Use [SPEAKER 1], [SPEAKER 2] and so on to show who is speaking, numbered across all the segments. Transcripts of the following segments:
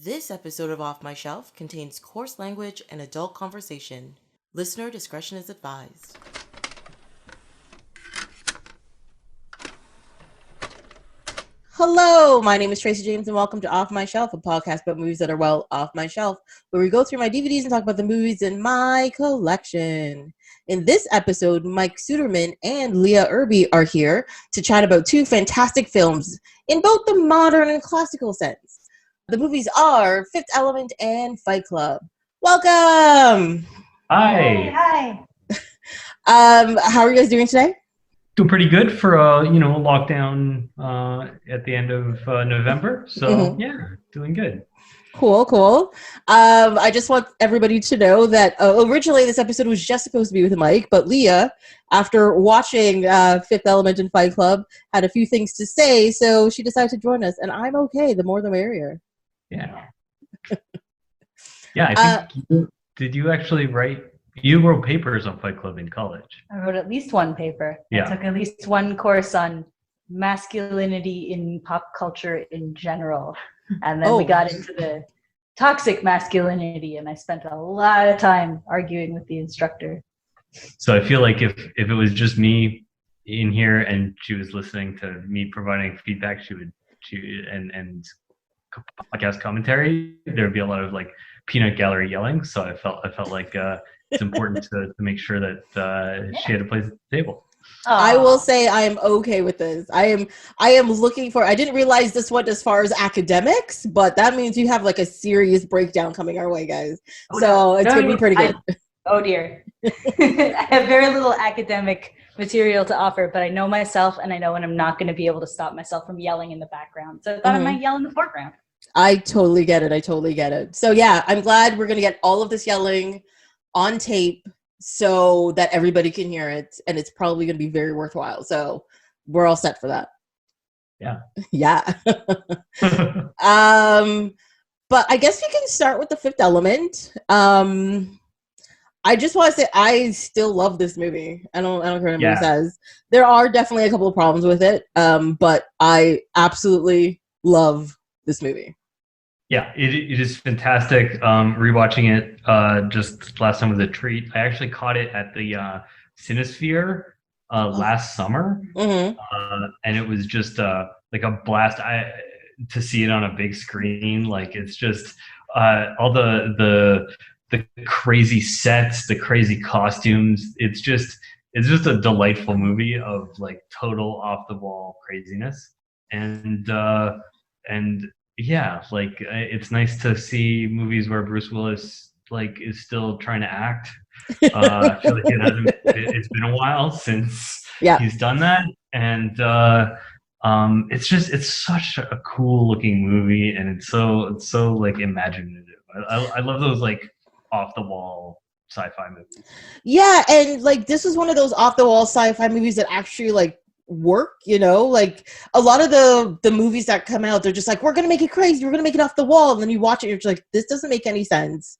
[SPEAKER 1] This episode of Off My Shelf contains coarse language and adult conversation. Listener discretion is advised. Hello, my name is Tracy James and welcome to Off My Shelf, a podcast about movies that are well off my shelf, where we go through my DVDs and talk about the movies in my collection. In this episode, Mike Suderman and Leah Erbe are here to chat about two fantastic films in both the modern and classical sense. The movies are Fifth Element and Fight Club. Welcome!
[SPEAKER 2] Hi!
[SPEAKER 1] How are you guys doing today?
[SPEAKER 2] Doing pretty good for lockdown at the end of November. So yeah, doing good.
[SPEAKER 1] Cool. I just want everybody to know that originally this episode was just supposed to be with Mike, but Leah, after watching Fifth Element and Fight Club, had a few things to say, so she decided to join us, and I'm okay. The more the merrier.
[SPEAKER 2] Yeah. Yeah, I think did you actually write? You wrote papers on Fight Club in college.
[SPEAKER 3] I wrote at least one paper.
[SPEAKER 2] Yeah.
[SPEAKER 3] I took at least one course on masculinity in pop culture in general. And then we got into the toxic masculinity, and I spent a lot of time arguing with the instructor.
[SPEAKER 2] So I feel like if it was just me in here and she was listening to me providing feedback, she and podcast commentary, there would be a lot of like peanut gallery yelling. So I felt like it's important to make sure that she had a place at the table.
[SPEAKER 1] I will say I am okay with this. I am looking for. I didn't realize this went as far as academics, but that means you have like a serious breakdown coming our way, guys. It's gonna be pretty good.
[SPEAKER 3] Oh dear, I have very little academic material to offer, but I know myself, and I know when I'm not going to be able to stop myself from yelling in the background. So I thought I might yell in the foreground.
[SPEAKER 1] I totally get it. So yeah, I'm glad we're gonna get all of this yelling on tape so that everybody can hear it, and it's probably going to be very worthwhile. So we're all set for that.
[SPEAKER 2] Yeah.
[SPEAKER 1] But I guess we can start with the Fifth Element. I just want to say I still love this movie. I don't care what anybody says. There are definitely a couple of problems with it, but I absolutely love this movie.
[SPEAKER 2] Yeah, it is fantastic. Rewatching it just last time was a treat. I actually caught it at the Cinesphere last summer, and it was just like a blast to see it on a big screen. Like it's just all the crazy sets, the crazy costumes. It's just a delightful movie of like total off the wall craziness, and yeah, like it's nice to see movies where Bruce Willis like is still trying to act. I feel like it's been a while since he's done that, and it's such a cool looking movie, and it's so like imaginative. I love those like off the wall sci-fi movies.
[SPEAKER 1] Yeah, and like this was one of those off the wall sci-fi movies that actually like work, like a lot of the movies that come out, they're just like, we're gonna make it crazy, we're gonna make it off the wall, and then you watch it, you're just like, this doesn't make any sense.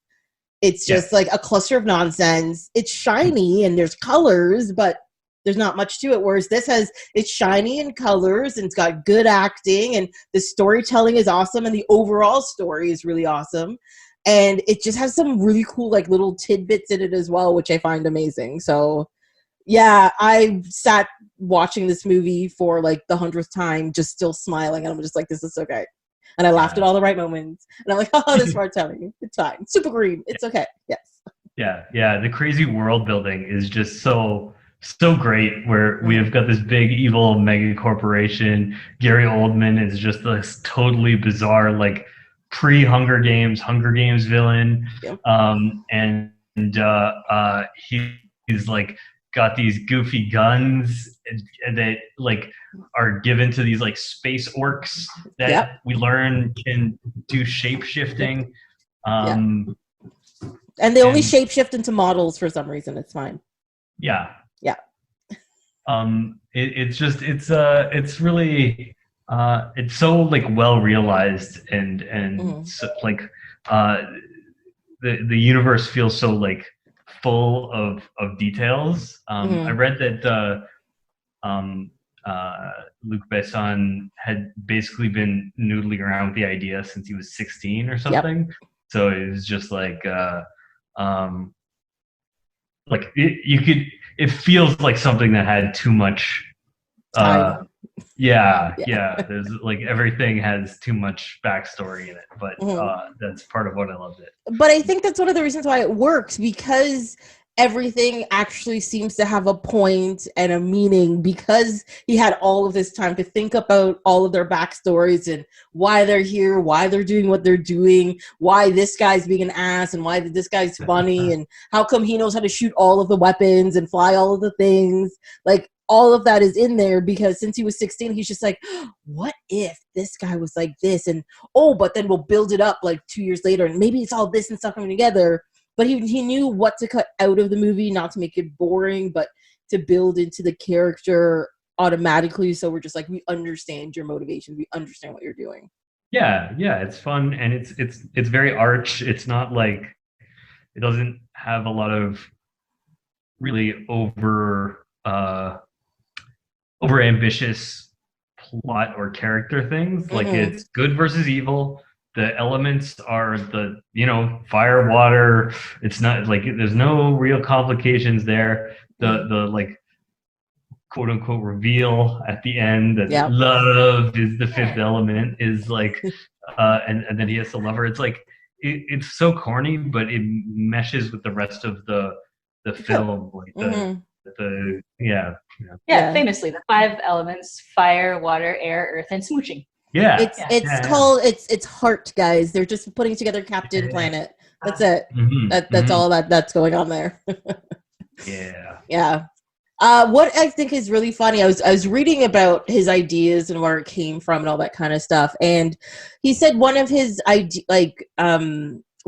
[SPEAKER 1] It's just like a cluster of nonsense. It's shiny and there's colors, but there's not much to it, whereas it's shiny and colors, and it's got good acting, and the storytelling is awesome, and the overall story is really awesome, and it just has some really cool like little tidbits in it as well, which I find amazing. So yeah, I sat watching this movie for like the 100th time, just still smiling, and I'm just like, this is so great. And I laughed at all the right moments, and I'm like, oh, this smart telling. It's fine. Super green. It's okay. Yes.
[SPEAKER 2] Yeah. The crazy world building is just so great, where we have got this big evil mega corporation. Gary Oldman is just this totally bizarre, like pre-Hunger Games villain.
[SPEAKER 1] Yep.
[SPEAKER 2] And he's like got these goofy guns and that like are given to these like space orcs that we learn can do shape shifting.
[SPEAKER 1] And they only shape shift into models for some reason. It's fine.
[SPEAKER 2] Yeah. It's really it's so like well realized, and so, like the universe feels so like full of details. I read that Luc Besson had basically been noodling around with the idea since he was 16 or something. Yep. So it was just like it feels like something that had too much yeah. There's like everything has too much backstory in it, but that's part of what I loved it.
[SPEAKER 1] But I think that's one of the reasons why it works, because everything actually seems to have a point and a meaning, because he had all of this time to think about all of their backstories and why they're here, why they're doing what they're doing, why this guy's being an ass and why this guy's funny and how come he knows how to shoot all of the weapons and fly all of the things. Like, all of that is in there because since he was 16, he's just like, what if this guy was like this? And, but then we'll build it up like 2 years later and maybe it's all this and stuff coming together. But he knew what to cut out of the movie, not to make it boring, but to build into the character automatically. So we're just like, we understand your motivation. We understand what you're doing.
[SPEAKER 2] Yeah. It's fun. And it's very arch. It's not like, it doesn't have a lot of really over ambitious plot or character things. Like it's good versus evil. The elements are the, fire, water. It's not like there's no real complications there. The like quote unquote reveal at the end that love is the fifth element is like, and then he has to love her. It's like, it's so corny, but it meshes with the rest of the film. Like
[SPEAKER 3] famously the 5 elements: fire, water, air, earth, and smooching.
[SPEAKER 1] It's heart, guys. They're just putting together Captain Planet. That's it. That's all that's going on there. What I think is really funny, I was reading about his ideas and where it came from and all that kind of stuff, and he said one of his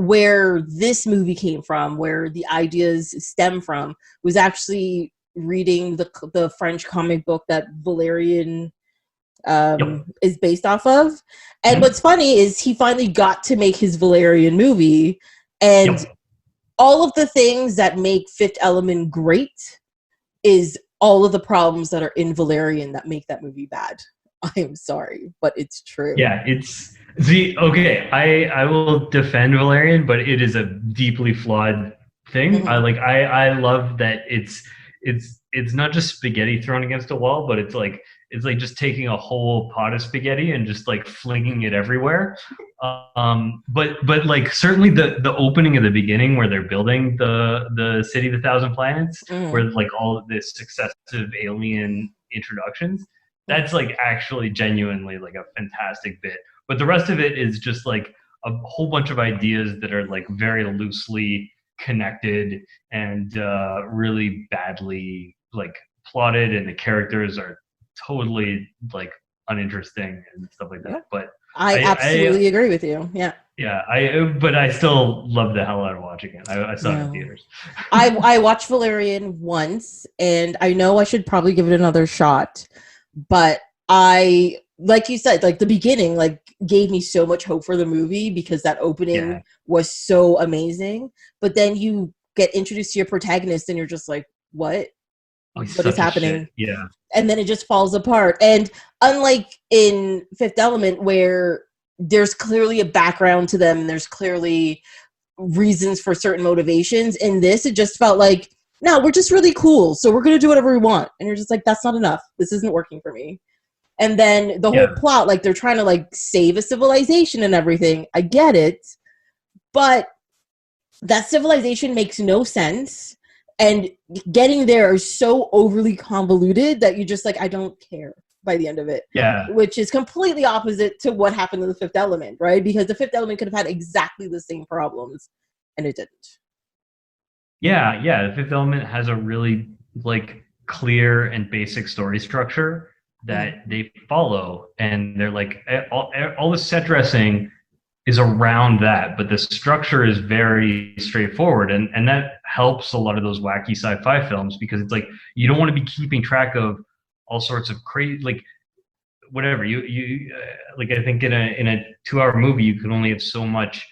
[SPEAKER 1] where this movie came from, where the ideas stem from, was actually reading the French comic book that Valerian is based off of. And what's funny is he finally got to make his Valerian movie, and all of the things that make Fifth Element great is all of the problems that are in Valerian that make that movie bad. I'm sorry, but it's true.
[SPEAKER 2] Yeah, I will defend Valerian, but it is a deeply flawed thing. I love that it's not just spaghetti thrown against a wall, but it's like just taking a whole pot of spaghetti and just like flinging it everywhere. But like certainly the opening of the beginning where they're building the city of the thousand planets, where like all of this successive alien introductions, that's like actually genuinely like a fantastic bit. But the rest of it is just like a whole bunch of ideas that are like very loosely connected and really badly like plotted, and the characters are totally like uninteresting and stuff like that. But
[SPEAKER 1] I absolutely agree with you.
[SPEAKER 2] But I still love the hell out of watching it. I saw it in theaters.
[SPEAKER 1] I watched Valerian once, and I know I should probably give it another shot, but I, like you said, like the beginning like gave me so much hope for the movie because that opening was so amazing. But then you get introduced to your protagonist and you're just like, what is happening? And then it just falls apart. And unlike in Fifth Element, where there's clearly a background to them and there's clearly reasons for certain motivations, in this it just felt like, no, we're just really cool, so we're gonna do whatever we want. And you're just like, that's not enough. This isn't working for me. And then the whole plot, like they're trying to like save a civilization and everything. I get it, but that civilization makes no sense. And getting there is so overly convoluted that you're just like, I don't care by the end of it. Which is completely opposite to what happened in the Fifth Element, right? Because the Fifth Element could have had exactly the same problems, and it didn't.
[SPEAKER 2] The Fifth Element has a really like clear and basic story structure that they follow, and they're like all the set dressing is around that, but the structure is very straightforward, and that helps a lot of those wacky sci-fi films, because it's like you don't want to be keeping track of all sorts of crazy, like whatever you like. I think in a 2-hour movie you can only have so much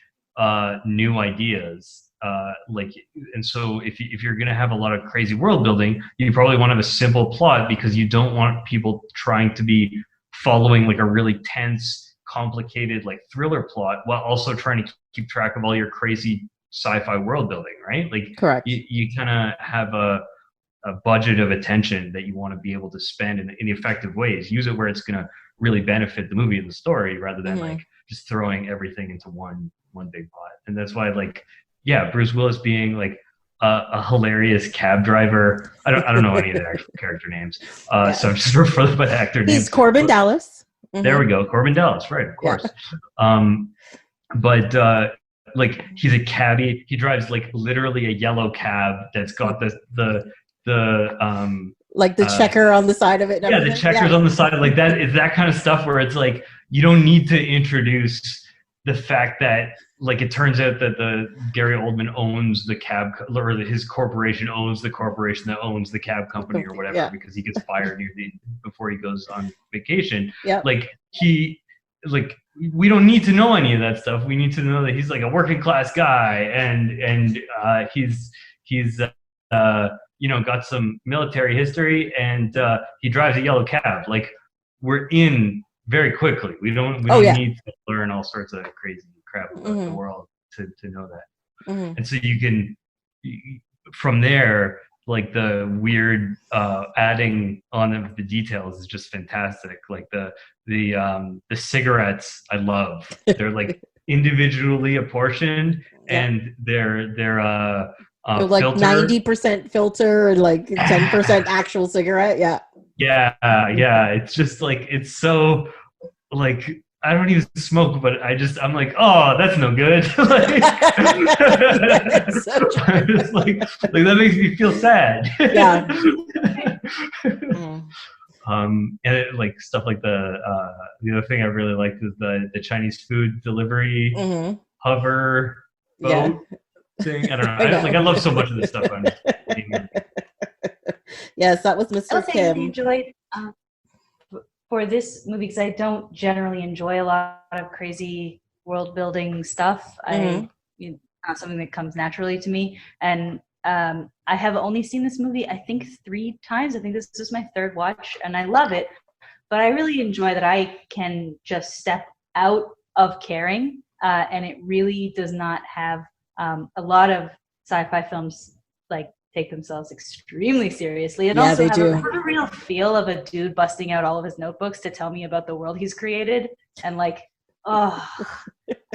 [SPEAKER 2] new ideas like, and so if you're going to have a lot of crazy world building, you probably want to have a simple plot, because you don't want people trying to be following like a really tense, complicated like thriller plot while also trying to keep track of all your crazy sci-fi world building, right? Like,
[SPEAKER 1] correct.
[SPEAKER 2] You kind of have a budget of attention that you want to be able to spend in effective ways. Use it where it's going to really benefit the movie and the story, rather than like just throwing everything into one big pot. And that's why, like, yeah, Bruce Willis being like a hilarious cab driver. I don't know any of the actual character names, so I'm just referring by actor names.
[SPEAKER 1] He's Corbin Dallas.
[SPEAKER 2] There we go, Corbin Dallas, right? Of course. But like, he's a cabbie. He drives like literally a yellow cab that's got the
[SPEAKER 1] like the checker on the side of it.
[SPEAKER 2] Yeah, the checkers on the side, like that. It's that kind of stuff where it's like, you don't need to introduce the fact that, like, it turns out that the Gary Oldman owns the cab, or his corporation owns the corporation that owns the cab company or whatever, because he gets fired before he goes on vacation.
[SPEAKER 1] Yeah.
[SPEAKER 2] Like, we don't need to know any of that stuff. We need to know that he's like a working class guy, and he's got some military history, and he drives a yellow cab. Like, we're in very quickly. We don't need to learn all sorts of crazy crap about the world to know that. And so you can, from there, like, the weird adding on of the details is just fantastic. Like the cigarettes, I love. They're like individually apportioned, and they're
[SPEAKER 1] like
[SPEAKER 2] filter.
[SPEAKER 1] 90% filter and like 10% actual cigarette. Yeah.
[SPEAKER 2] It's just like, it's so, like, I don't even smoke, but I'm like, oh, that's no good. Like,
[SPEAKER 1] so
[SPEAKER 2] I'm just like that makes me feel sad.
[SPEAKER 1] Yeah.
[SPEAKER 2] And like stuff like the other thing I really liked was the Chinese food delivery hover boat thing. I don't know. I love so much of this stuff.
[SPEAKER 1] Yes, that was Mr. Kim.
[SPEAKER 3] I enjoyed for this movie, because I don't generally enjoy a lot of crazy world building stuff. Not something that comes naturally to me. And I have only seen this movie, I think, 3 times. I think this is my 3rd watch, and I love it. But I really enjoy that I can just step out of caring, and it really does not have a lot of sci-fi films like take themselves extremely seriously, and also have a real feel of a dude busting out all of his notebooks to tell me about the world he's created, and like, I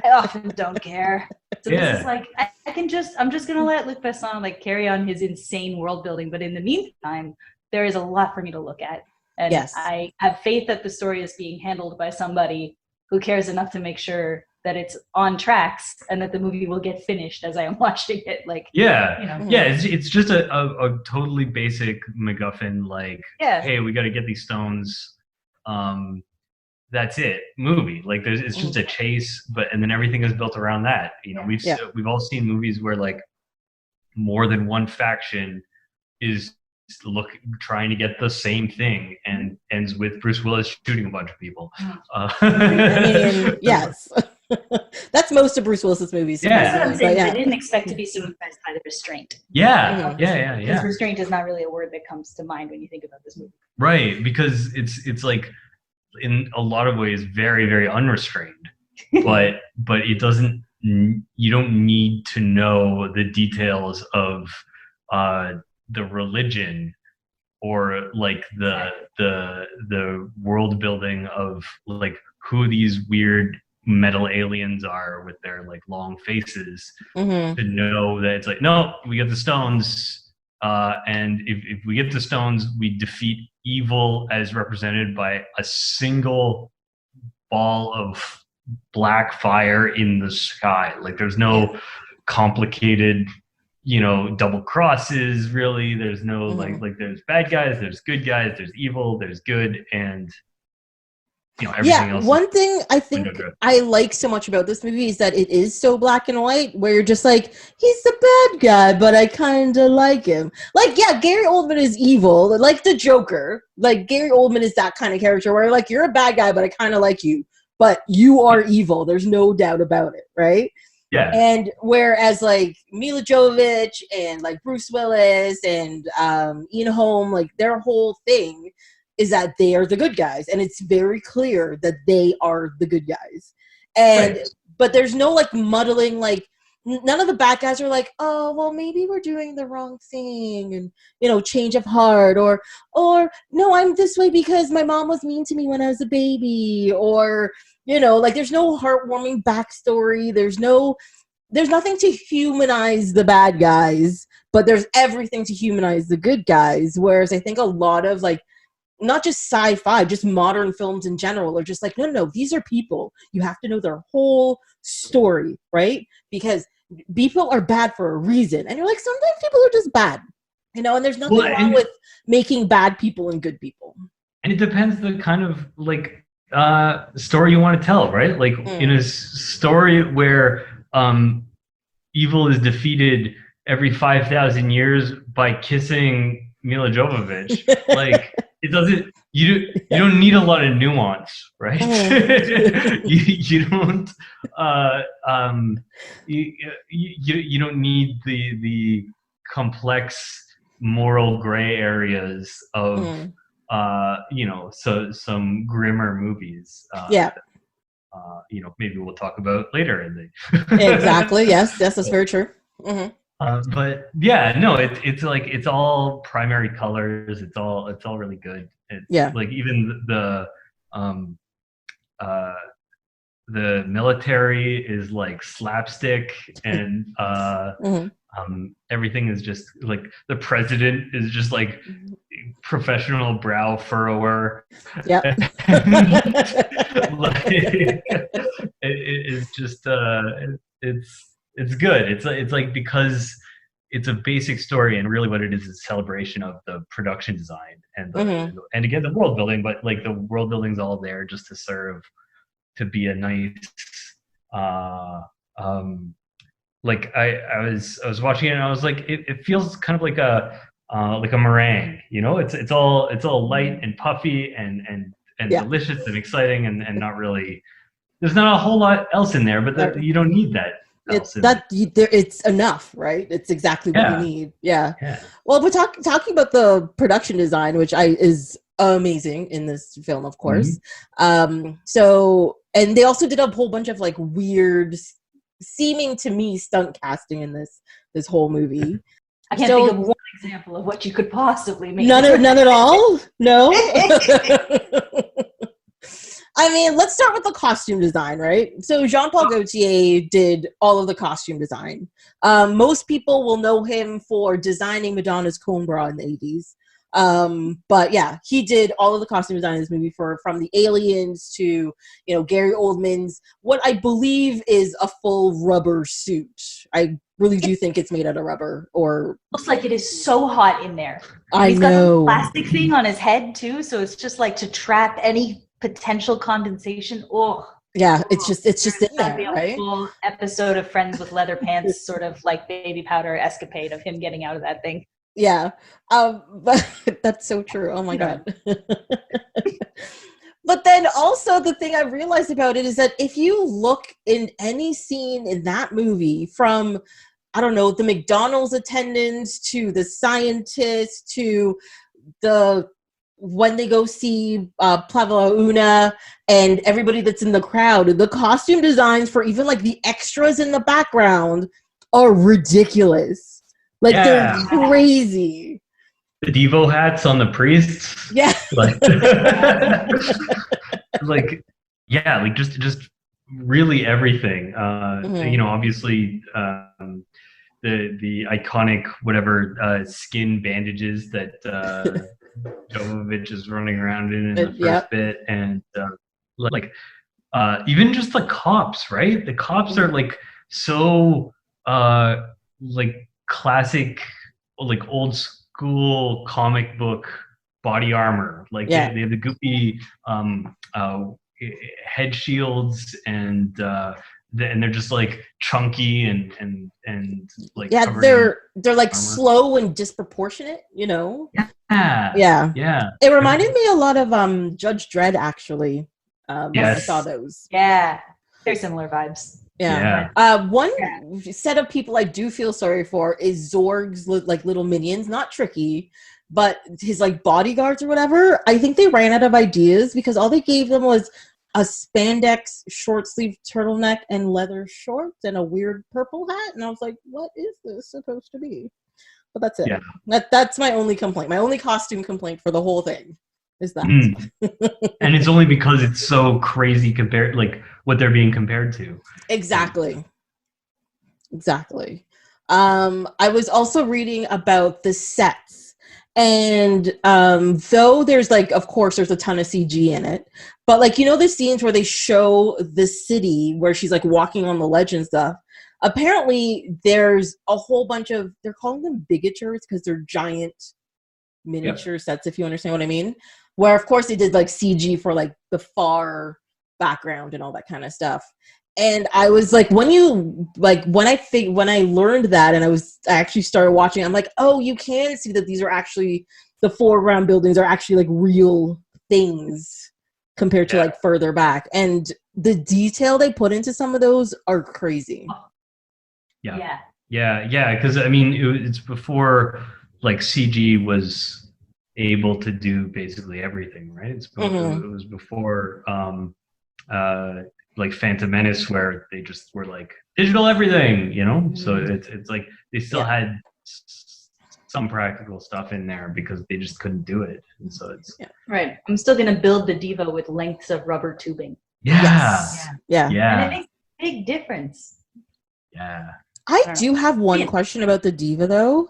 [SPEAKER 3] often don't care. So this is like, I'm just gonna let Luc Besson like carry on his insane world building, but in the meantime, there is a lot for me to look at, and I have faith that the story is being handled by somebody who cares enough to make sure that it's on tracks and that the movie will get finished as I am watching it. Like,
[SPEAKER 2] it's just a totally basic MacGuffin, like, hey, we got to get these stones. That's it. Movie. Like, it's just a chase, and then everything is built around that. We've all seen movies where like more than one faction is trying to get the same thing, and ends with Bruce Willis shooting a bunch of people.
[SPEAKER 1] Yes. That's most of Bruce Willis's movies.
[SPEAKER 3] That's what I'm saying. I didn't expect to be so impressed by the restraint.
[SPEAKER 2] Yeah.
[SPEAKER 3] Because restraint is not really a word that comes to mind when you think about this movie.
[SPEAKER 2] Right, because it's like, in a lot of ways, very, very unrestrained. but it doesn't. You don't need to know the details of the religion, or like the world building of like who these weird metal aliens are with their like long faces, to know that it's like, no, we get the stones, and if we get the stones, we defeat evil as represented by a single ball of black fire in the sky. Like, there's no complicated, double crosses, really. There's no like there's bad guys, there's good guys, there's evil, there's good, and everything else.
[SPEAKER 1] One thing I think I like so much about this movie is that it is so black and white, where you're just like, he's the bad guy, but I kind of like him. Like, Gary Oldman is evil, like the Joker. Like, Gary Oldman is that kind of character where like, you're a bad guy, but I kind of like you, but you are evil. There's no doubt about it, right?
[SPEAKER 2] Yeah.
[SPEAKER 1] And whereas like Milla Jovovich and like Bruce Willis and Ian Holm, like their whole thing is that they are the good guys, and it's very clear that they are the good guys. And but there's no like muddling, like none of the bad guys are like, oh well, maybe we're doing the wrong thing, and you know, change of heart, or no, I'm this way because my mom was mean to me when I was a baby, or you know, like there's no heartwarming backstory. There's nothing to humanize the bad guys, but there's everything to humanize the good guys. Whereas I think a lot of like, not just sci-fi, just modern films in general are just like, no, these are people. You have to know their whole story, right? Because people are bad for a reason. And you're like, sometimes people are just bad, you know, and there's nothing wrong with making bad people and good people.
[SPEAKER 2] And it depends the kind of like story you want to tell, right? Like in a story where evil is defeated every 5,000 years by kissing Milla Jovovich, like it doesn't. You don't need a lot of nuance, right? you don't. You don't need the complex moral gray areas of you know, so some grimmer movies. You know, maybe we'll talk about later in the.
[SPEAKER 1] Exactly. Yes, that's very true.
[SPEAKER 2] But yeah, no, it's like it's all primary colors. It's all really good. It's like even the military is like slapstick, and everything is just like the president is just like professional brow furrower.
[SPEAKER 1] Yeah.
[SPEAKER 2] Like, it's just it's good. It's like, because it's a basic story, and really what it is a celebration of the production design and and again the world building, but like the world building's all there just to serve to be a nice like I was watching it and I was like, it feels kind of like a meringue, you know. It's all light and puffy and delicious and exciting and not really, there's not a whole lot else in there, but you don't need that.
[SPEAKER 1] It's enough, right? It's exactly what you need. Yeah. Well, we're talking about the production design, which is amazing in this film, of course. So, and they also did a whole bunch of like weird, seeming to me, stunt casting in this whole movie.
[SPEAKER 3] I can't think of one example of what you could possibly make.
[SPEAKER 1] None at all? No? I mean, let's start with the costume design, right? So Jean-Paul Gaultier did all of the costume design. Most people will know him for designing Madonna's cone bra in the 80s. But yeah, he did all of the costume design in this movie from the aliens to, you know, Gary Oldman's, what I believe is a full rubber suit. I really do think it's made out of rubber, or
[SPEAKER 3] looks like it is so hot in there.
[SPEAKER 1] He's got
[SPEAKER 3] the plastic thing on his head too, so it's just like to trap any potential condensation.
[SPEAKER 1] It's just in there, right?
[SPEAKER 3] A full episode of Friends with Leather Pants, sort of like baby powder escapade of him getting out of that thing.
[SPEAKER 1] Yeah, but that's so true. Oh my god. But then also the thing I realized about it is that if you look in any scene in that movie, from, I don't know, the McDonald's attendants to the scientist to when they go see Plavalaguna and everybody that's in the crowd, the costume designs for even like the extras in the background are ridiculous. Like they're crazy.
[SPEAKER 2] The Devo hats on the priests.
[SPEAKER 1] Yeah.
[SPEAKER 2] Like just really everything. You know, obviously the iconic whatever skin bandages that Jovovich is running around in the first bit, and even just the cops, right? The cops are like so like classic, like old school comic book body armor. Like they have the goopy head shields, and they're just like chunky and like
[SPEAKER 1] they're like armor. Slow and disproportionate, you know. It reminded me a lot of Judge Dredd, actually. I saw those.
[SPEAKER 3] They're similar vibes.
[SPEAKER 1] One set of people I do feel sorry for is Zorg's like little minions, not Tricky, but his like bodyguards or whatever. I think they ran out of ideas because all they gave them was a spandex short sleeve turtleneck and leather shorts and a weird purple hat, and I was like, what is this supposed to be? But that's it. That's my only complaint. My only costume complaint for the whole thing is that.
[SPEAKER 2] And it's only because it's so crazy compared, like what they're being compared to.
[SPEAKER 1] Exactly. I was also reading about the sets, and though there's like, of course, there's a ton of CG in it, but like, you know, the scenes where they show the city where she's like walking on the ledge and stuff. Apparently, there's a whole bunch of, they're calling them bigatures because they're giant miniature sets, if you understand what I mean. Where, of course, they did like CG for like the far background and all that kind of stuff. And I was like, when I learned that, and I actually started watching, I'm like, oh, you can see that these are actually, the foreground buildings are actually like real things compared to like further back. And the detail they put into some of those are crazy.
[SPEAKER 2] Because I mean, it's before like CG was able to do basically everything, right? It was before like Phantom Menace, where they just were like digital everything, you know. So it's like they still had some practical stuff in there because they just couldn't do it, and so it's
[SPEAKER 3] right. I'm still gonna build the Diva with lengths of rubber tubing.
[SPEAKER 1] And
[SPEAKER 3] it makes a big difference.
[SPEAKER 1] I do have one question about the Diva though.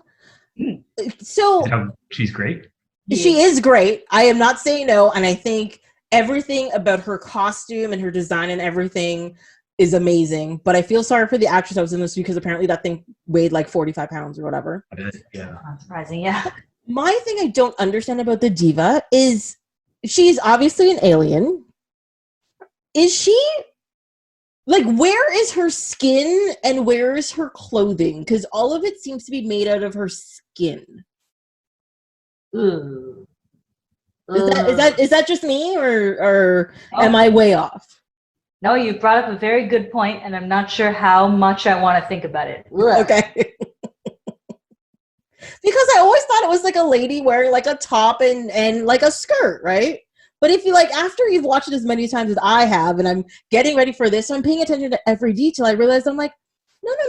[SPEAKER 1] So
[SPEAKER 2] she's great.
[SPEAKER 1] She is great. I am not saying no, and I think everything about her costume and her design and everything is amazing. But I feel sorry for the actress that was in this because apparently that thing weighed like 45 pounds or whatever.
[SPEAKER 3] Not surprising,
[SPEAKER 1] My thing I don't understand about the Diva is she's obviously an alien. Is she, like, where is her skin and where is her clothing? Because all of it seems to be made out of her skin.
[SPEAKER 3] Ooh.
[SPEAKER 1] Is that just me or am I way off?
[SPEAKER 3] No, you brought up a very good point, and I'm not sure how much I want to think about it.
[SPEAKER 1] Okay. Because I always thought it was like a lady wearing like a top and like a skirt, right? But if you like, after you've watched it as many times as I have, and I'm getting ready for this, so I'm paying attention to every detail, I realized I'm like,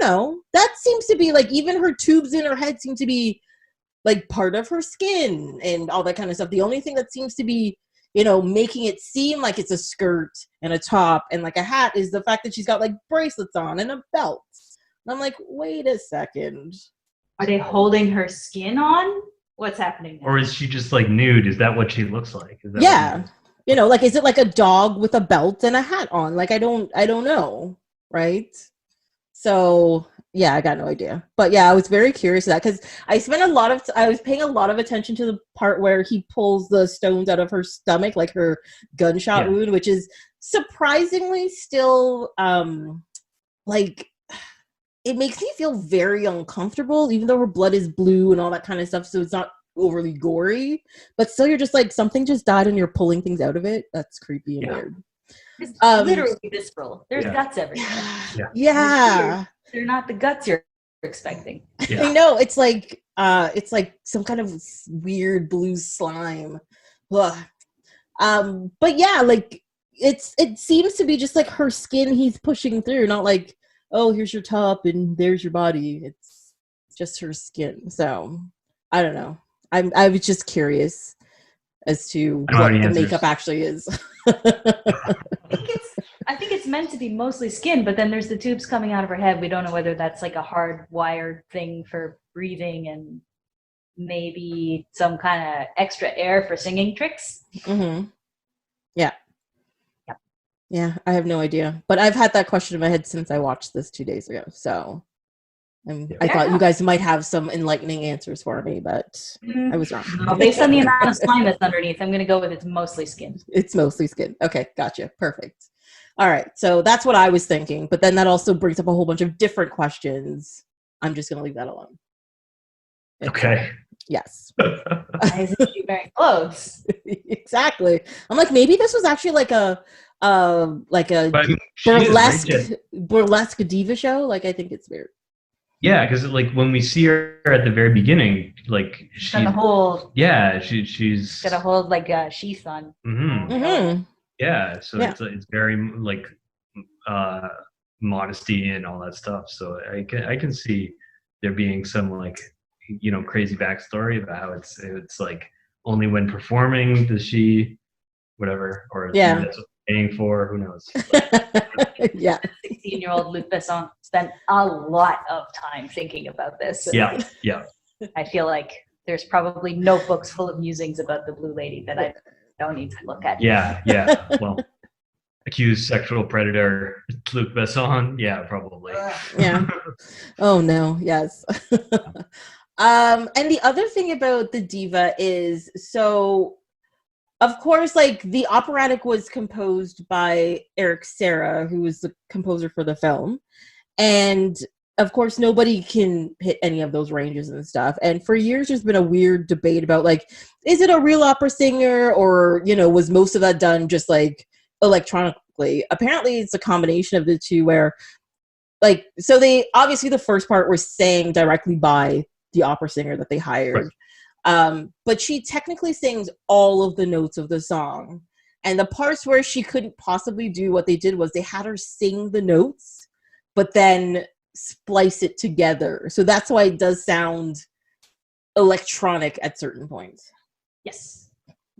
[SPEAKER 1] no. That seems to be like, even her tubes in her head seem to be like part of her skin and all that kind of stuff. The only thing that seems to be, you know, making it seem like it's a skirt and a top and like a hat is the fact that she's got like bracelets on and a belt. And I'm like, wait a second.
[SPEAKER 3] Are they holding her skin on? What's happening now?
[SPEAKER 2] Or is she just like nude? Is that what she looks like? Is that
[SPEAKER 1] yeah. You know, like, is it like a dog with a belt and a hat on? Like, I don't know. Right. So yeah, I got no idea. But yeah, I was very curious to that because I was paying a lot of attention to the part where he pulls the stones out of her stomach, like her gunshot wound, which is surprisingly still like, it makes me feel very uncomfortable, even though her blood is blue and all that kind of stuff, so it's not overly gory. But still, you're just like, something just died and you're pulling things out of it. That's creepy and weird.
[SPEAKER 3] It's literally visceral. There's guts everywhere.
[SPEAKER 1] Yeah.
[SPEAKER 3] They're not the guts you're expecting.
[SPEAKER 1] I know. It's like some kind of weird blue slime. Ugh. But yeah, like it seems to be just like her skin he's pushing through, not like, oh, here's your top and there's your body. It's just her skin. So I don't know. I was just curious as to what the makeup actually is.
[SPEAKER 3] I think it's meant to be mostly skin, but then there's the tubes coming out of her head. We don't know whether that's like a hardwired thing for breathing and maybe some kind of extra air for singing tricks.
[SPEAKER 1] Mm-hmm. Yeah, I have no idea. But I've had that question in my head since I watched this 2 days ago. So I thought you guys might have some enlightening answers for me, but I was wrong.
[SPEAKER 3] Based on the amount of slime that's underneath, I'm going to go with it's mostly skin.
[SPEAKER 1] It's mostly skin. Okay, gotcha. Perfect. All right, so that's what I was thinking. But then that also brings up a whole bunch of different questions. I'm just going to leave that alone.
[SPEAKER 2] Okay.
[SPEAKER 1] Yes.
[SPEAKER 3] Why isn't she wearing clothes?
[SPEAKER 1] Exactly. I'm like, maybe this was actually like a like a
[SPEAKER 2] But, I mean, she is, right?
[SPEAKER 1] burlesque diva show. Like, I think it's weird.
[SPEAKER 2] Yeah, because like when we see her at the very beginning, like
[SPEAKER 3] she's got a whole
[SPEAKER 2] she's
[SPEAKER 3] got a whole like sheath on.
[SPEAKER 2] Yeah, so it's very like modesty and all that stuff. So I can see there being some like crazy backstory about how it's like only when performing does she whatever, or that's what they're paying for, who knows.
[SPEAKER 1] Yeah.
[SPEAKER 3] 16-year-old Luc Besson spent a lot of time thinking about this.
[SPEAKER 2] Yeah.
[SPEAKER 3] I feel like there's probably notebooks full of musings about the Blue Lady that I don't need to look at.
[SPEAKER 2] Yeah. Well, accused sexual predator Luc Besson. Yeah, probably.
[SPEAKER 1] Yeah. Oh no. Yes. And the other thing about the Diva is, so of course, like the operatic was composed by Eric Serra, who was the composer for the film, and of course nobody can hit any of those ranges and stuff. And for years there's been a weird debate about like, is it a real opera singer, or was most of that done just like electronically? Apparently it's a combination of the two, where like, so they obviously the first part was sang directly by the opera singer that they hired, but she technically sings all of the notes of the song, and the parts where she couldn't possibly do what they did was they had her sing the notes but then splice it together, so that's why it does sound electronic at certain points.
[SPEAKER 3] Yes.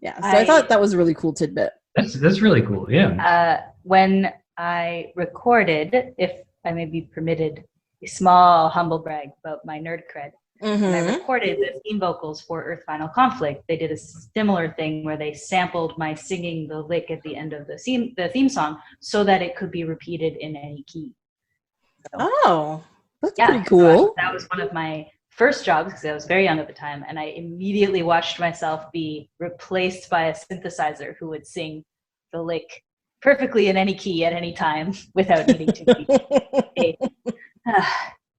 [SPEAKER 1] Yeah, so I thought that was a really cool tidbit.
[SPEAKER 2] That's really cool. Yeah.
[SPEAKER 3] When I recorded, if I may be permitted a small humble brag about my nerd cred, when I recorded the theme vocals for Earth Final Conflict, they did a similar thing where they sampled my singing the lick at the end of the theme song so that it could be repeated in any key. So,
[SPEAKER 1] that's pretty cool.
[SPEAKER 3] That was one of my first jobs because I was very young at the time, and I immediately watched myself be replaced by a synthesizer who would sing the lick perfectly in any key at any time without needing to be.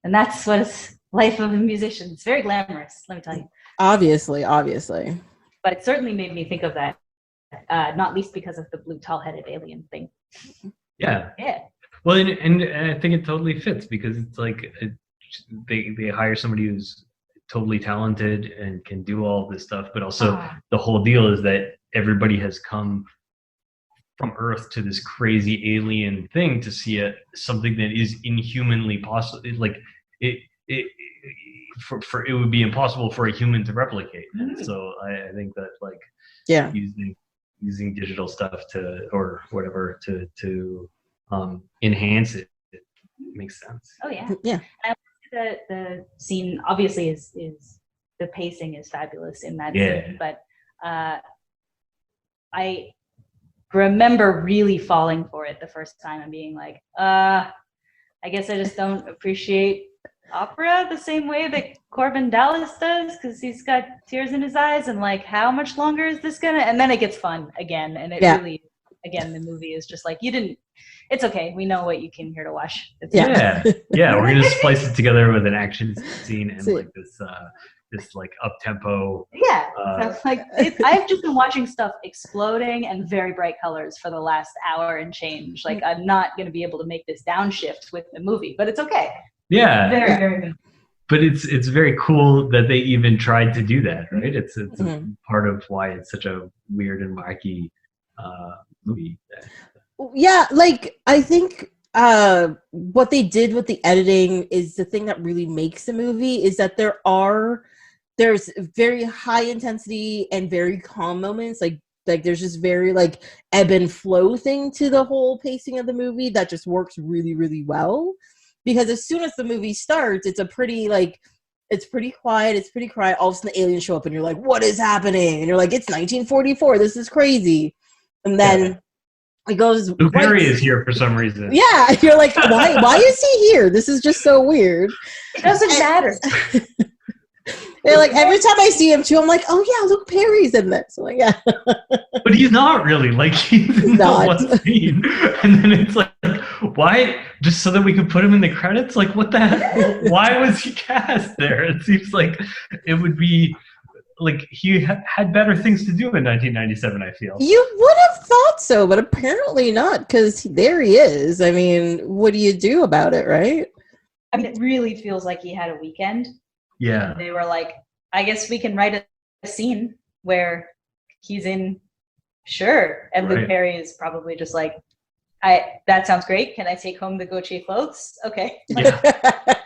[SPEAKER 3] And that's what it's life of a musician. It's very glamorous, let me tell you.
[SPEAKER 1] Obviously.
[SPEAKER 3] But it certainly made me think of that, not least because of the blue tall-headed alien thing.
[SPEAKER 2] Yeah.
[SPEAKER 3] Yeah.
[SPEAKER 2] Well, and I think it totally fits because it's like they hire somebody who's totally talented and can do all this stuff, but also the whole deal is that everybody has come from Earth to this crazy alien thing to see something that is inhumanly possible. Like it would be impossible for a human to replicate. And so I think that like using digital stuff or whatever to enhance it makes sense.
[SPEAKER 3] Oh yeah. And the scene obviously is the pacing is fabulous in that scene, but I remember really falling for it the first time and being like, I guess I just don't appreciate opera the same way that Corbin Dallas does, because he's got tears in his eyes and like, how much longer is this gonna? And then it gets fun again, and it really, again, the movie is just like, it's okay, we know what you came here to watch.
[SPEAKER 2] We're gonna splice it together with an action scene and like this like up tempo.
[SPEAKER 3] I've just been watching stuff exploding and very bright colors for the last hour and change. Like, I'm not going to be able to make this downshift with the movie, but it's okay.
[SPEAKER 2] Yeah,
[SPEAKER 3] very, very good.
[SPEAKER 2] But it's very cool that they even tried to do that, right? It's a part of why it's such a weird and wacky movie.
[SPEAKER 1] Yeah, like I think what they did with the editing is the thing that really makes the movie, is that there's very high intensity and very calm moments. Like there's just very like ebb and flow thing to the whole pacing of the movie that just works really, really well. Because as soon as the movie starts, it's pretty quiet, it's pretty quiet. All of a sudden the aliens show up and you're like, what is happening? And you're like, it's 1944, this is crazy. And then it goes,
[SPEAKER 2] Luke Perry is here for some reason.
[SPEAKER 1] Yeah, you're like, why is he here? This is just so weird.
[SPEAKER 3] It doesn't matter.
[SPEAKER 1] They're like, every time I see him too, I'm like, oh yeah, Luke Perry's in this. I'm like, yeah.
[SPEAKER 2] But he's not really, like, he's not one scene. And then it's like, why? Just so that we could put him in the credits? Like, what the heck? Why was he cast there? It seems like it would be like he had better things to do in 1997. I feel
[SPEAKER 1] you would have thought so, but apparently not, because there he is. I mean, what do you do about it, right?
[SPEAKER 3] I mean, it really feels like he had a weekend.
[SPEAKER 2] Yeah.
[SPEAKER 3] And they were like, I guess we can write a scene where he's in. Sure. And Luke Perry is probably just like, that sounds great. Can I take home the Gautier clothes? Okay.
[SPEAKER 2] Yeah.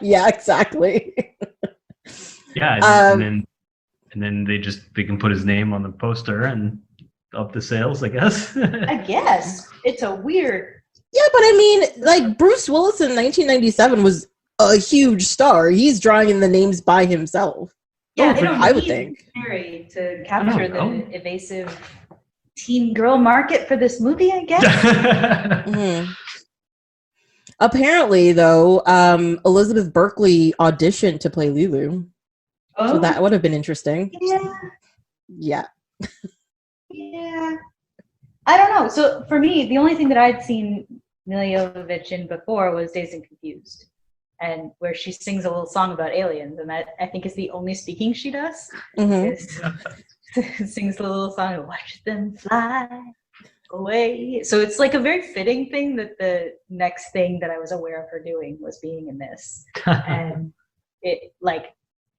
[SPEAKER 1] Yeah, exactly.
[SPEAKER 2] Yeah, and then they can put his name on the poster and up the sales, I guess.
[SPEAKER 3] I guess. It's a weird.
[SPEAKER 1] Yeah, but I mean, like, Bruce Willis in 1997 was a huge star. He's drawing in the names by himself.
[SPEAKER 3] Yeah,
[SPEAKER 1] I would think.
[SPEAKER 3] Perry to capture the evasive teen girl market for this movie, I guess.
[SPEAKER 1] Mm-hmm. Apparently, though, Elizabeth Berkley auditioned to play Lulu. Oh. So that would have been interesting. Yeah.
[SPEAKER 3] Yeah. I don't know. So for me, the only thing that I'd seen Milla Jovovich in before was Dazed and Confused, and where she sings a little song about aliens, and that I think is the only speaking she does. Mm-hmm. Sings a little song, watch them fly away. So it's like a very fitting thing that the next thing that I was aware of her doing was being in this. And it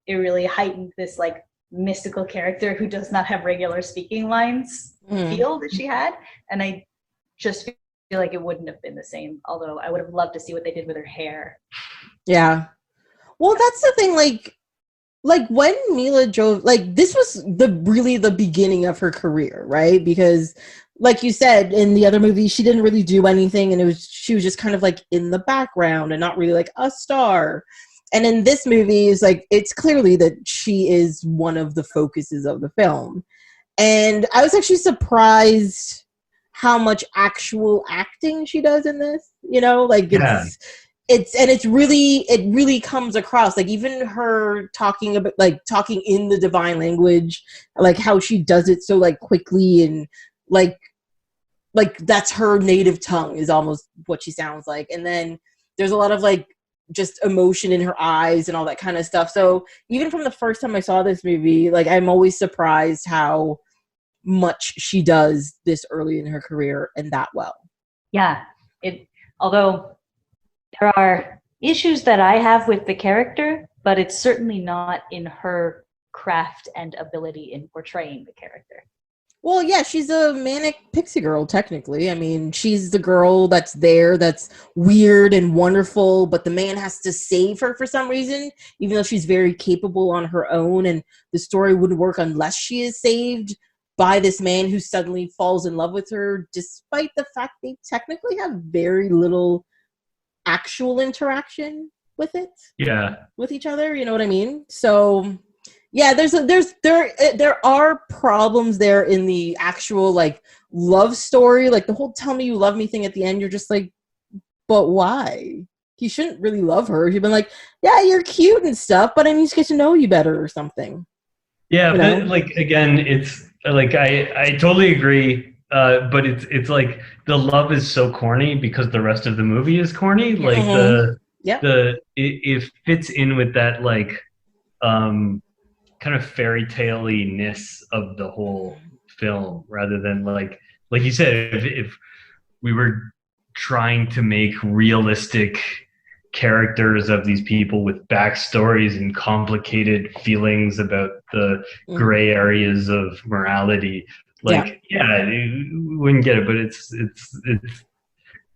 [SPEAKER 3] really heightened this like mystical character who does not have regular speaking lines feel that she had. And I just feel like it wouldn't have been the same, although I would have loved to see what they did with her hair.
[SPEAKER 1] Yeah. Well, that's the thing, like when Milla Jovovich, like, this was the beginning of her career, right? Because like you said, in the other movie, she didn't really do anything, and she was just kind of like in the background and not really like a star. And in this movie, it's clearly that she is one of the focuses of the film. And I was actually surprised how much actual acting she does in this, like it really comes across, like even her talking in the divine language, like how she does it so like quickly, and like that's her native tongue is almost what she sounds like. And then there's a lot of like just emotion in her eyes and all that kind of stuff. So even from the first time I saw this movie, like I'm always surprised how much she does this early in her career and that well.
[SPEAKER 3] Yeah. Although there are issues that I have with the character, but it's certainly not in her craft and ability in portraying the character.
[SPEAKER 1] Well, yeah, she's a manic pixie girl, technically. I mean, she's the girl that's there, that's weird and wonderful, but the man has to save her for some reason, even though she's very capable on her own, and the story wouldn't work unless she is saved by this man who suddenly falls in love with her, despite the fact they technically have very little actual interaction with each other. You know what I mean? So yeah, there are problems there in the actual like love story, like the whole "tell me you love me" thing at the end. You're just like, but why? He shouldn't really love her. He'd been like, yeah, you're cute and stuff, but I need to get to know you better or something.
[SPEAKER 2] Yeah, but like again, it's like I totally agree. But it's like the love is so corny because the rest of the movie is corny. Like it fits in with that like kind of fairy tale-ness of the whole film, rather than like you said, if we were trying to make realistic characters of these people with backstories and complicated feelings about the gray areas of morality, you wouldn't get it. But it's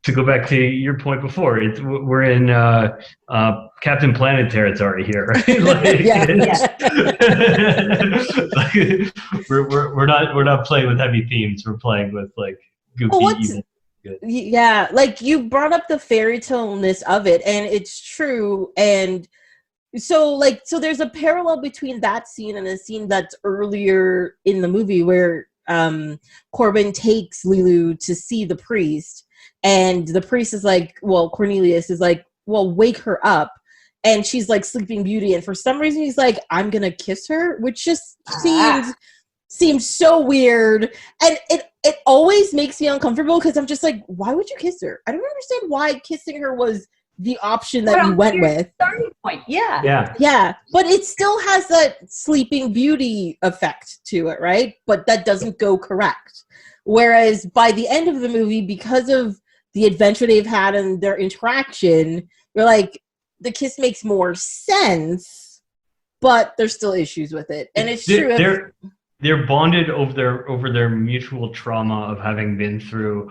[SPEAKER 2] to go back to your point before, we're in Captain Planet territory here, right? We're not playing with heavy themes. We're playing with like goofy.
[SPEAKER 1] Yeah, like you brought up the fairy tale-ness of it, and it's true. And so there's a parallel between that scene and a scene that's earlier in the movie where Corbin takes Lulu to see the priest. And the priest is like, Cornelius is like, wake her up. And she's like Sleeping Beauty. And for some reason, he's like, I'm going to kiss her, which just seems so weird. And it always makes me uncomfortable because I'm just like, why would you kiss her? I don't understand why kissing her was the option that you went with.
[SPEAKER 3] Starting point. Yeah.
[SPEAKER 2] Yeah.
[SPEAKER 1] Yeah, but it still has that Sleeping Beauty effect to it, right? But that doesn't go correct. Whereas by the end of the movie, because of the adventure they've had and their interaction, you're like, the kiss makes more sense, but there's still issues with it. And it's true.
[SPEAKER 2] They're bonded over their mutual trauma of having been through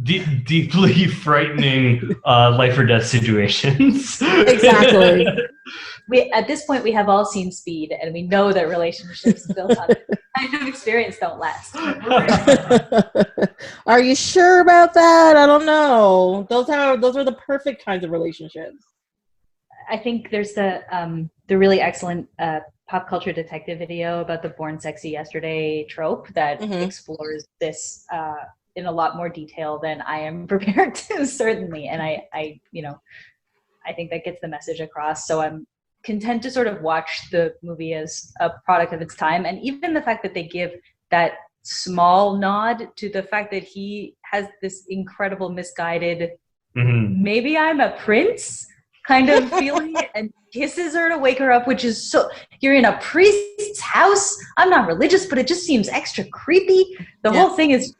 [SPEAKER 2] deeply frightening life or death situations.
[SPEAKER 1] Exactly.
[SPEAKER 3] At this point, we have all seen Speed, and we know that relationships built on this kind of experience don't last.
[SPEAKER 1] Are you sure about that? I don't know. Those are the perfect kinds of relationships.
[SPEAKER 3] I think there's the really excellent pop culture detective video about the Born Sexy Yesterday trope that explores this in a lot more detail than I am prepared to, certainly. And I think that gets the message across. So I'm content to sort of watch the movie as a product of its time. And even the fact that they give that small nod to the fact that he has this incredible misguided, maybe I'm a prince kind of feeling, and kisses her to wake her up, which is so, you're in a priest's house. I'm not religious, but it just seems extra creepy. The whole thing is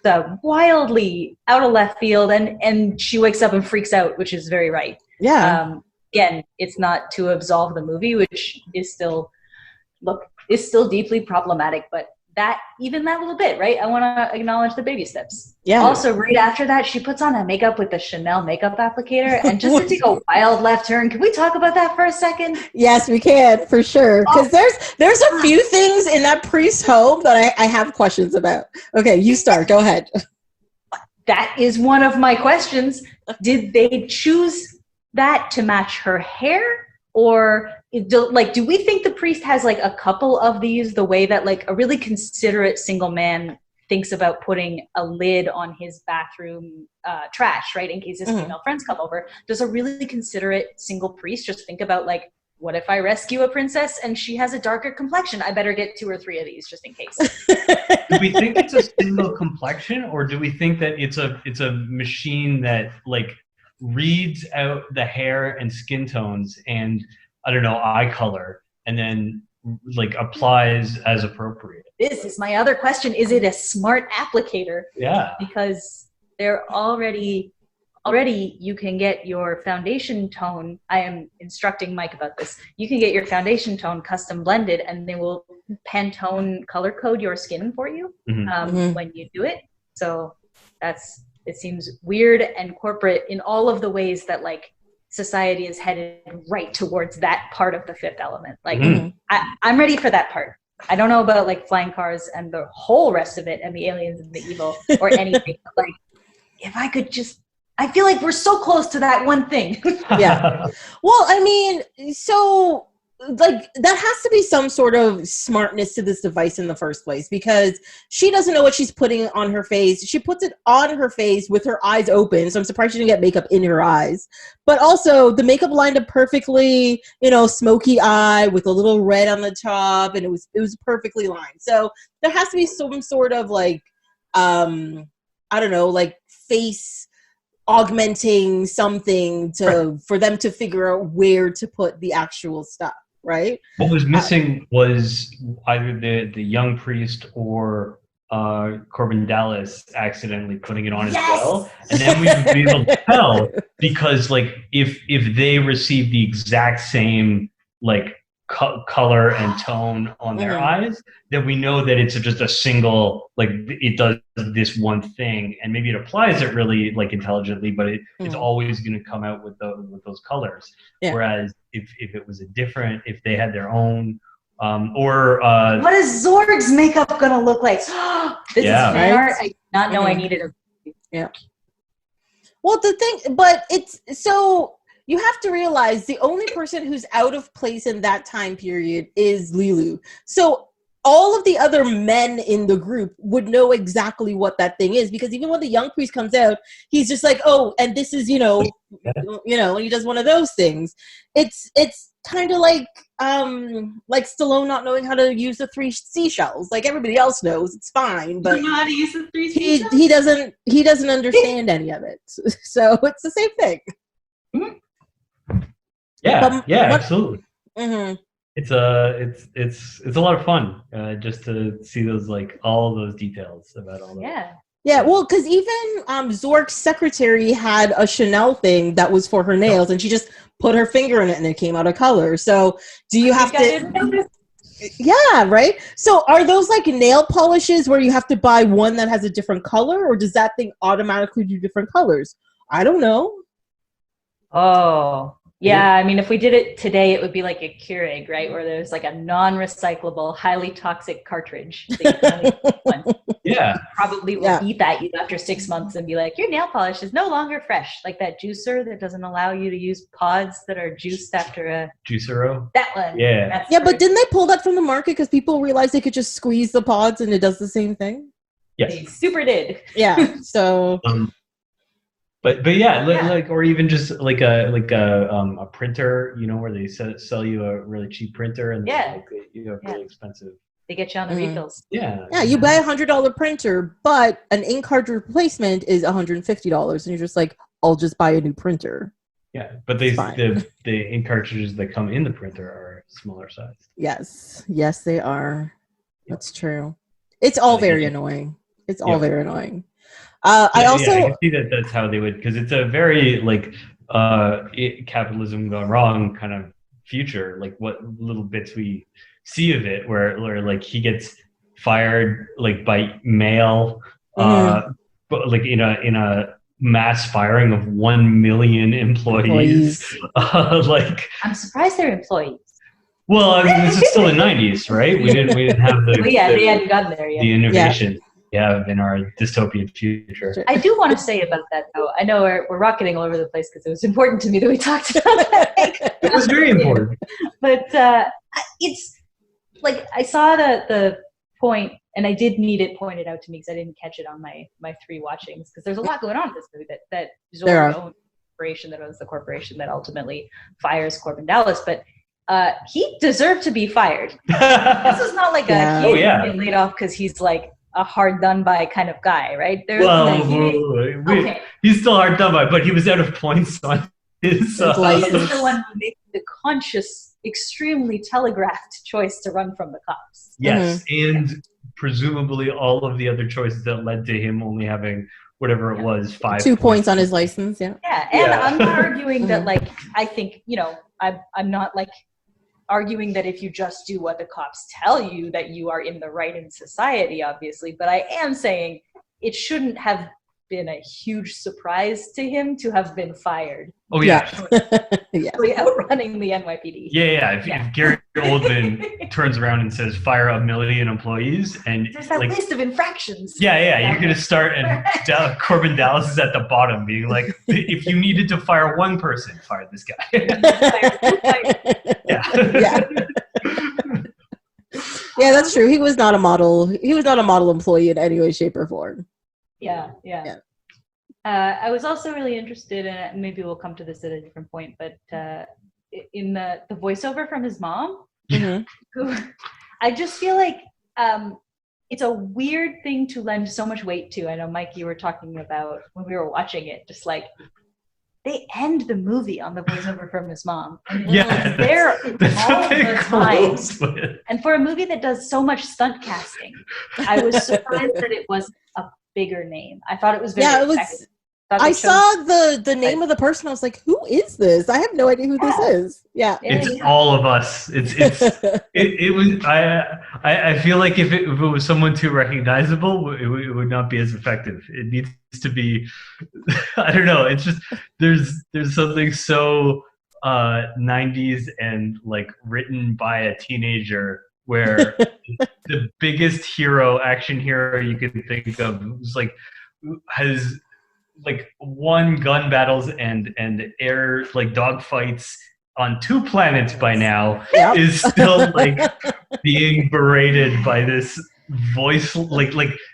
[SPEAKER 3] wildly out of left field, and she wakes up and freaks out, which is very right.
[SPEAKER 1] Yeah.
[SPEAKER 3] Again, it's not to absolve the movie, which is still deeply problematic, but that little bit, right? I want to acknowledge the baby steps.
[SPEAKER 1] Yeah.
[SPEAKER 3] Also, right after that, she puts on that makeup with the Chanel makeup applicator, and just to take a wild left turn. Can we talk about that for a second?
[SPEAKER 1] Yes, we can, for sure. Because there's a few things in that priest's home that I have questions about. Okay, you start. Go ahead.
[SPEAKER 3] That is one of my questions. Did they choose that to match her hair? Or do we think the priest has like a couple of these, the way that like a really considerate single man thinks about putting a lid on his bathroom trash, right, in case his female friends come over? Does a really considerate single priest just think about like, what if I rescue a princess and she has a darker complexion? I better get 2 or 3 of these just in case.
[SPEAKER 2] Do we think it's a single complexion, or do we think that it's a machine that like reads out the hair and skin tones and, I don't know, eye color, and then like applies as appropriate?
[SPEAKER 3] This is my other question. Is it a smart applicator?
[SPEAKER 2] Yeah.
[SPEAKER 3] Because they're already you can get your foundation tone. I am instructing Mike about this. You can get your foundation tone custom blended, and they will Pantone color code your skin for you when you do it. So it seems weird and corporate in all of the ways that like society is headed right towards that part of the Fifth Element. Like I'm ready for that part. I don't know about like flying cars and the whole rest of it and the aliens and the evil or anything. But, like, if I could just, I feel like we're so close to that one thing.
[SPEAKER 1] Yeah. Well, I mean, so like that has to be some sort of smartness to this device in the first place, because she doesn't know what she's putting on her face. She puts it on her face with her eyes open, so I'm surprised she didn't get makeup in her eyes. But also the makeup lined up perfectly, smoky eye with a little red on the top, and it was perfectly lined. So there has to be some sort of like I don't know, like face augmenting something for them to figure out where to put the actual stuff. Right.
[SPEAKER 2] What was missing was either the young priest or Corbin Dallas accidentally putting it on as well, and then we would be able to tell, because like if they receive the exact same like color and tone on their eyes, then we know that it's just a single, like it does this one thing, and maybe it applies it really like intelligently, but it's always going to come out with those colors. Yeah. Whereas if it was if they had their own what
[SPEAKER 3] is Zorg's makeup going to look like? This is fan art. I did not know I needed a.
[SPEAKER 1] Yeah. Well, the thing, but it's so. You have to realize the only person who's out of place in that time period is Lilu. So all of the other men in the group would know exactly what that thing is, because even when the young priest comes out, he's just like, oh, and this is, and he does one of those things. It's kind of like Stallone not knowing how to use the 3 seashells. Like everybody else knows, it's fine, but
[SPEAKER 3] you know how to use the 3 seashells?
[SPEAKER 1] He doesn't understand any of it. So it's the same thing.
[SPEAKER 2] Yeah, absolutely.
[SPEAKER 1] Mm-hmm.
[SPEAKER 2] It's a lot of fun just to see those all those details about all that.
[SPEAKER 1] Yeah, well, because even Zork's secretary had a Chanel thing that was for her nails, and she just put her finger in it, and it came out of color. So, do you have to? Yeah, right. So, are those nail polishes where you have to buy one that has a different color, or does that thing automatically do different colors? I don't know.
[SPEAKER 3] Oh. Yeah, I mean, if we did it today, it would be like a Keurig, right? Where there's a non-recyclable, highly toxic cartridge.
[SPEAKER 2] Yeah.
[SPEAKER 3] Probably will beep at you after 6 months and be like, your nail polish is no longer fresh. Like that juicer that doesn't allow you to use pods that are juiced after a...
[SPEAKER 2] Juicero?
[SPEAKER 3] That one.
[SPEAKER 2] Yeah.
[SPEAKER 1] Yeah, but didn't they pull that from the market because people realized they could just squeeze the pods and it does the same thing?
[SPEAKER 2] Yes.
[SPEAKER 3] They super did.
[SPEAKER 1] Yeah, so...
[SPEAKER 2] But yeah, or even just a printer, where they sell you a really cheap printer and really expensive.
[SPEAKER 3] They get you on the refills.
[SPEAKER 2] Yeah.
[SPEAKER 1] Yeah, you buy $100 printer, but an ink cartridge replacement is $150, and you're just like, I'll just buy a new printer.
[SPEAKER 2] Yeah, but the ink cartridges that come in the printer are smaller sized.
[SPEAKER 1] Yes, they are. That's true. It's all very annoying. It's all very annoying. I can
[SPEAKER 2] see that that's how they would, because it's a very capitalism gone wrong kind of future. Like what little bits we see of it, where he gets fired by mail, but in a mass firing of 1 million employees.
[SPEAKER 3] I'm surprised they're employees.
[SPEAKER 2] Well, I mean, this is still the 90s, right? We didn't have the
[SPEAKER 3] they hadn't gotten there yet.
[SPEAKER 2] The innovation. Yeah, in our dystopian future.
[SPEAKER 3] I do want to say about that, though. I know we're rocketing all over the place because it was important to me that we talked about that.
[SPEAKER 2] It was very important.
[SPEAKER 3] But it's I saw the point, and I did need it pointed out to me because I didn't catch it on my 3 watchings, because there's a lot going on in this movie that Zork owns the corporation that owns the corporation that ultimately fires Corbin Dallas. But he deserved to be fired. This is not like getting laid off because he's a hard done by kind of guy, right?
[SPEAKER 2] He's still hard done by, but he was out of points on his
[SPEAKER 3] license. He's the one who made the conscious, extremely telegraphed choice to run from the cops.
[SPEAKER 2] Yes, and presumably all of the other choices that led to him only having whatever it was, 5
[SPEAKER 1] 2 points on his license. Yeah,
[SPEAKER 3] and I'm not arguing that I think I'm not arguing that if you just do what the cops tell you that you are in the right in society, obviously, but I am saying it shouldn't have been a huge surprise to him to have been fired.
[SPEAKER 2] Oh yeah.
[SPEAKER 3] Outrunning the NYPD.
[SPEAKER 2] If Gary Oldman turns around and says fire 1 million employees, and
[SPEAKER 3] there's that list of infractions.
[SPEAKER 2] You're gonna start, and Corbin Dallas is at the bottom being like, if you needed to fire one person, fire this guy.
[SPEAKER 1] Yeah, that's true. He was not a model employee in any way, shape, or form.
[SPEAKER 3] Yeah. I was also really interested, and maybe we'll come to this at a different point, but in the voiceover from his mom, who I just feel like it's a weird thing to lend so much weight to. I know, Mike, you were talking about when we were watching it, just they end the movie on the voiceover from his mom. And there all the time. And for a movie that does so much stunt casting, I was surprised that it was a bigger name. I thought it was very effective.
[SPEAKER 1] I saw the name of the person. I was like, who is this? I have no idea who this is. Yeah.
[SPEAKER 2] It's all of us. It was, I feel like if it was someone too recognizable, it would not be as effective. It needs to be, I don't know. It's just, there's something so 90s and written by a teenager, where the biggest action hero you could think of was has won gun battles and air dog fights on 2 planets by now, is still being berated by this voice,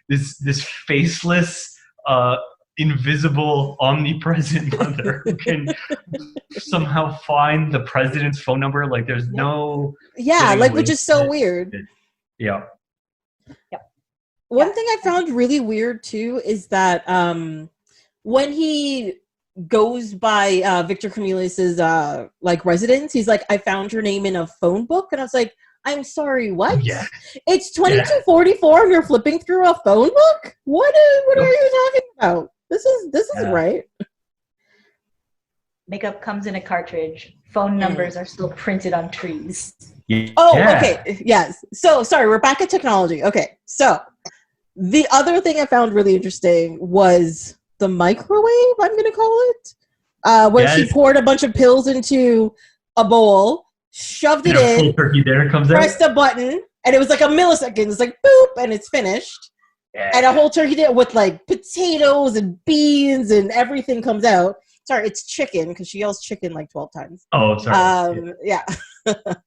[SPEAKER 2] this faceless invisible omnipresent mother who can somehow find the president's phone number. There's no
[SPEAKER 1] which is so weird. One thing I found really weird too is that when he goes by Victor Cornelius's like residence. He's like, I found your name in a phone book, and I was like, I'm sorry, what?
[SPEAKER 2] Yeah.
[SPEAKER 1] It's 2244 and you're flipping through a phone book? What are you talking about? This isn't right.
[SPEAKER 3] Makeup comes in a cartridge. Phone numbers are still printed on trees.
[SPEAKER 1] Okay. Yes. So, sorry, we're back at technology. Okay. So, the other thing I found really interesting was the microwave, I'm going to call it, where she poured a bunch of pills into a bowl, shoved it in,
[SPEAKER 2] full turkey dinner comes
[SPEAKER 1] pressed a button, and it was like a millisecond. It's like, boop, and it's finished. Yeah. And a whole turkey dinner with like potatoes and beans and everything comes out. Sorry, it's chicken, because she yells chicken like 12 times.
[SPEAKER 2] Oh, sorry.
[SPEAKER 1] Yeah. And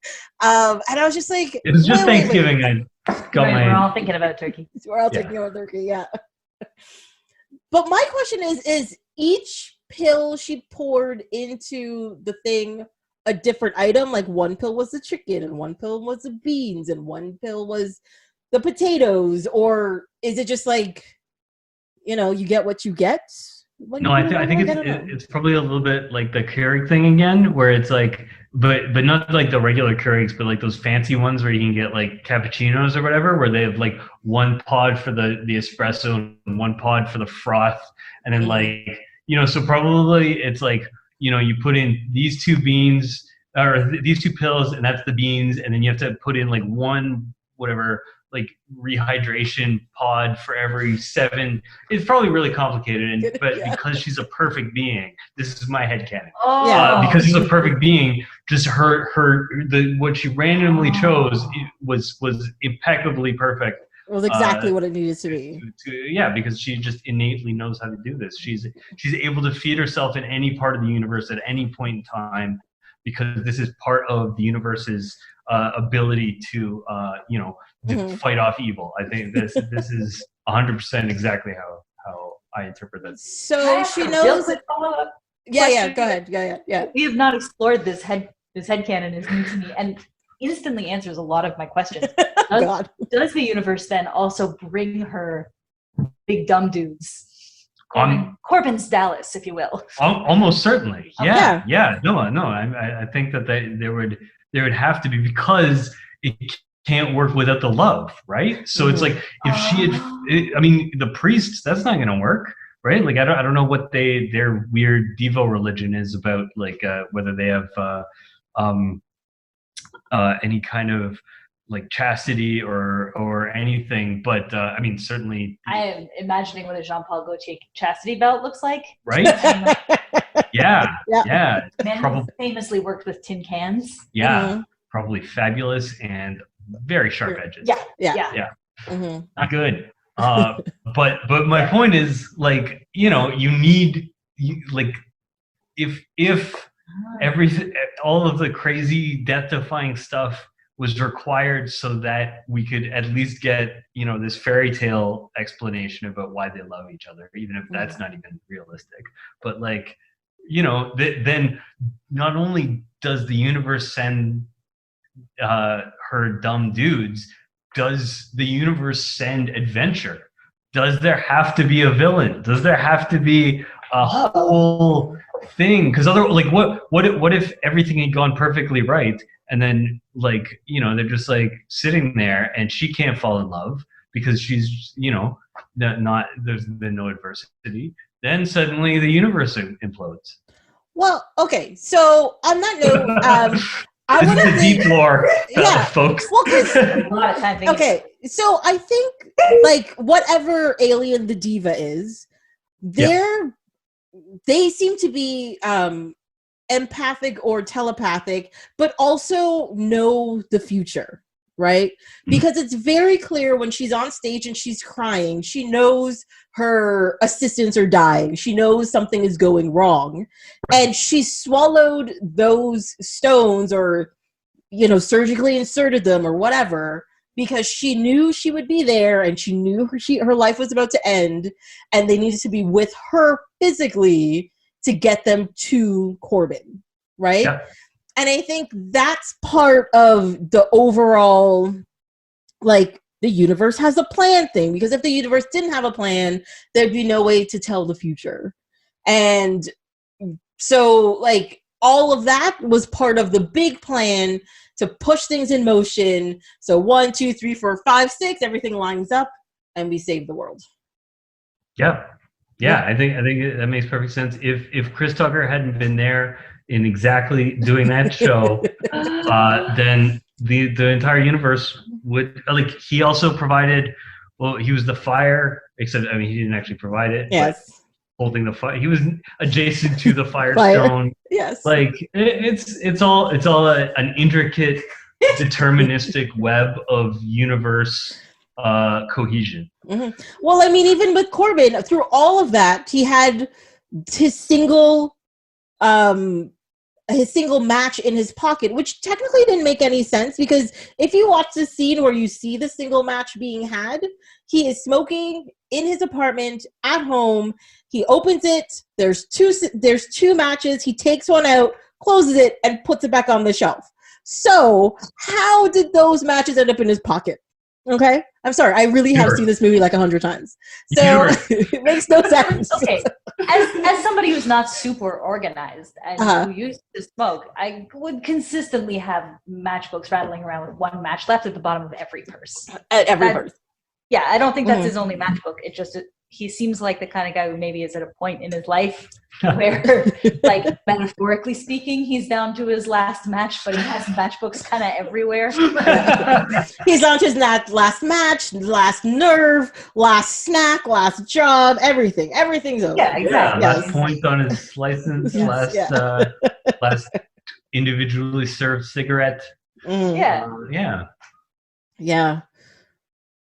[SPEAKER 1] I was just like...
[SPEAKER 2] It was just Thanksgiving.
[SPEAKER 3] We're all thinking about turkey.
[SPEAKER 1] We're all thinking about turkey, yeah. But my question is each pill she poured into the thing a different item? Like one pill was the chicken, and one pill was the beans, and one pill was the potatoes? Or is it just like, you get what you get? Like,
[SPEAKER 2] no, I think it's probably a little bit like the Keurig thing again, where it's like, but not like the regular Keurigs, but like those fancy ones where you can get like cappuccinos or whatever, where they have like one pod for the espresso and one pod for the froth, and then like, so probably it's like, you put in these two beans or these two pills, and that's the beans, and then you have to put in like one whatever like rehydration pod for every 7. It's probably really complicated, but because she's a perfect being, this is my headcanon. Because she's a perfect being, just what she randomly chose was impeccably perfect.
[SPEAKER 1] It was exactly what it needed to be.
[SPEAKER 2] Because she just innately knows how to do this. She's able to feed herself in any part of the universe at any point in time, because this is part of the universe's ability to fight off evil. I think this is 100% exactly how I interpret that.
[SPEAKER 1] So she knows. Go ahead. Yeah.
[SPEAKER 3] We have not explored this headcanon is new to me, and instantly answers a lot of my questions. Does the universe then also bring her big dumb dudes? Corbin's Dallas, if you will.
[SPEAKER 2] Almost certainly. Yeah. No. I think that there would have to be, because it can't work without the love, right? So it's like, if she had, the priests, that's not going to work, right? Like, I don't know what their weird Diva religion is about, like whether they have any kind of like chastity or anything, but certainly. I am
[SPEAKER 3] imagining what a Jean-Paul Gaultier chastity belt looks like.
[SPEAKER 2] Right? Yeah.
[SPEAKER 3] Man famously worked with tin cans.
[SPEAKER 2] Yeah, probably fabulous and very sharp edges.
[SPEAKER 3] Yeah.
[SPEAKER 2] Not good. But my point is, like, you need like, if everything, all of the crazy death-defying stuff was required so that we could at least get, this fairy tale explanation about why they love each other, even if that's not even realistic. But like, then not only does the universe send her dumb dudes, does the universe send adventure? Does there have to be a villain? Does there have to be a whole thing? Because what if everything had gone perfectly right, and then like, they're just like sitting there and she can't fall in love because she's, not there's been no adversity. Then suddenly the universe implodes.
[SPEAKER 1] Well, okay. So on that note, I want to
[SPEAKER 2] deep lore, folks.
[SPEAKER 1] Well, a lot of time. Okay, so I think like whatever alien the Diva is, they seem to be empathic or telepathic, but also know the future, right? Because it's very clear when she's on stage and she's crying, she knows her assistants are dying. She knows something is going wrong. And she swallowed those stones, or, surgically inserted them or whatever, because she knew she would be there, and she knew her life was about to end, and they needed to be with her physically to get them to Corbin, right? Yeah. And I think that's part of the overall, like, the universe has a plan thing, because if the universe didn't have a plan, there'd be no way to tell the future. And So, like, all of that was part of the big plan to push things in motion. So 1, 2, 3, 4, 5, 6, everything lines up, and we save the world.
[SPEAKER 2] Yeah. I think that makes perfect sense. If Chris Tucker hadn't been there in exactly doing that show, then the entire universe would, like, he also provided. Well, he was the fire, except I mean he didn't actually provide it.
[SPEAKER 1] Yes.
[SPEAKER 2] Holding the fire, he was adjacent to the Firestone.
[SPEAKER 1] Yes.
[SPEAKER 2] Like it's all an intricate, deterministic web of universe cohesion.
[SPEAKER 1] Mm-hmm. Well, I mean, even with Corbin, through all of that, he had his single match in his pocket, which technically didn't make any sense, because if you watch the scene where you see the single match being had, he is smoking in his apartment at home. He opens it. There's two matches. He takes one out, closes it, and puts it back on the shelf. So how did those matches end up in his pocket? Okay, I'm sorry. I really have seen this movie like 100 times, so it makes no sense.
[SPEAKER 3] Okay, as somebody who's not super organized and who used to smoke, I would consistently have matchbooks rattling around with one match left at the bottom of every purse.
[SPEAKER 1] At every purse.
[SPEAKER 3] Yeah, I don't think that's his only matchbook. It just he seems like the kind of guy who maybe is at a point in his life where, like, metaphorically speaking, he's down to his last match, but he has matchbooks kind of everywhere.
[SPEAKER 1] He's down to his last match, last nerve, last snack, last job, everything. Everything's over.
[SPEAKER 3] Yeah, exactly.
[SPEAKER 2] Last point on his license, last individually served cigarette.
[SPEAKER 1] Yeah.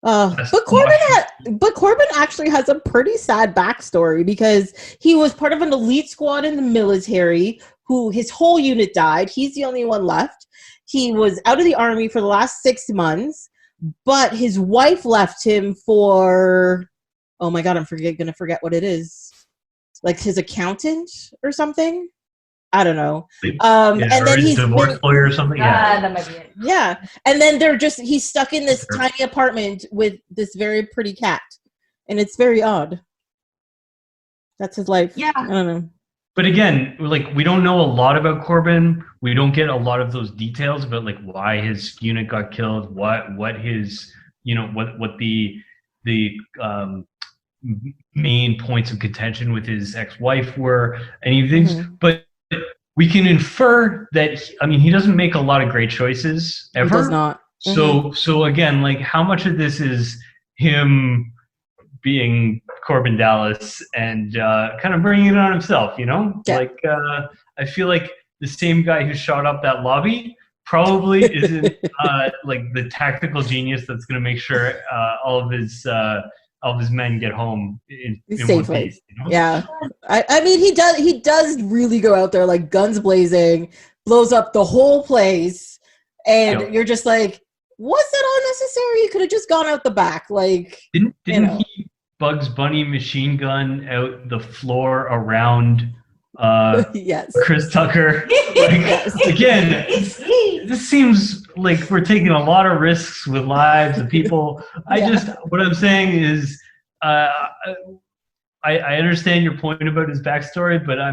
[SPEAKER 1] But Corbin actually has a pretty sad backstory, because he was part of an elite squad in the military who his whole unit died. He's the only one left. He was out of the army for the last 6 months, but his wife left him for, oh my God, I'm gonna forget what it is. Like his accountant or something. I don't know. And then he's
[SPEAKER 2] divorce lawyer or something. Yeah,
[SPEAKER 3] that might be it.
[SPEAKER 1] Yeah, and then he's stuck in this tiny apartment with this very pretty cat, and it's very odd. That's his life.
[SPEAKER 3] Yeah,
[SPEAKER 1] I don't know.
[SPEAKER 2] But again, like, we don't know a lot about Corbin. We don't get a lot of those details about, like, why his unit got killed, what his, what the main points of contention with his ex-wife were, any of things. But we can infer that he doesn't make a lot of great choices ever.
[SPEAKER 1] He does not.
[SPEAKER 2] So again, like, how much of this is him being Corbin Dallas and kind of bringing it on himself? Yeah. Like, I feel like the same guy who shot up that lobby probably isn't like the tactical genius that's going to make sure all of his men get home in one piece.
[SPEAKER 1] Yeah, I mean, he does really go out there like guns blazing, blows up the whole place, and you're just like, was that unnecessary? You could have just gone out the back. Like,
[SPEAKER 2] didn't he Bugs Bunny machine gun out the floor around Chris Tucker? Again, this seems like we're taking a lot of risks with lives of people. What I'm saying is, I understand your point about his backstory, but I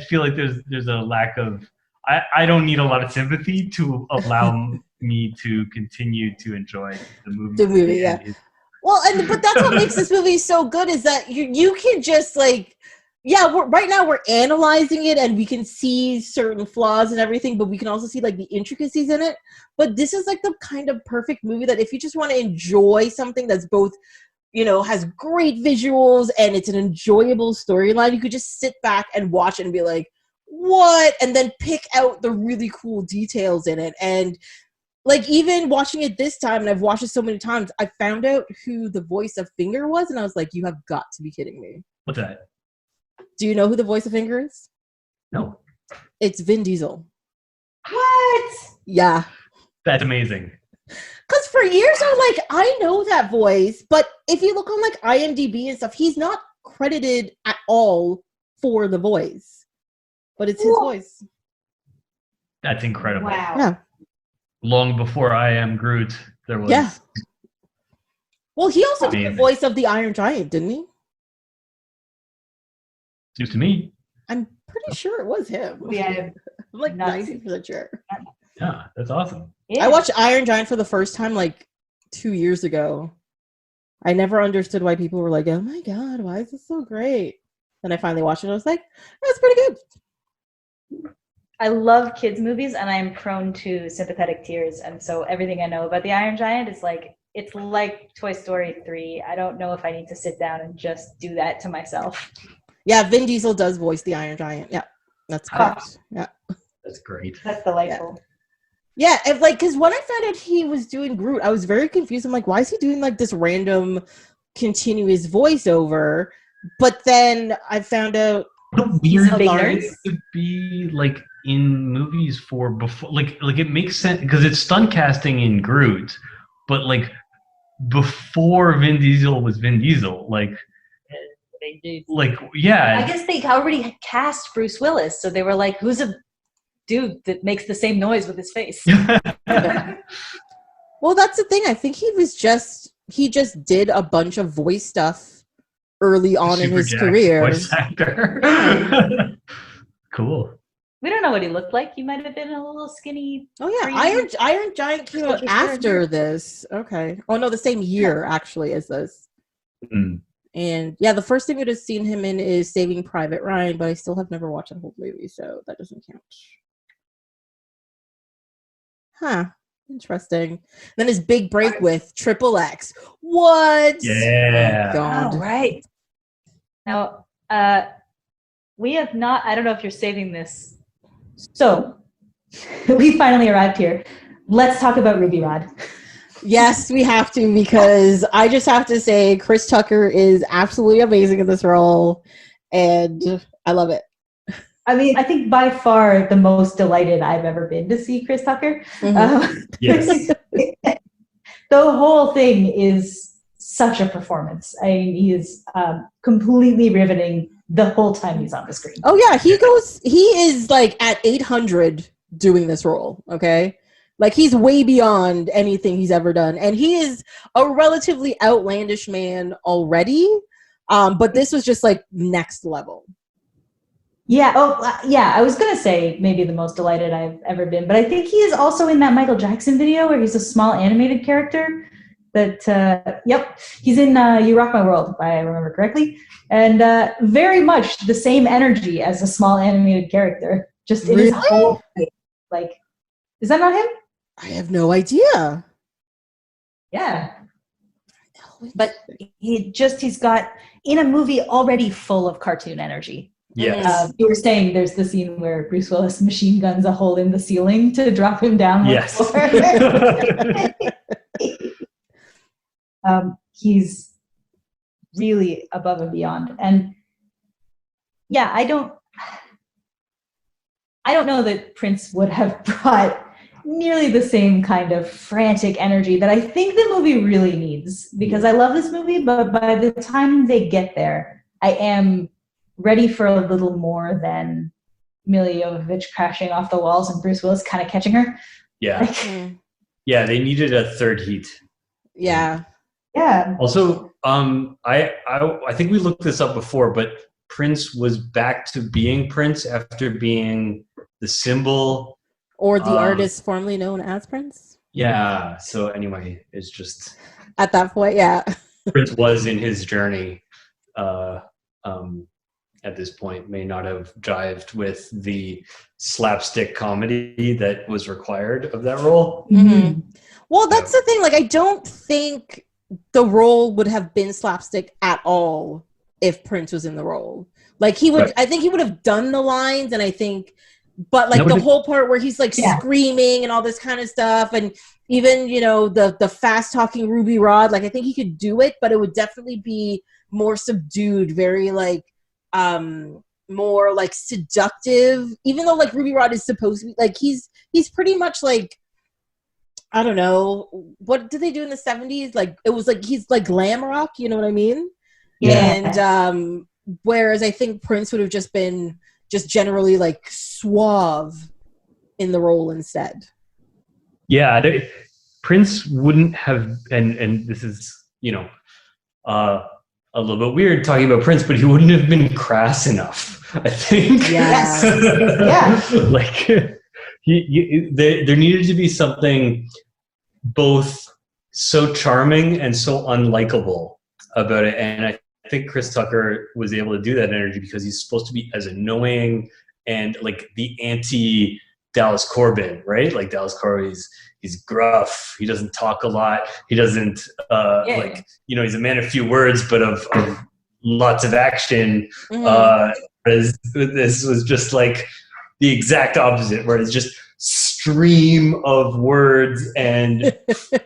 [SPEAKER 2] feel like there's a lack of. I don't need a lot of sympathy to allow me to continue to enjoy the movie.
[SPEAKER 1] The movie, yeah. Well, but that's what makes this movie so good, is that you can just, like, right now we're analyzing it and we can see certain flaws and everything, but we can also see, like, the intricacies in it. But this is, like, the kind of perfect movie that if you just want to enjoy something that's both, has great visuals and it's an enjoyable storyline, you could just sit back and watch it and be like, what? And then pick out the really cool details in it. And, like, even watching it this time, and I've watched it so many times, I found out who the voice of Finger was, and I was like, you have got to be kidding me.
[SPEAKER 2] What's that?
[SPEAKER 1] Do you know who the voice of Finger is?
[SPEAKER 2] No.
[SPEAKER 1] It's Vin Diesel.
[SPEAKER 3] What?
[SPEAKER 1] Yeah.
[SPEAKER 2] That's amazing.
[SPEAKER 1] Because for years I'm like, I know that voice, but if you look on, like, IMDb and stuff, he's not credited at all for the voice. But it's his voice.
[SPEAKER 2] That's incredible.
[SPEAKER 3] Wow.
[SPEAKER 1] Yeah.
[SPEAKER 2] Long before I Am Groot, there was.
[SPEAKER 1] Yeah. Well, he also did the voice of the Iron Giant, didn't he?
[SPEAKER 2] Seems to me.
[SPEAKER 1] I'm pretty sure it was him.
[SPEAKER 3] Yeah,
[SPEAKER 1] I'm like 90% sure.
[SPEAKER 2] Yeah, that's awesome.
[SPEAKER 3] Yeah.
[SPEAKER 1] I watched Iron Giant for the first time like 2 years ago. I never understood why people were like, oh my God, why is this so great? Then I finally watched it and I was like, that's pretty good.
[SPEAKER 3] I love kids movies and I'm prone to sympathetic tears. And so everything I know about the Iron Giant is like, it's like Toy Story 3. I don't know if I need to sit down and just do that to myself.
[SPEAKER 1] Yeah, Vin Diesel does voice the Iron Giant. Yeah, that's correct. Yeah.
[SPEAKER 2] That's great.
[SPEAKER 3] That's delightful.
[SPEAKER 1] Yeah, and like, because when I found out he was doing Groot, I was very confused. I'm like, why is he doing like this random continuous voiceover? But then I found out
[SPEAKER 2] what a weird thing to be like in movies for before, like it makes sense because it's stunt casting in Groot, but like before Vin Diesel was Vin Diesel, like yeah.
[SPEAKER 3] I guess they already cast Bruce Willis, so they were like, who's a dude that makes the same noise with his face?
[SPEAKER 1] Well, that's the thing. I think he just did a bunch of voice stuff early on in his career.
[SPEAKER 2] Voice actor. Cool.
[SPEAKER 3] We don't know what he looked like. He might have been a little skinny.
[SPEAKER 1] Oh yeah, Iron Giant came out after this. Okay. Oh no, the same year actually as this.
[SPEAKER 2] Mm.
[SPEAKER 1] And yeah, the first thing we'd have seen him in is Saving Private Ryan, but I still have never watched the whole movie, so that doesn't count. Huh. Interesting. Then his big break with Triple X. What?
[SPEAKER 2] Yeah.
[SPEAKER 1] Oh, God.
[SPEAKER 3] Oh, right. Now, we have not, I don't know if you're saving this. So, we finally arrived here. Let's talk about Ruby Rod.
[SPEAKER 1] Yes, we have to, because I just have to say Chris Tucker is absolutely amazing in this role, and I love it.
[SPEAKER 3] I mean, I think by far the most delighted I've ever been to see Chris Tucker.
[SPEAKER 1] Mm-hmm.
[SPEAKER 2] Yes.
[SPEAKER 3] The whole thing is such a performance. I mean, he is completely riveting the whole time he's on the screen.
[SPEAKER 1] Oh yeah, he is like at 800 doing this role, okay? Like he's way beyond anything he's ever done. And he is a relatively outlandish man already, but this was just like next level.
[SPEAKER 3] Yeah. Oh, yeah. I was going to say maybe the most delighted I've ever been, but I think he is also in that Michael Jackson video where he's a small animated character that, yep, he's in You Rock My World, if I remember correctly. And very much the same energy as a small animated character, just in his whole face. Like, is that not him?
[SPEAKER 1] I have no idea.
[SPEAKER 3] Yeah. But he's got, in a movie already full of cartoon energy.
[SPEAKER 2] Yes.
[SPEAKER 3] You were saying there's the scene where Bruce Willis machine guns a hole in the ceiling to drop him down.
[SPEAKER 2] Yes.
[SPEAKER 3] He's really above and beyond. And yeah, I don't know that Prince would have brought nearly the same kind of frantic energy that I think the movie really needs, because I love this movie, but by the time they get there, I am ready for a little more than Milla Jovovich crashing off the walls and Bruce Willis kind of catching her.
[SPEAKER 2] Yeah. Yeah, they needed a third heat.
[SPEAKER 1] Yeah.
[SPEAKER 3] Yeah.
[SPEAKER 2] Also, I think we looked this up before, but Prince was back to being Prince after being the symbol.
[SPEAKER 1] Or the artist formerly known as Prince.
[SPEAKER 2] Yeah. So anyway, it's just
[SPEAKER 1] at that point, yeah.
[SPEAKER 2] Prince was in his journey. At this point, may not have jived with the slapstick comedy that was required of that role.
[SPEAKER 1] Mm-hmm. Well, that's the thing. Like, I don't think the role would have been slapstick at all if Prince was in the role. Like, he would. Right. I think he would have done the lines, and I think, but like the whole part where he's like screaming and all this kind of stuff, and even the fast talking Ruby Rod. Like, I think he could do it, but it would definitely be more subdued, very like. More like seductive, even though like Ruby Rod is supposed to be like he's pretty much like, I don't know, what did they do in the 70s? Like it was like he's like glam rock, you know what I mean? Yeah. And whereas I think Prince would have just been just generally like suave in the role instead.
[SPEAKER 2] Yeah, Prince wouldn't have, and this is a little bit weird talking about Prince, but he wouldn't have been crass enough I think.
[SPEAKER 1] Yes.
[SPEAKER 3] Yeah.
[SPEAKER 2] Like, there needed to be something both so charming and so unlikable about it. And I think Chris Tucker was able to do that energy because he's supposed to be as annoying and like the anti Dallas Corbin, right? Like Dallas Corbin, he's gruff. He doesn't talk a lot. He doesn't like, you know, he's a man of few words, but of lots of action. This was just like the exact opposite, where it's just stream of words and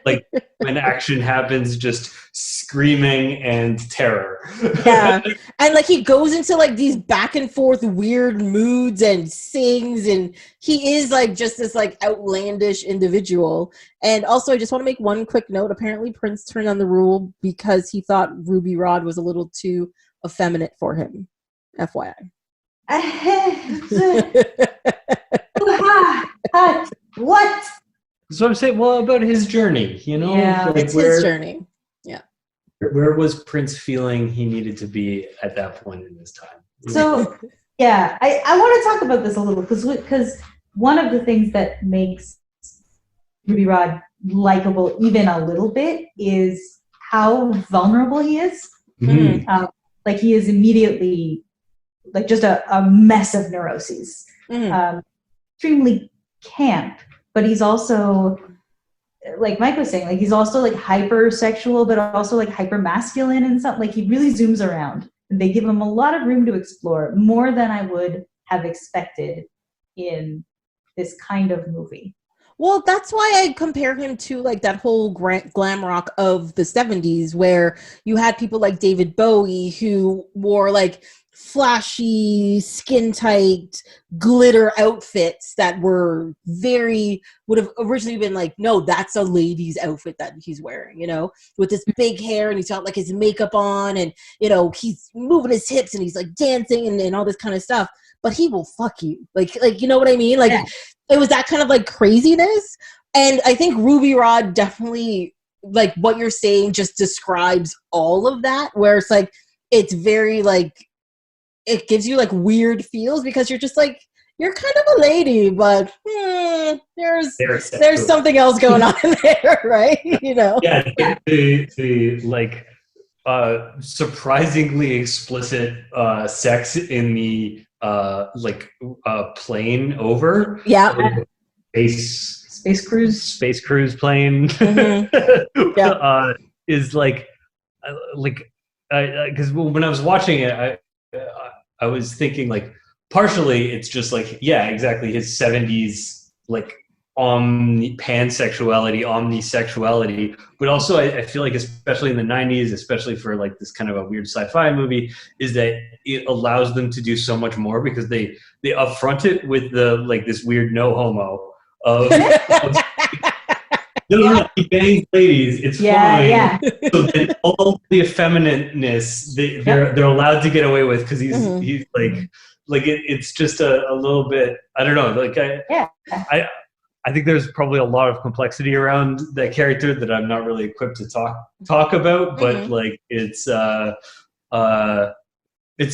[SPEAKER 2] like when action happens, just screaming and terror.
[SPEAKER 1] Yeah. And like he goes into like these back and forth weird moods and sings, and he is like just this like outlandish individual. And also I just want to make one quick note. Apparently Prince turned on the rule because he thought Ruby Rod was a little too effeminate for him. FYI.
[SPEAKER 3] What?
[SPEAKER 2] So I'm saying, well, about his journey, you know?
[SPEAKER 3] Yeah.
[SPEAKER 2] Like
[SPEAKER 1] It's his journey. Yeah.
[SPEAKER 2] Where was Prince feeling he needed to be at that point in his time?
[SPEAKER 3] So, yeah, I want to talk about this a little because one of the things that makes Ruby Rod likable even a little bit is how vulnerable he is.
[SPEAKER 2] Mm-hmm.
[SPEAKER 3] Like he is immediately like just a mess of neuroses. Extremely camp, but he's also, like Mike was saying, like he's also like hypersexual, but also like hyper masculine and something. Like he really zooms around. They give him a lot of room to explore, more than I would have expected in this kind of movie.
[SPEAKER 1] Well, that's why I compare him to like that whole glam rock of the 70s, where you had people like David Bowie who wore like flashy, skin tight, glitter outfits that were would have originally been like, no, that's a lady's outfit that he's wearing, you know, with this big hair, and he's got like his makeup on, and you know, he's moving his hips and he's like dancing and all this kind of stuff. But he will fuck you, like you know what I mean? Like it was that kind of like craziness, and I think Ruby Rod definitely, like what you're saying, just describes all of that. Where it's like it's very like, it gives you like weird feels because you're just like, you're kind of a lady, but there's something else going on in there, right? You know?
[SPEAKER 2] Yeah, the like surprisingly explicit sex in the plane over.
[SPEAKER 1] Yeah.
[SPEAKER 3] Space cruise
[SPEAKER 2] plane.
[SPEAKER 1] Mm-hmm. Yeah.
[SPEAKER 2] Is like because when I was watching it, I was thinking like partially it's just like, yeah, exactly, his 70s like pansexuality, omnisexuality, but also I feel like especially in the 90s, especially for like this kind of a weird sci-fi movie, is that it allows them to do so much more because they upfront it with the like this weird no homo of no, he bangs ladies. It's fine. Yeah. So then all the effeminateness they're allowed to get away with because he's like it's just a little bit, I don't know, like I think there's probably a lot of complexity around that character that I'm not really equipped to talk about, but like it's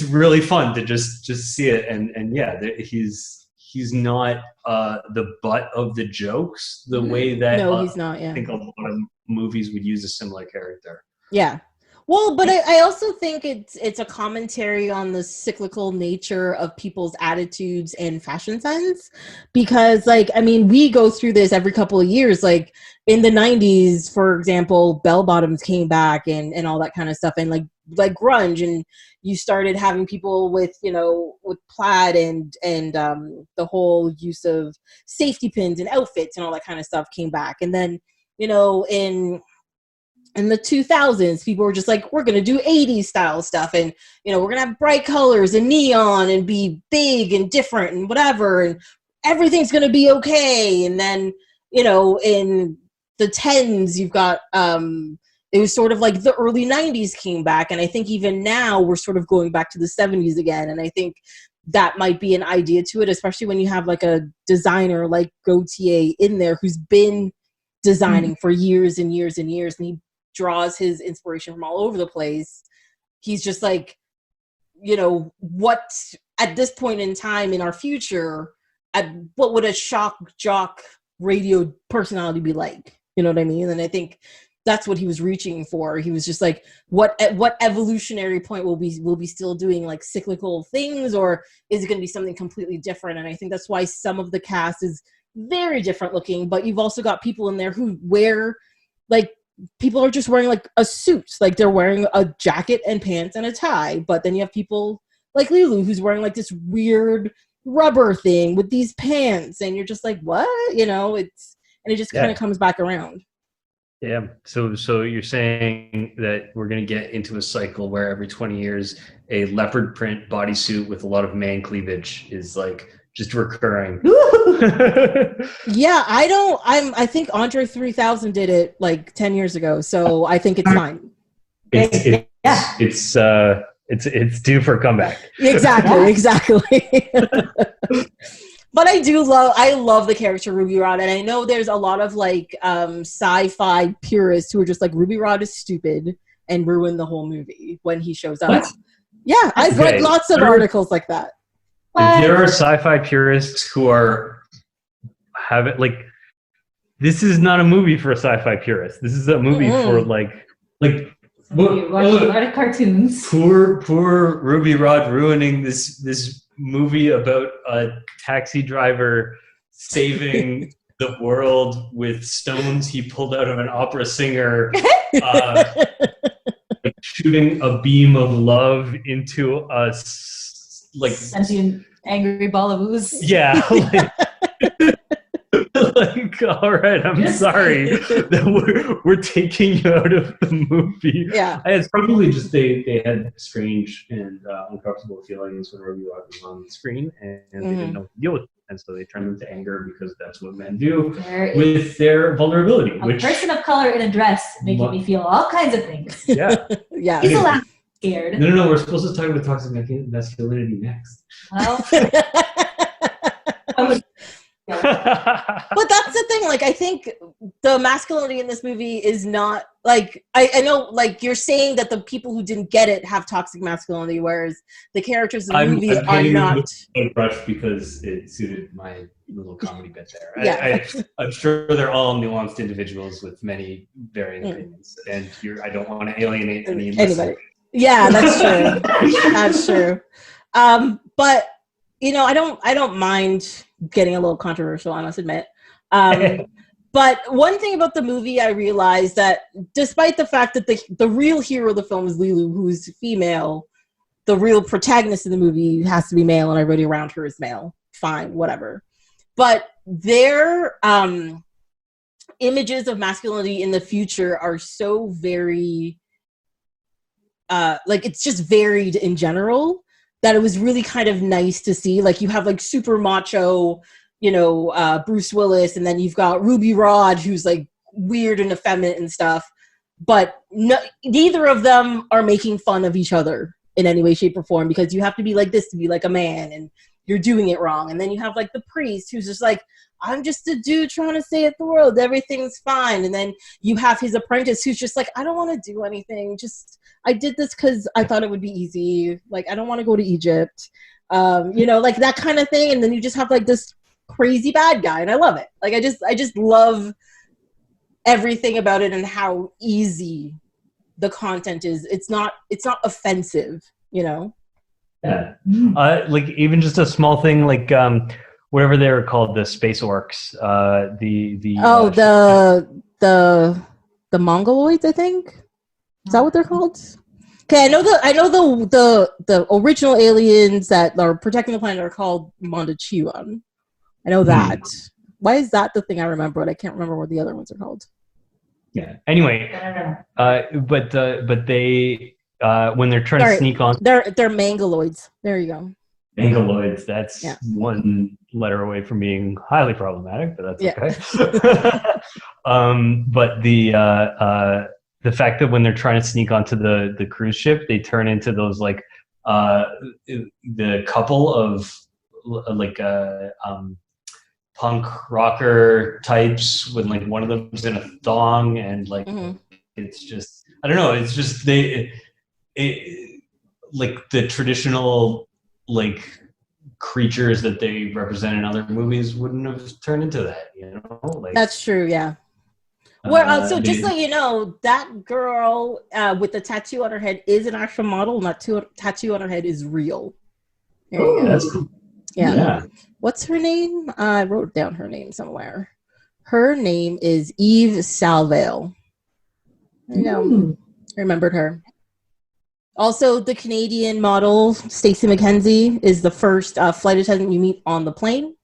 [SPEAKER 2] really fun to just see it, and yeah, he's not the butt of the jokes the way that
[SPEAKER 1] he's not. Yeah,
[SPEAKER 2] I think a lot of movies would use a similar character.
[SPEAKER 1] Yeah. Well, but I also think it's a commentary on the cyclical nature of people's attitudes and fashion sense, because like, I mean, we go through this every couple of years. Like in the 90s, for example, bell bottoms came back and all that kind of stuff, and like grunge, and you started having people with, you know, with plaid and the whole use of safety pins and outfits and all that kind of stuff came back. And then, you know, in the 2000s, people were just like, we're going to do 80s style stuff. And, you know, we're going to have bright colors and neon and be big and different and whatever. And everything's going to be okay. And then, you know, in the 10s, you've got, it was sort of like the early 90s came back. And I think even now we're sort of going back to the 70s again. And I think that might be an idea to it, especially when you have like a designer like Gaultier in there who's been designing for years and years and years. And he draws his inspiration from all over the place. He's just like, you know, what at this point in time in our future, what would a shock jock radio personality be like? You know what I mean? And I think that's what he was reaching for. He was just like, at what evolutionary point will be still doing like cyclical things, or is it going to be something completely different? And I think that's why some of the cast is very different looking, but you've also got people in there who wear, like, people are just wearing like a suit, like they're wearing a jacket and pants and a tie. But then you have people like Lulu who's wearing like this weird rubber thing with these pants, and you're just like, what? You know, and it just kind of comes back around.
[SPEAKER 4] Yeah. So you're saying that we're going to get into a cycle where every 20 years a leopard print bodysuit with a lot of man cleavage is like just recurring.
[SPEAKER 1] Yeah, I think Andre 3000 did it like 10 years ago, so I think it's fine.
[SPEAKER 4] It's due for a comeback.
[SPEAKER 1] Exactly. But I love the character Ruby Rod, and I know there's a lot of like sci-fi purists who are just like, Ruby Rod is stupid and ruin the whole movie when he shows up. What? Yeah, I've read lots of articles like that.
[SPEAKER 4] There are sci-fi purists who this is not a movie for a sci-fi purist. This is a movie for like
[SPEAKER 3] you watch a lot of cartoons.
[SPEAKER 4] Poor Ruby Rod ruining this movie about a taxi driver saving the world with stones he pulled out of an opera singer, shooting a beam of love into a
[SPEAKER 3] sentient angry ball of ooze.
[SPEAKER 4] Yeah. Like, all right, I'm sorry that we're taking you out of the movie.
[SPEAKER 1] Yeah,
[SPEAKER 4] it's probably just they had strange and uncomfortable feelings when Ruby Rod was on the screen, and they didn't know what to deal with it, and so they turned them to anger because that's what men do with their vulnerability.
[SPEAKER 3] A person of color in a dress making me feel all kinds of things.
[SPEAKER 4] Yeah,
[SPEAKER 1] yeah.
[SPEAKER 3] He's allowed scared.
[SPEAKER 4] No. We're supposed to talk about toxic masculinity next.
[SPEAKER 3] Well.
[SPEAKER 1] But that's the thing, like, I think the masculinity in this movie is not like, I know, like, you're saying that the people who didn't get it have toxic masculinity, whereas the characters in the movie are not.
[SPEAKER 4] I'm brush because it suited my little comedy bit there.
[SPEAKER 1] Yeah.
[SPEAKER 4] I'm sure they're all nuanced individuals with many varying opinions, and I don't want to alienate anybody.
[SPEAKER 1] Yeah, that's true. That's true. But you know, I don't mind getting a little controversial, I must admit. But one thing about the movie, I realized that despite the fact that the real hero of the film is Lulu, who's female, the real protagonist of the movie has to be male, and everybody around her is male. Fine, whatever. But their images of masculinity in the future are so very, it's just varied in general, that it was really kind of nice to see. Like, you have like super macho, Bruce Willis, and then you've got Ruby Rod, who's like weird and effeminate and stuff, but neither of them are making fun of each other in any way, shape, or form, because you have to be like this to be like a man, and you're doing it wrong. And then you have like the priest, who's just like, I'm just a dude trying to save the world, everything's fine. And then you have his apprentice, who's just like, I don't want to do anything, I did this because I thought it would be easy. Like, I don't want to go to Egypt. Like that kind of thing. And then you just have like this crazy bad guy, and I love it. Like, I just love everything about it and how easy the content is. It's not offensive,
[SPEAKER 4] Yeah. Like, even just a small thing, like whatever they were called, the space orcs,
[SPEAKER 1] the Mongoloids, I think. Is that what they're called? Okay, I know the original aliens that are protecting the planet are called Mondachioan. I know that. Why is that the thing I remember, but I can't remember what the other ones are called?
[SPEAKER 4] Yeah. Anyway, but they when they're trying to sneak on,
[SPEAKER 1] they're Mongoloids. There you go.
[SPEAKER 4] Mongoloids. That's one letter away from being highly problematic, but that's okay. But the fact that when they're trying to sneak onto the cruise ship, they turn into those like the couple of like punk rocker types when like one of them's in a thong, and like it's just, I don't know, it's just like the traditional like creatures that they represent in other movies wouldn't have turned into that, you know? Like,
[SPEAKER 1] that's true, yeah. Well, so just so you know, that girl with the tattoo on her head is an actual model, and that tattoo on her head is real. There you go.
[SPEAKER 4] That's cool.
[SPEAKER 1] Yeah. What's her name? I wrote down her name somewhere. Her name is Eve Salvale. There you go. I remembered her. Also, the Canadian model, Stacey McKenzie, is the first flight attendant you meet on the plane.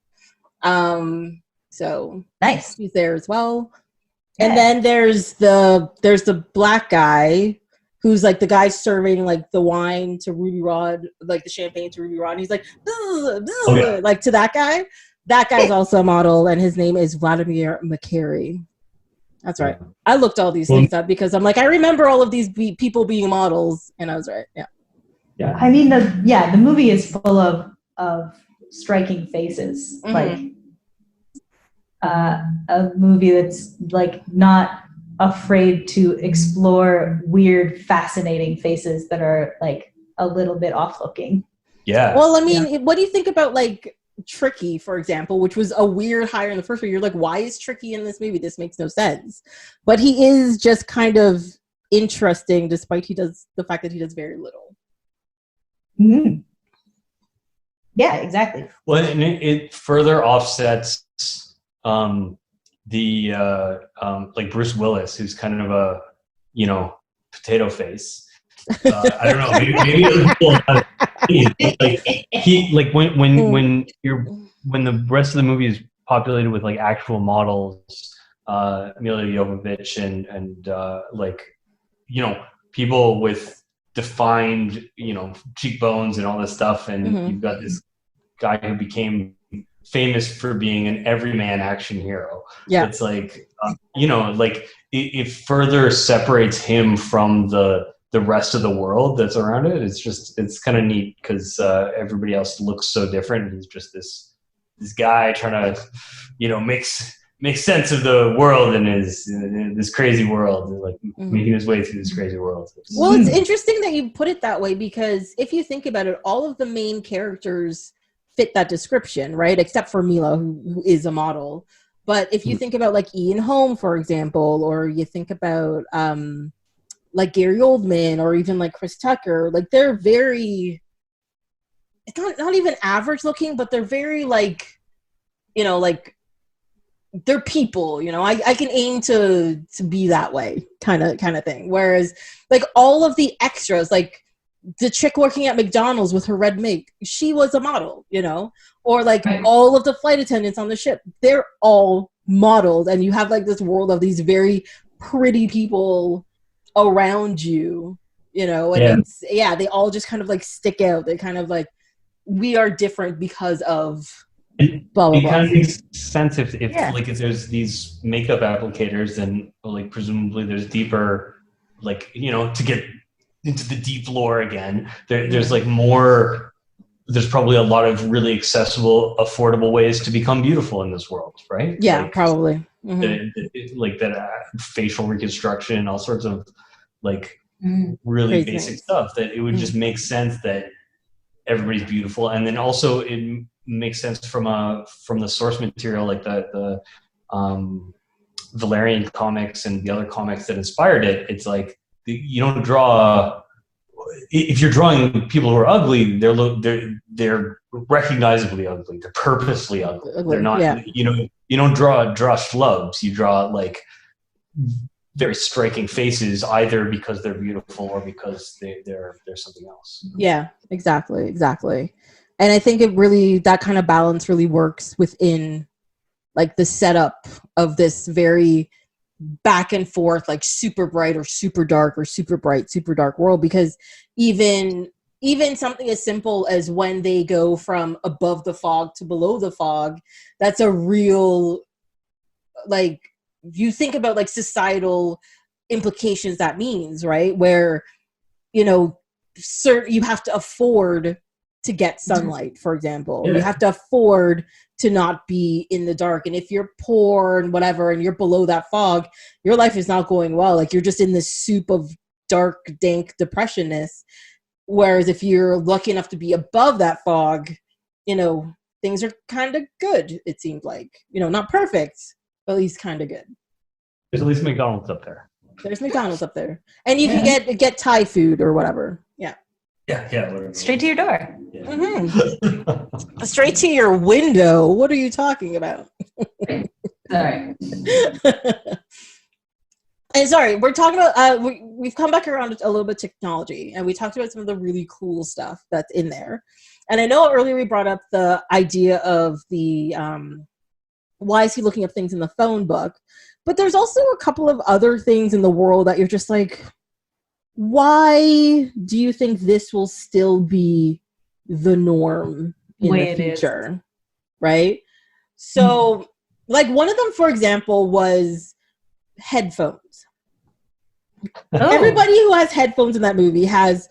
[SPEAKER 1] So
[SPEAKER 3] nice.
[SPEAKER 1] She's there as well. Yeah. And then there's the black guy who's like the guy serving like the wine to Ruby Rod, like the champagne to Ruby Rod. And he's like, like to that guy. That guy's also a model, and his name is Vladimir McCary. That's right. I looked all these things up because I'm like, I remember all of these people being models, and I was right. Yeah.
[SPEAKER 3] Yeah. I mean, the movie is full of striking faces. Like a movie that's like not afraid to explore weird, fascinating faces that are like a little bit off-looking.
[SPEAKER 4] Yeah.
[SPEAKER 1] Well, I mean, what do you think about like Tricky, for example, which was a weird hire in the first one? You're like, why is Tricky in this movie? This makes no sense. But he is just kind of interesting, despite the fact that he does very little.
[SPEAKER 3] Mm-hmm. Yeah, exactly.
[SPEAKER 4] Well, and it further offsets like Bruce Willis, who's kind of a, you know, potato face. I don't know. Maybe like he like when the rest of the movie is populated with like actual models, Milla Jovovich and like, you know, people with defined, you know, cheekbones and all this stuff, and you've got this guy who became famous for being an everyman action hero. Yeah, it's like you know, like it further separates him from the rest of the world that's around it. It's kind of neat because everybody else looks so different. He's just this guy trying to, you know, make sense of the world and this crazy world, like making his way through this crazy world.
[SPEAKER 1] Well, it's interesting that you put it that way, because if you think about it, all of the main characters fit that description, right? Except for Milla, who is a model. But if you think about like Ian Holm, for example, or you think about like Gary Oldman, or even like Chris Tucker, like they're very, it's not even average looking, but they're very like, you know, like they're people, you know, I can aim to be that way kind of thing. Whereas like all of the extras, like the chick working at McDonald's with her red make, she was a model, you know, or like all of the flight attendants on the ship, they're all modeled, and you have like this world of these very pretty people around you, you know, and they all just kind of like stick out. They kind of like, we are different because of blah, blah,
[SPEAKER 4] it
[SPEAKER 1] blah.
[SPEAKER 4] kind of makes sense if like if there's these makeup applicators, then like presumably there's deeper, like, you know, to get into the deep lore again, there's like more, there's probably a lot of really accessible, affordable ways to become beautiful in this world, right?
[SPEAKER 1] Yeah,
[SPEAKER 4] like,
[SPEAKER 1] probably.
[SPEAKER 4] Like that facial reconstruction, all sorts of like really basic stuff, that it would just make sense that everybody's beautiful. And then also it makes sense from the source material, like the Valerian comics and the other comics that inspired it. It's like, you don't draw, if you're drawing people who are ugly, they're recognizably ugly. They're purposely ugly. They're not, you know, you don't draw schlubs. You draw like very striking faces, either because they're beautiful or because they're something else. You know? Yeah,
[SPEAKER 1] exactly. And I think it really, that kind of balance really works within like the setup of this very back and forth, like super bright or super dark or super bright, super dark world. Because even something as simple as when they go from above the fog to below the fog, that's a real, like, you think about like societal implications that means, right? Where, you know, you have to afford to get sunlight, for example. You have to afford to not be in the dark. And if you're poor and whatever, and you're below that fog, your life is not going well. Like, you're just in this soup of dark, dank depressionness. Whereas if you're lucky enough to be above that fog, you know, things are kind of good, it seemed like. You know, not perfect, but at least kind of good.
[SPEAKER 4] There's at least McDonald's up there.
[SPEAKER 1] There's McDonald's up there. And you can get Thai food or whatever. Yeah.
[SPEAKER 2] Yeah, whatever.
[SPEAKER 3] Straight to your door.
[SPEAKER 2] Yeah.
[SPEAKER 1] Mm-hmm. Straight to your window. What are you talking about?
[SPEAKER 3] Sorry.
[SPEAKER 1] And sorry, we're talking about, we've come back around a little bit to technology, and we talked about some of the really cool stuff that's in there. And I know earlier we brought up the idea of the, why is he looking up things in the phone book? But there's also a couple of other things in the world that you're just like, why do you think this will still be the norm in the future? Right? So, like, one of them, for example, was headphones. Oh. Everybody who has headphones in that movie has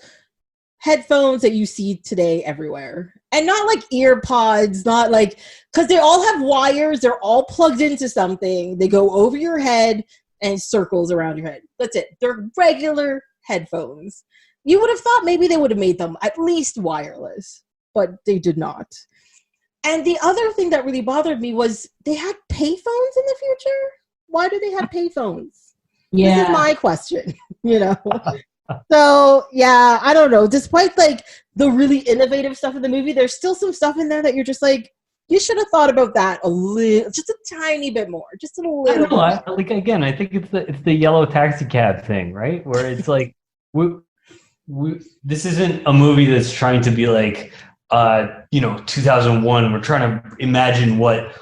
[SPEAKER 1] headphones that you see today everywhere. And not like ear pods, not like, because they all have wires, they're all plugged into something. They go over your head and circles around your head. That's it. They're regular headphones. You would have thought maybe they would have made them at least wireless, but they did not. And the other thing that really bothered me was they had payphones in the future. Why do they have payphones? Yeah. This is my question, you know? So, yeah, I don't know. Despite, like, the really innovative stuff in the movie, there's still some stuff in there that you're just like, you should have thought about that a little, just a tiny bit more. Just a little bit.
[SPEAKER 4] Like, again, I think it's the yellow taxi cab thing, right? Where it's like, this isn't a movie that's trying to be like, 2001. We're trying to imagine what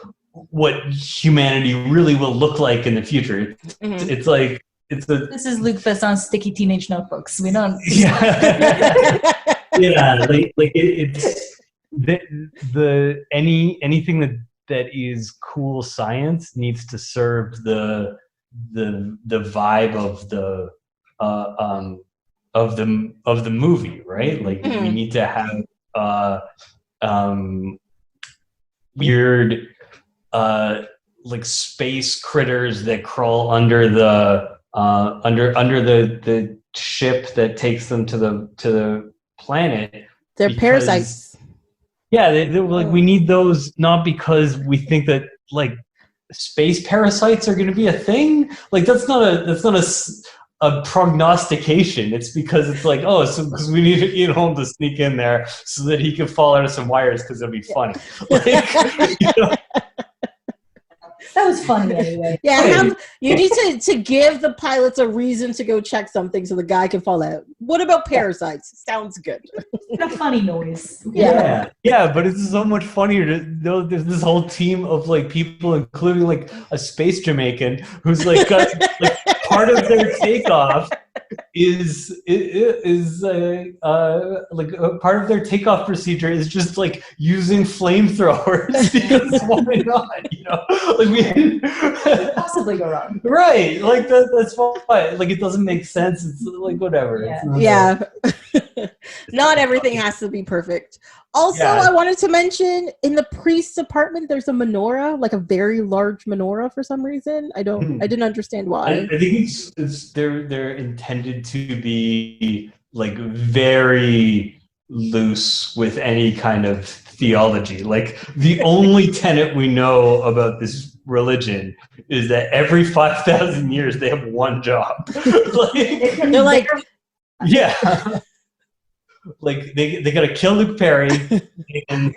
[SPEAKER 4] humanity really will look like in the future. It's like,
[SPEAKER 3] this is Luc Besson's Sticky Teenage Notebooks. We don't.
[SPEAKER 4] Yeah. Yeah. It's anything that is cool science needs to serve the vibe of the movie, right? Like we need to have weird like space critters that crawl under the ship that takes them to the planet.
[SPEAKER 1] They're parasites.
[SPEAKER 4] Yeah, they're like, we need those not because we think that like space parasites are going to be a thing. Like that's not a prognostication. It's because it's like, because we need Holm to sneak in there so that he can fall out of some wires because it'll be funny. Like,
[SPEAKER 3] That was funny anyway.
[SPEAKER 1] Yeah, you need to give the pilots a reason to go check something so the guy can fall out. What about parasites? Sounds good.
[SPEAKER 3] It's a funny noise.
[SPEAKER 4] Yeah, but it's so much funnier to know there's this whole team of like people, including like a space Jamaican who's like got like part of their takeoff is like part of their takeoff procedure is just like using flamethrowers because why not? You know, like we
[SPEAKER 3] possibly go wrong,
[SPEAKER 4] right? Like that's why. Like it doesn't make sense. It's like whatever.
[SPEAKER 1] Yeah. Not everything has to be perfect. Also, I wanted to mention in the priest's apartment, there's a menorah, like a very large menorah for some reason. I didn't understand why.
[SPEAKER 4] I think it's they're intended to be like very loose with any kind of theology. Like the only tenet we know about this religion is that every 5,000 years they have one job.
[SPEAKER 1] They're like,
[SPEAKER 4] yeah. Like they gotta kill Luke Perry and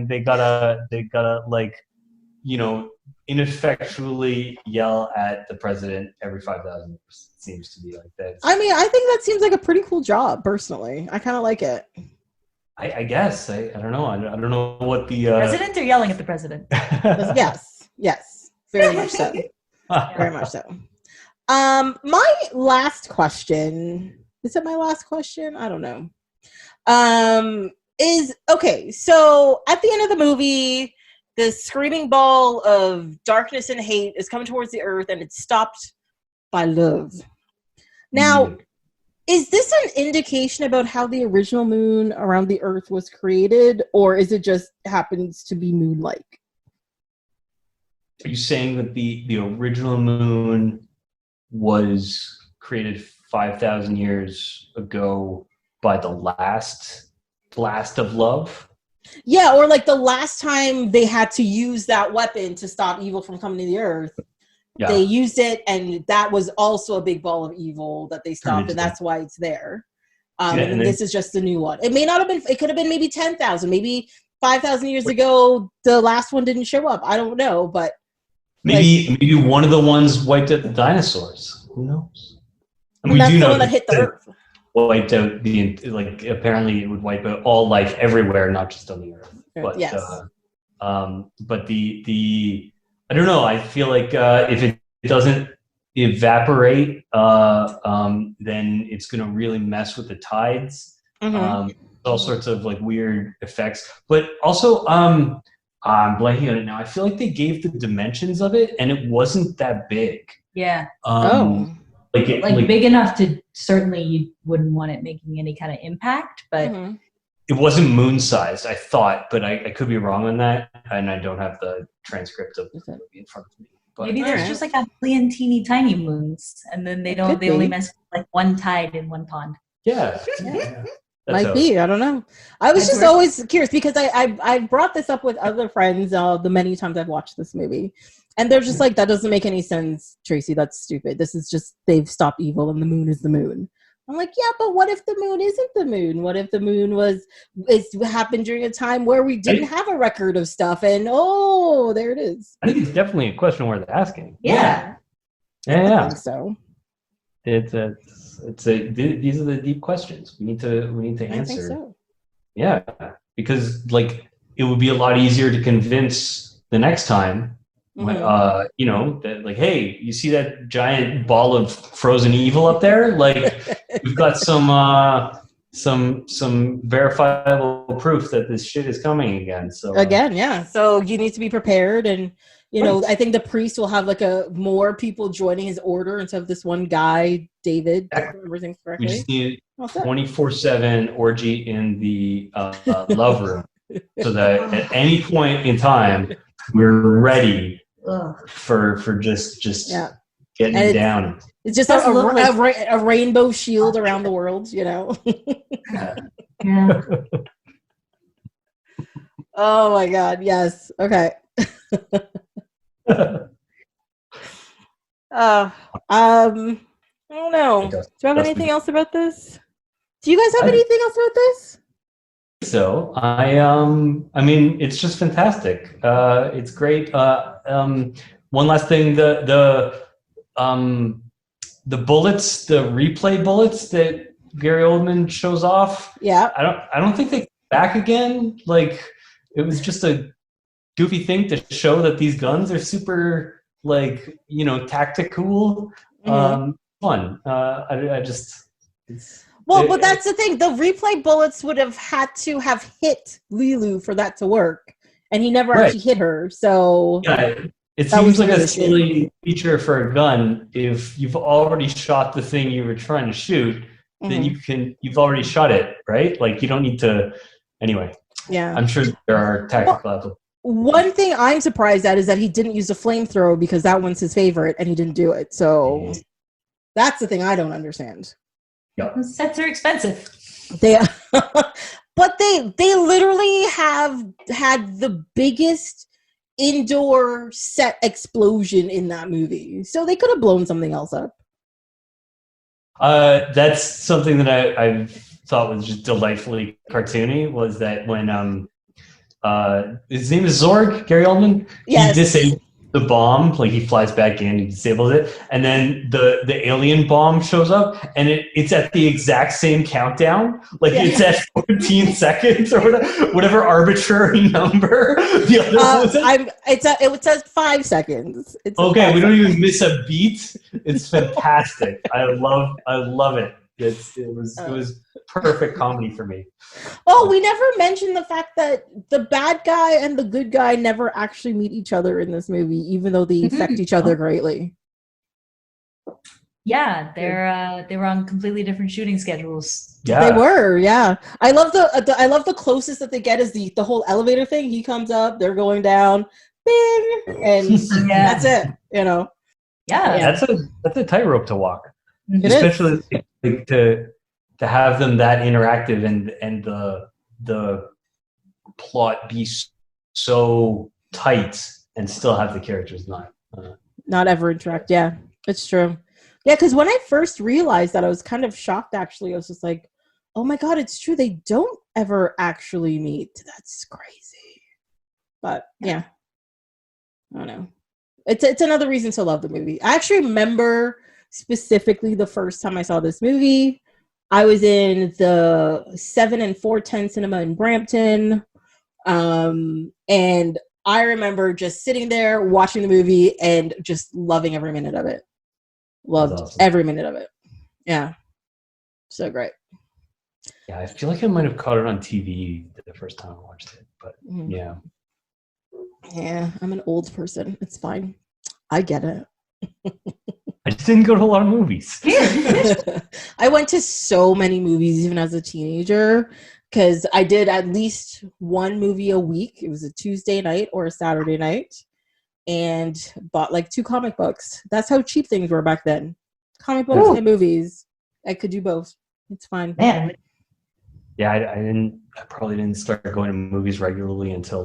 [SPEAKER 4] they gotta like, you know, ineffectually yell at the president every 5,000 years. It seems to be like that.
[SPEAKER 1] I mean, I think that seems like a pretty cool job, personally. I kind of like it.
[SPEAKER 4] I guess. I don't know. I don't know what the
[SPEAKER 3] president or yelling at the president.
[SPEAKER 1] Yes, very much so. Very much so. My last question. Is it my last question? I don't know. Is okay. So at the end of the movie, the screaming ball of darkness and hate is coming towards the earth, and it's stopped by love. Now, is this an indication about how the original moon around the earth was created, or is it just happens to be moon-like?
[SPEAKER 4] Are you saying that the original moon was created 5,000 years ago by the last blast of love?
[SPEAKER 1] Yeah, or like the last time they had to use that weapon to stop evil from coming to the Earth, they used it, and that was also a big ball of evil that they stopped, and that's why it's there. And this is just the new one. It may not have been. It could have been maybe 10,000, maybe 5,000 years ago. The last one didn't show up. I don't know, but
[SPEAKER 4] maybe one of the ones wiped out the dinosaurs. Who knows? And we
[SPEAKER 1] that's
[SPEAKER 4] do
[SPEAKER 1] the
[SPEAKER 4] know
[SPEAKER 1] one that hit the Earth.
[SPEAKER 4] Wiped out apparently it would wipe out all life everywhere, not just on the Earth. But
[SPEAKER 1] yes.
[SPEAKER 4] But the I don't know. I feel like if it doesn't evaporate, then it's going to really mess with the tides. All sorts of like weird effects. But also, I'm blanking on it now. I feel like they gave the dimensions of it, and it wasn't that big.
[SPEAKER 3] Yeah.
[SPEAKER 4] Like
[SPEAKER 3] big enough to certainly you wouldn't want it making any kind of impact, but
[SPEAKER 4] it wasn't moon sized, I thought, but I could be wrong on that, and I don't have the transcript of the movie in front of me. But
[SPEAKER 3] maybe there's just like a million teeny tiny moons, and then they only mess with like one tide in one pond.
[SPEAKER 4] Yeah.
[SPEAKER 1] Might be. I don't know. I was just always curious because I brought this up with other friends the many times I've watched this movie. And they're just like, that doesn't make any sense, Tracy. That's stupid. This is just, they've stopped evil and the moon is the moon. I'm like, yeah, but what if the moon isn't the moon? What if the moon happened during a time where we didn't have a record of stuff and there it is.
[SPEAKER 4] I think it's definitely a question worth asking.
[SPEAKER 3] Yeah.
[SPEAKER 1] I think so.
[SPEAKER 4] These are the deep questions we need to answer.
[SPEAKER 1] I think so.
[SPEAKER 4] Yeah, because like it would be a lot easier to convince the next time. That like, hey, you see that giant ball of frozen evil up there? Like, we've got some verifiable proof that this shit is coming again. So
[SPEAKER 1] so you need to be prepared, and I think the priest will have like more people joining his order instead of this one guy, David. Everything's correctly.
[SPEAKER 4] We just need 24/7 orgy in the love room, so that at any point in time we're ready for just getting it down.
[SPEAKER 1] It's just a rainbow shield around the world,
[SPEAKER 3] Yeah.
[SPEAKER 1] Oh my God! Yes. Okay. I don't know. Do you have anything else about this? Do you guys have anything else about this?
[SPEAKER 4] So I mean, it's just fantastic. It's great. One last thing, the bullets, the replay bullets that Gary Oldman shows off.
[SPEAKER 1] Yeah.
[SPEAKER 4] I don't think they come back again. Like, it was just a goofy thing to show that these guns are super, like, tactical. Fun.
[SPEAKER 1] But that's the thing. The replay bullets would have had to have hit Lulu for that to work, and he never actually hit her. So
[SPEAKER 4] it seems like a silly feature for a gun. If you've already shot the thing you were trying to shoot, then you've already shot it, right? Like, you don't need to. Anyway, I'm sure there are tactical.
[SPEAKER 1] One thing I'm surprised at is that he didn't use a flamethrower, because that one's his favorite, and he didn't do it. So that's the thing I don't understand.
[SPEAKER 3] Yeah. Sets are expensive.
[SPEAKER 1] But they literally have had the biggest indoor set explosion in that movie, so they could have blown something else up.
[SPEAKER 4] That's something that I thought was just delightfully cartoony. Was that when his name is Zorg, Gary Oldman?
[SPEAKER 1] Yes.
[SPEAKER 4] He disabled the bomb, like he flies back in, he disables it, and then the alien bomb shows up, and it's at the exact same countdown, like it's at 14 seconds or whatever arbitrary number. The other
[SPEAKER 1] it says 5 seconds.
[SPEAKER 4] Okay, we don't even miss a beat. It's fantastic. I love it. It was perfect comedy for me.
[SPEAKER 1] Oh, we never mentioned the fact that the bad guy and the good guy never actually meet each other in this movie, even though they affect each other greatly.
[SPEAKER 3] Yeah, they were on completely different shooting schedules.
[SPEAKER 4] Yeah,
[SPEAKER 1] they were. Yeah, I love the closest that they get is the whole elevator thing. He comes up, they're going down, bing, and that's it.
[SPEAKER 3] Yeah,
[SPEAKER 4] that's a tightrope to walk,
[SPEAKER 1] especially
[SPEAKER 4] to have them that interactive and the plot be so tight and still have the characters
[SPEAKER 1] not ever interact. Yeah, it's true. Yeah, because when I first realized that, I was kind of shocked, actually. I was just like, oh my God, it's true. They don't ever actually meet. That's crazy. But yeah, I don't know. It's another reason to love the movie. I actually remember specifically the first time I saw this movie. I was in the 7 and 410 cinema in Brampton. And I remember just sitting there watching the movie and just loving every minute of it. Loved every minute of it. Yeah. So great.
[SPEAKER 4] Yeah, I feel like I might have caught it on TV the first time I watched it, but yeah.
[SPEAKER 1] Yeah, I'm an old person. It's fine. I get it.
[SPEAKER 4] I just didn't go to a lot of movies.
[SPEAKER 1] I went to so many movies even as a teenager because I did at least one movie a week. It was a Tuesday night or a Saturday night. And bought like 2 comic books. That's how cheap things were back then. Comic books and movies. I could do both. It's fine.
[SPEAKER 3] Man.
[SPEAKER 4] Yeah, I probably didn't start going to movies regularly until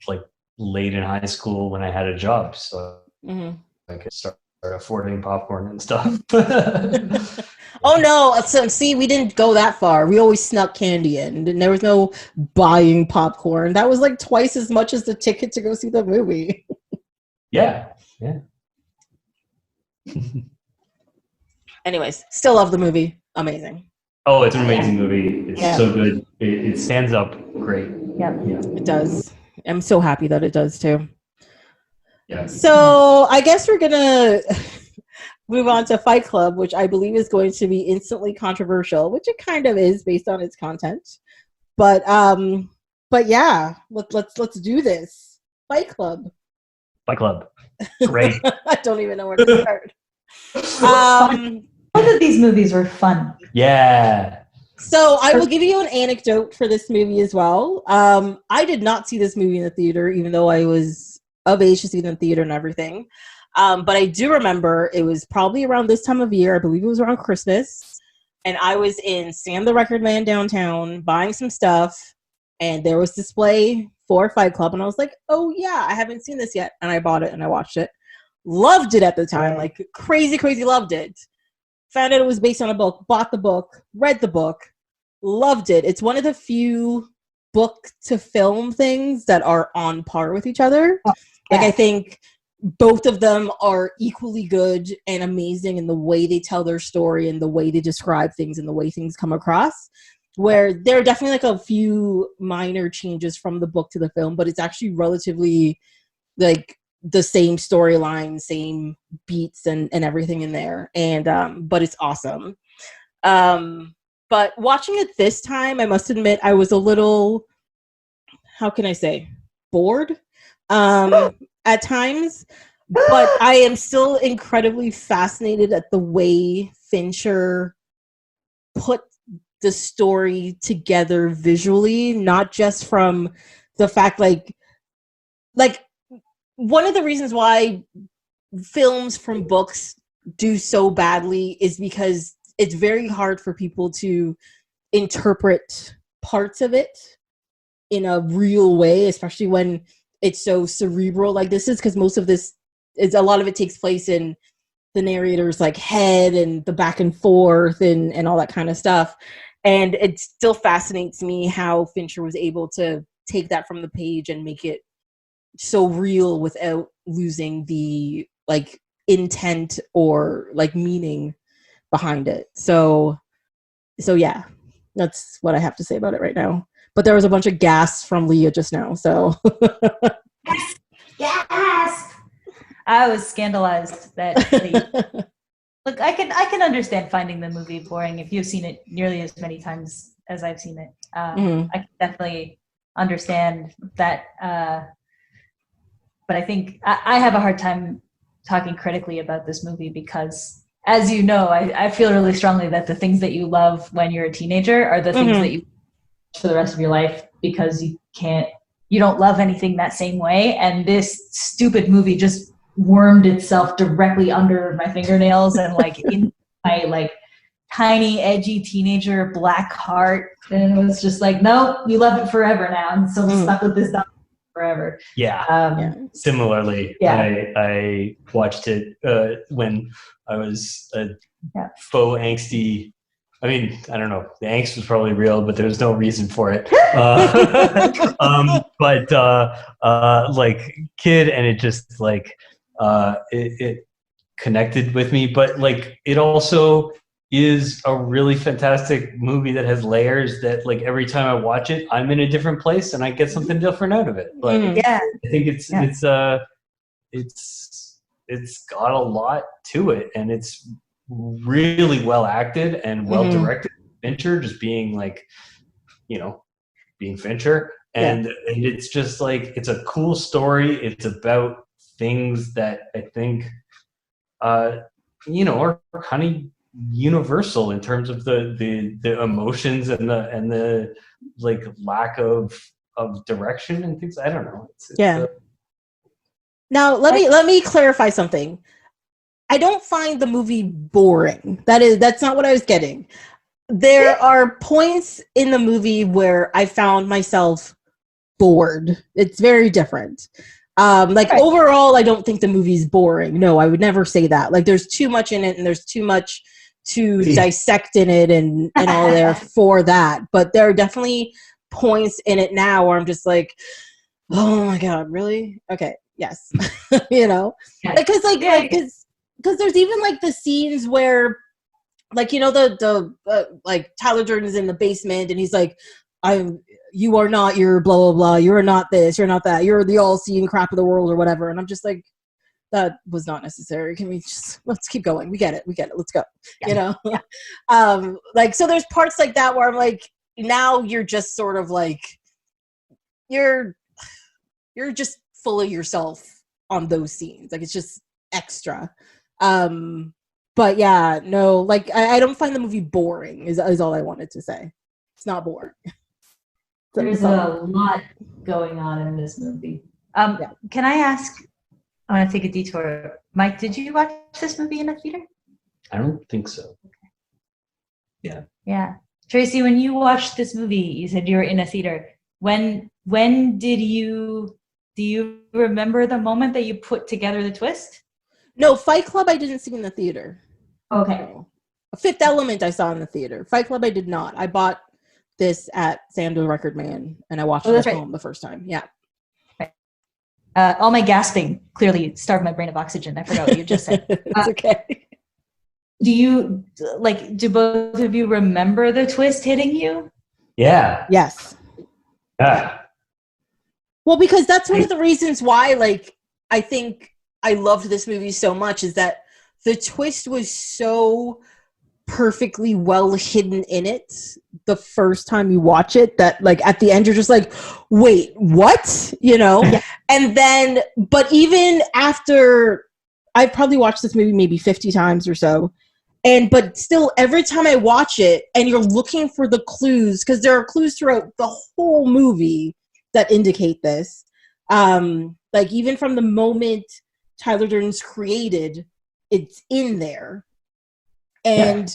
[SPEAKER 4] like late in high school when I had a job. So I could start affording popcorn and stuff.
[SPEAKER 1] Oh no! So see, we didn't go that far. We always snuck candy in, and there was no buying popcorn. That was like twice as much as the ticket to go see the movie.
[SPEAKER 4] Yeah.
[SPEAKER 1] Anyways, still love the movie. Amazing.
[SPEAKER 4] Oh, it's an amazing movie. It's so good. It stands up great.
[SPEAKER 3] Yeah,
[SPEAKER 1] it does. I'm so happy that it does too.
[SPEAKER 4] Yeah.
[SPEAKER 1] So I guess we're gonna move on to Fight Club, which I believe is going to be instantly controversial, which it kind of is based on its content. But yeah, let's do this. Fight Club.
[SPEAKER 4] Fight Club. Great.
[SPEAKER 1] I don't even know where to start.
[SPEAKER 3] Both of these movies were fun.
[SPEAKER 4] Yeah.
[SPEAKER 1] So I will give you an anecdote for this movie as well. I did not see this movie in the theater, even though I was of age to see it in the theater and everything. But I do remember it was probably around this time of year. I believe it was around Christmas. And I was in Sam the Record Man downtown buying some stuff. And there was display for Fight Club. And I was like, oh, yeah, I haven't seen this yet. And I bought it and I watched it. Loved it at the time. Like crazy loved it. Found out it was based on a book. Bought the book. Read the book. Loved it. It's one of the few book to film things that are on par with each other. Like I think both of them are equally good and amazing in the way they tell their story and the way they describe things and the way things come across, where there are definitely like a few minor changes from the book to the film, but it's actually relatively like the same storyline, same beats and everything in there. And but it's awesome. But watching it this time, I must admit I was a little, how can I say, bored at times, but I am still incredibly fascinated at the way Fincher put the story together visually, not just from the fact like one of the reasons why films from books do so badly is because it's very hard for people to interpret parts of it in a real way, especially when it's so cerebral like this is, because most of this is, a lot of it takes place in the narrator's like head and the back and forth and all that kind of stuff. And it still fascinates me how Fincher was able to take that from the page and make it so real without losing the like intent or like meaning behind it. So yeah, that's what I have to say about it right now. But there was a bunch of gas from Leah just now, so.
[SPEAKER 3] Yes! I was scandalized that look, I can understand finding the movie boring if you've seen it nearly as many times as I've seen it. I can definitely understand that. But I think I have a hard time talking critically about this movie because, as you know, I feel really strongly that the things that you love when you're a teenager are the things that you for the rest of your life, because you don't love anything that same way. And this stupid movie just wormed itself directly under my fingernails and like in my like tiny, edgy teenager, black heart, and it was just like, no, we love it forever now, and so stuck with this dog forever.
[SPEAKER 4] Yeah. Similarly, I watched it when I was a faux angsty. I mean, I don't know. The angst was probably real, but there was no reason for it. Like kid, and it just like it connected with me. But like, it also is a really fantastic movie that has layers that, like, every time I watch it, I'm in a different place and I get something different out of it. Like, I think it's got a lot to it, and it's really well acted and well directed. Fincher just being like, being Fincher, and it's just like, it's a cool story. It's about things that I think are kind of universal in terms of the emotions and the like lack of direction and things. I don't know.
[SPEAKER 1] Now let me clarify something. I don't find the movie boring. That's not what I was getting. There are points in the movie where I found myself bored. It's very different. Overall, I don't think the movie's boring. No, I would never say that. Like, there's too much in it, and there's too much to dissect in it and all there for that. But there are definitely points in it now where I'm just like, oh my God, really? Okay, yes. Because there's even like the scenes where, like, like Tyler Durden's in the basement and he's like, you are not your blah blah blah, you're not this, you're not that, you're the all-seeing crap of the world or whatever, and I'm just like, that was not necessary. Can we just, let's keep going, we get it, let's go. So there's parts like that where I'm like, now you're just sort of like, you're just full of yourself on those scenes, like it's just extra. But yeah, no, like I don't find the movie boring is all I wanted to say. It's not boring.
[SPEAKER 3] There's a lot going on in this movie. Can I ask, I want to take a detour. Mike, did you watch this movie in a theater?
[SPEAKER 4] I don't think so. Okay.
[SPEAKER 3] Yeah. Tracy, when you watched this movie, you said you were in a theater. When do you remember the moment that you put together the twist?
[SPEAKER 1] No, Fight Club I didn't see in the theater.
[SPEAKER 3] Okay.
[SPEAKER 1] No. Fifth Element I saw in the theater. Fight Club I did not. I bought this at Sandal Record Man, and I watched it at home the first time. Yeah.
[SPEAKER 3] Right. All my gasping clearly starved my brain of oxygen. I forgot what you just said.
[SPEAKER 1] It's okay.
[SPEAKER 3] Do both of you remember the twist hitting you?
[SPEAKER 4] Yeah.
[SPEAKER 1] Yes.
[SPEAKER 4] Yeah.
[SPEAKER 1] Well, because that's one of the reasons why, like, I think I loved this movie so much, is that the twist was so perfectly well hidden in it the first time you watch it that, like, at the end you're just like, wait, what? And then, but even after, I've probably watched this movie maybe 50 times or so, but still every time I watch it and you're looking for the clues, because there are clues throughout the whole movie that indicate this, like even from the moment Tyler Durden's created, it's in there. And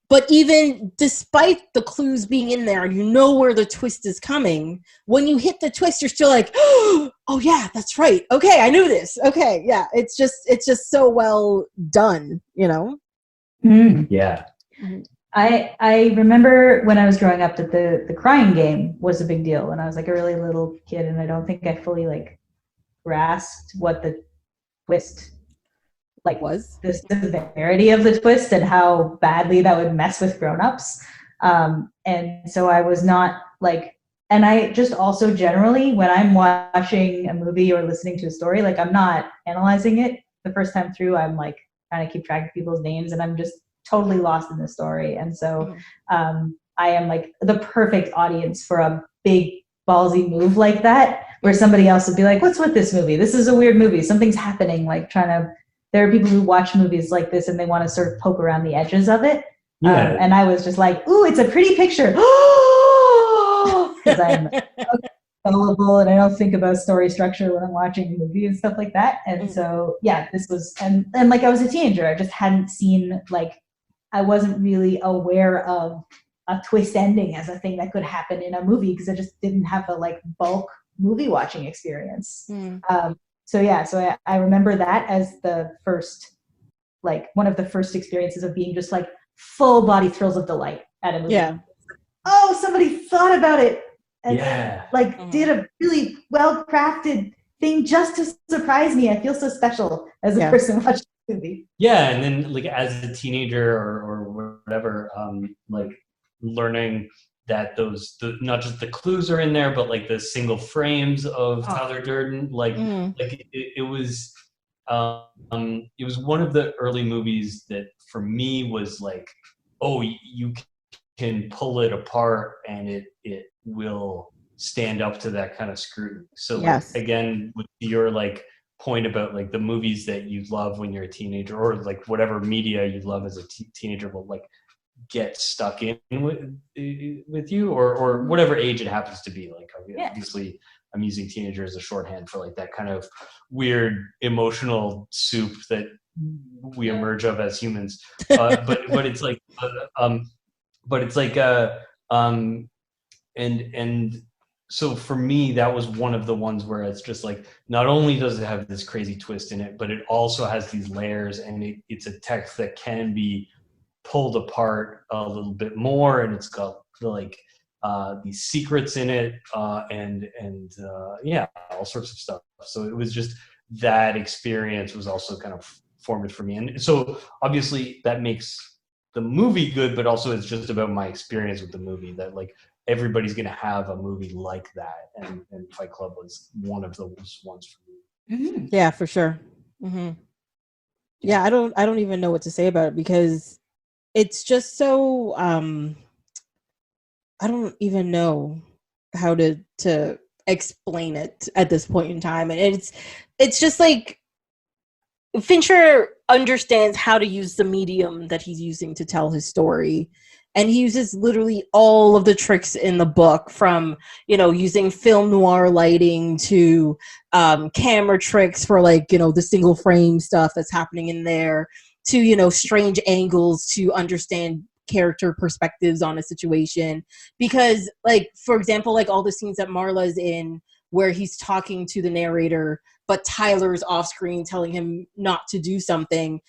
[SPEAKER 1] but even despite the clues being in there and you know where the twist is coming, when you hit the twist you're still like, oh yeah, that's right, okay, I knew this, okay, yeah, it's just so well done.
[SPEAKER 4] Yeah.
[SPEAKER 3] I remember when I was growing up that the crying game was a big deal when I was like a really little kid, and I don't think I fully like grasped what the twist was, the severity of the twist and how badly that would mess with grown-ups. And so I was not like, and I just also generally, when I'm watching a movie or listening to a story, like I'm not analyzing it the first time through. I'm like trying to keep track of people's names, and I'm just totally lost in the story. And so I am like the perfect audience for a big ballsy move like that, where somebody else would be like, what's with this movie? This is a weird movie. Something's happening. Like there are people who watch movies like this and they want to sort of poke around the edges of it. Yeah. And I was just like, ooh, it's a pretty picture. Because I'm gullible and I don't think about story structure when I'm watching a movie and stuff like that. And so, yeah, this was, and like I was a teenager. I just hadn't seen like I wasn't really aware of a twist ending as a thing that could happen in a movie because I just didn't have the like bulk movie watching experience. So I remember that as the first, like one of the first experiences of being just like full body thrills of delight at a movie.
[SPEAKER 1] Yeah.
[SPEAKER 3] Oh, somebody thought about it and did a really well crafted thing just to surprise me. I feel so special as a person watching the movie.
[SPEAKER 4] Yeah, and then like as a teenager or whatever, like learning that not just the clues are in there, but like the single frames of Tyler Durden, like it was one of the early movies that for me was like, oh, you can pull it apart and it will stand up to that kind of scrutiny. So like, again, with your like point about like the movies that you love when you're a teenager, or like whatever media you love as a teenager will like get stuck in with you, or whatever age it happens to be. Like obviously I'm using teenager as a shorthand for like that kind of weird emotional soup that we emerge of as humans. But it's like and so for me, that was one of the ones where it's just like, not only does it have this crazy twist in it, but it also has these layers, and it's a text that can be pulled apart a little bit more, and it's got like these secrets in it, and all sorts of stuff. So it was just, that experience was also kind of formative for me. And so obviously that makes the movie good, but also it's just about my experience with the movie, that like everybody's going to have a movie like that. And Fight Club was one of those ones for me.
[SPEAKER 1] Mm-hmm. Yeah, for sure. Mm-hmm. Yeah, I don't even know what to say about it, because it's just so, I don't even know how to explain it at this point in time. And it's just like, Fincher understands how to use the medium that he's using to tell his story. And he uses literally all of the tricks in the book, from, using film noir lighting to camera tricks for like, the single frame stuff that's happening in there, to, strange angles to understand character perspectives on a situation. Because like, for example, like all the scenes that Marla's in where he's talking to the narrator, but Tyler's off screen telling him not to do something,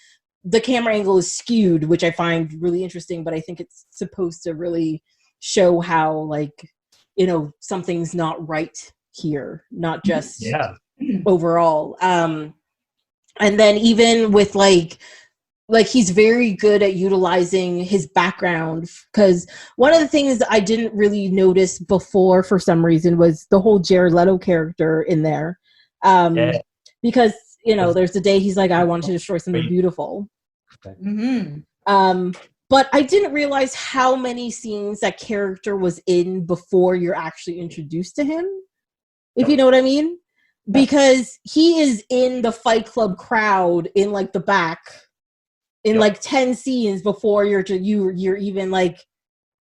[SPEAKER 1] the camera angle is skewed, which I find really interesting, but I think it's supposed to really show how like, something's not right here, not just overall. And then even with like he's very good at utilizing his background, because one of the things I didn't really notice before for some reason was the whole Jared Leto character in there. Because, there's the day he's like, I want to destroy something beautiful. Mm-hmm. But I didn't realize how many scenes that character was in before you're actually introduced to him, if you know what I mean. Because he is in the Fight Club crowd in like the back in like 10 scenes before you're even like,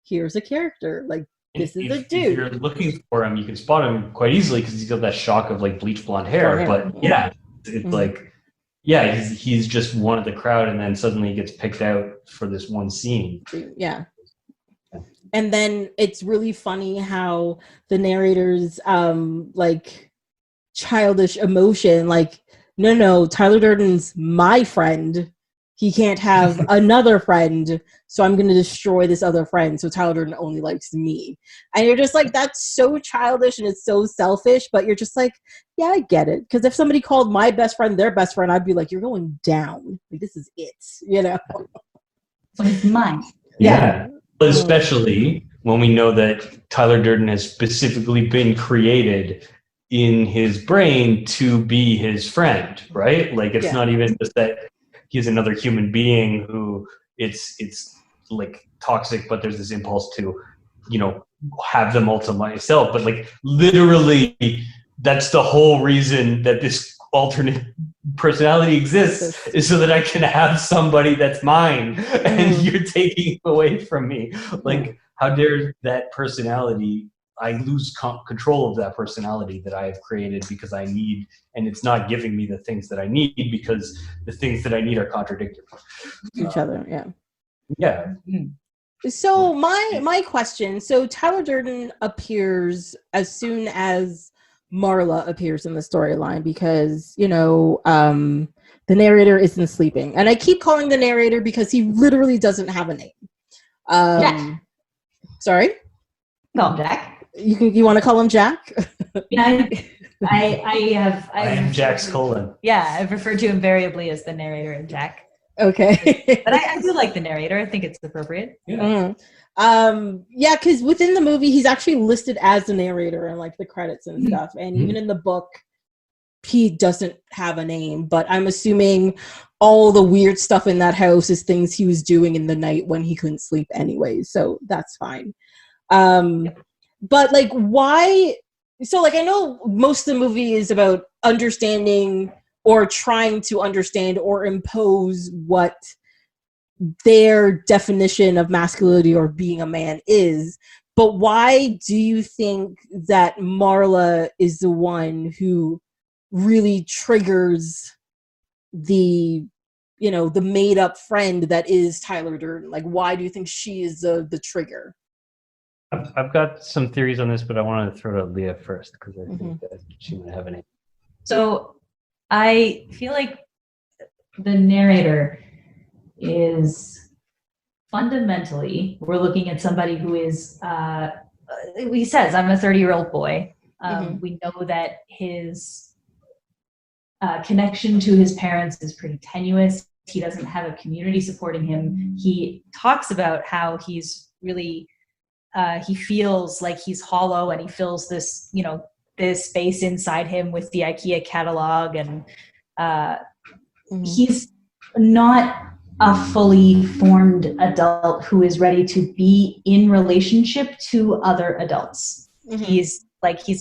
[SPEAKER 1] here's a character, like this is a dude.
[SPEAKER 4] If you're looking for him, you can spot him quite easily because he's got that shock of like bleach blonde hair. But it's like, he's just one of the crowd, and then suddenly he gets picked out for this one scene.
[SPEAKER 1] Yeah. And then it's really funny how the narrator's like childish emotion, like, no, Tyler Durden's my friend. He can't have another friend, so I'm going to destroy this other friend, so Tyler Durden only likes me. And you're just like, that's so childish and it's so selfish, but you're just like, yeah, I get it. Because if somebody called my best friend their best friend, I'd be like, you're going down. Like, this is it,
[SPEAKER 3] It's mine.
[SPEAKER 4] Yeah. Especially when we know that Tyler Durden has specifically been created in his brain to be his friend, right? Like, it's not even just that he's another human being who it's like toxic, but there's this impulse to, have them all to myself. But like literally, that's the whole reason that this alternate personality exists, is so that I can have somebody that's mine, and you're taking away from me. Like, how dare that personality? I lose control of that personality that I have created because I need, and it's not giving me the things that I need because the things that I need are contradictory.
[SPEAKER 1] Each other, yeah.
[SPEAKER 4] Yeah.
[SPEAKER 1] So my question, so Tyler Durden appears as soon as Marla appears in the storyline because, the narrator isn't sleeping. And I keep calling the narrator because he literally doesn't have a name.
[SPEAKER 3] Jack.
[SPEAKER 1] Sorry?
[SPEAKER 3] Call him Jack.
[SPEAKER 1] You want to call him Jack?
[SPEAKER 3] Yeah, I
[SPEAKER 4] am Jack's colon.
[SPEAKER 3] Yeah, I've referred to invariably as the narrator and Jack.
[SPEAKER 1] Okay.
[SPEAKER 3] But I do like the narrator. I think it's appropriate.
[SPEAKER 4] Yeah.
[SPEAKER 1] Yeah, because within the movie, he's actually listed as the narrator and like the credits and stuff. And even in the book, he doesn't have a name. But I'm assuming all the weird stuff in that house is things he was doing in the night when he couldn't sleep anyway. So that's fine. But like, why? So like, I know most of the movie is about understanding or trying to understand or impose what their definition of masculinity or being a man is. But why do you think that Marla is the one who really triggers the made up friend that is Tyler Durden? Like, why do you think she is the trigger?
[SPEAKER 4] I've got some theories on this, but I want to throw to Leah first because I think that she might have an answer.
[SPEAKER 3] So I feel like the narrator is fundamentally, we're looking at somebody who is, he says, I'm a 30-year-old boy. We know that his connection to his parents is pretty tenuous. He doesn't have a community supporting him. He talks about how he's really, he feels like he's hollow and he fills this, this space inside him with the IKEA catalog, and he's not a fully formed adult who is ready to be in relationship to other adults. He's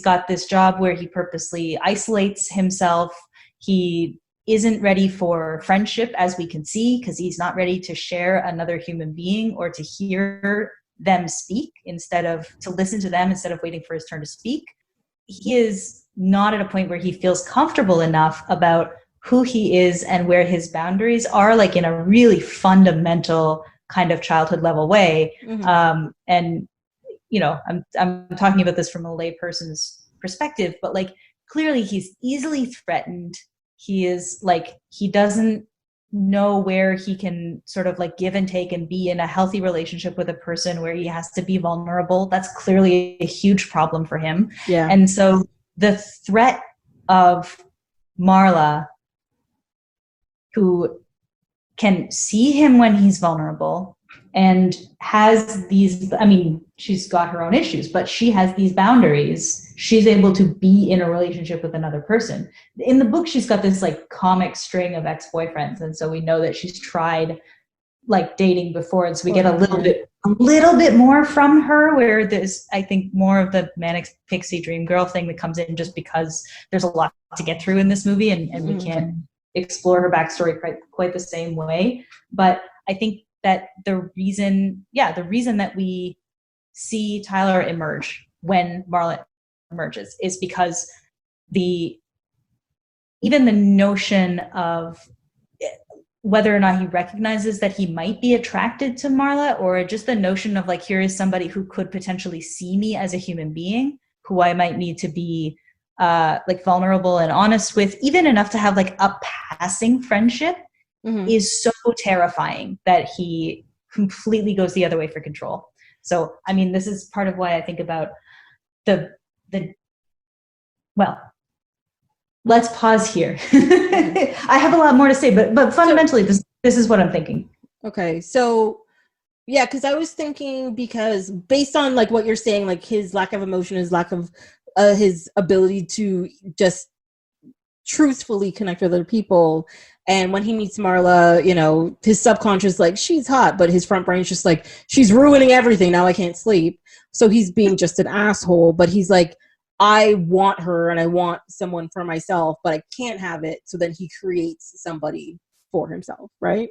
[SPEAKER 3] got this job where he purposely isolates himself. He isn't ready for friendship, as we can see, because he's not ready to share another human being or to hear them speak to listen to them instead of waiting for his turn to speak. He is not at a point where he feels comfortable enough about who he is and where his boundaries are, like in a really fundamental kind of childhood level way. And, I'm talking about this from a layperson's perspective, but like clearly he's easily threatened. He is like, he doesn't know where he can sort of like give and take and be in a healthy relationship with a person where he has to be vulnerable. That's clearly a huge problem for him.
[SPEAKER 1] Yeah.
[SPEAKER 3] And so the threat of Marla, who can see him when he's vulnerable and has these, she's got her own issues, but she has these boundaries. She's able to be in a relationship with another person. In the book, she's got this like comic string of ex-boyfriends. And so we know that she's tried like dating before. And so we get a little bit more from her, where there's, I think, more of the manic pixie dream girl thing that comes in just because there's a lot to get through in this movie and we can't explore her backstory quite the same way. But I think that the reason that we see Tyler emerge when Marla emerges is because even the notion of whether or not he recognizes that he might be attracted to Marla, or just the notion of like, here is somebody who could potentially see me as a human being, who I might need to be like vulnerable and honest with, even enough to have like a passing friendship, is so terrifying that he completely goes the other way for control. So, this is part of why I think about well, let's pause here. I have a lot more to say, but fundamentally, this is what I'm thinking.
[SPEAKER 1] Okay, so yeah, because I was thinking, because based on like what you're saying, like his lack of emotion, his lack of his ability to just truthfully connect with other people, and when he meets Marla, his subconscious like, she's hot, but his front brain's just like, she's ruining everything, now I can't sleep. So he's being just an asshole, but he's like, I want her and I want someone for myself, but I can't have it. So then he creates somebody for himself, right?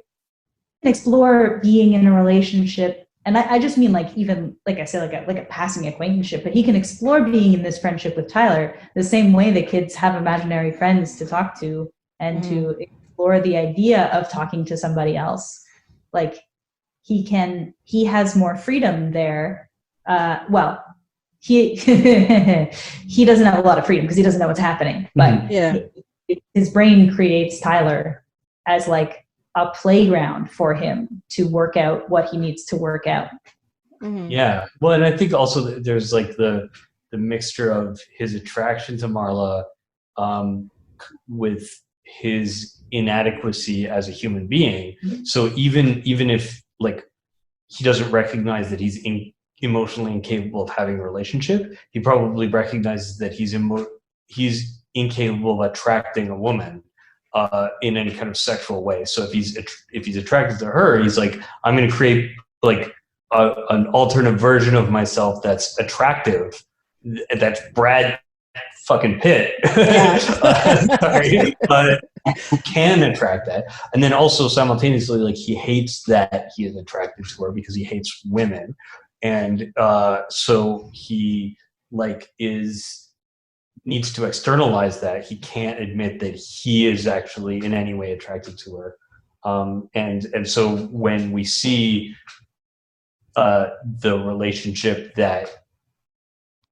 [SPEAKER 3] Explore being in a relationship, and I just mean like, even like I said, like a passing acquaintanceship, but he can explore being in this friendship with Tyler the same way that kids have imaginary friends to talk to and to explore the idea of talking to somebody else. Like, he has more freedom there. Well, he he doesn't have a lot of freedom because he doesn't know what's happening, but his brain creates Tyler as like a playground for him to work out what he needs to work out.
[SPEAKER 4] Yeah, well, and I think also that there's like the mixture of his attraction to Marla with his inadequacy as a human being. So even if like he doesn't recognize that he's emotionally incapable of having a relationship, he probably recognizes that he's incapable of attracting a woman in any kind of sexual way. So if he's attracted to her, he's like, I'm going to create like an alternate version of myself that's attractive, that's Brad fucking Pitt, who can attract that. And then also simultaneously, like, he hates that he is attracted to her because he hates women. And so he like needs to externalize that. He can't admit that he is actually in any way attracted to her. And so when we see the relationship that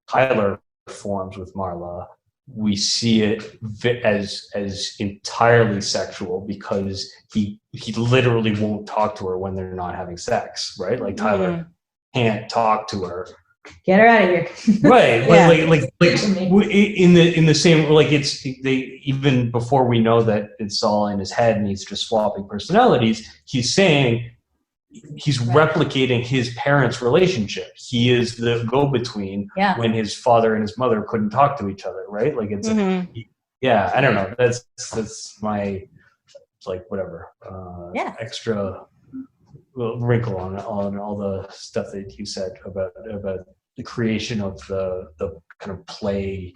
[SPEAKER 4] Tyler forms with Marla, we see it as entirely sexual because he literally won't talk to her when they're not having sex, right? Like Tyler can't talk to her.
[SPEAKER 3] Get her out of here.
[SPEAKER 4] Right. Like in the same, like, they, even before we know that it's all in his head and he's just swapping personalities, he's saying he's replicating his parents' relationship. He is the go-between when his father and his mother couldn't talk to each other, right? Like, it's I don't know. That's my, like, whatever extra wrinkle on all the stuff that you said about the creation of the kind of play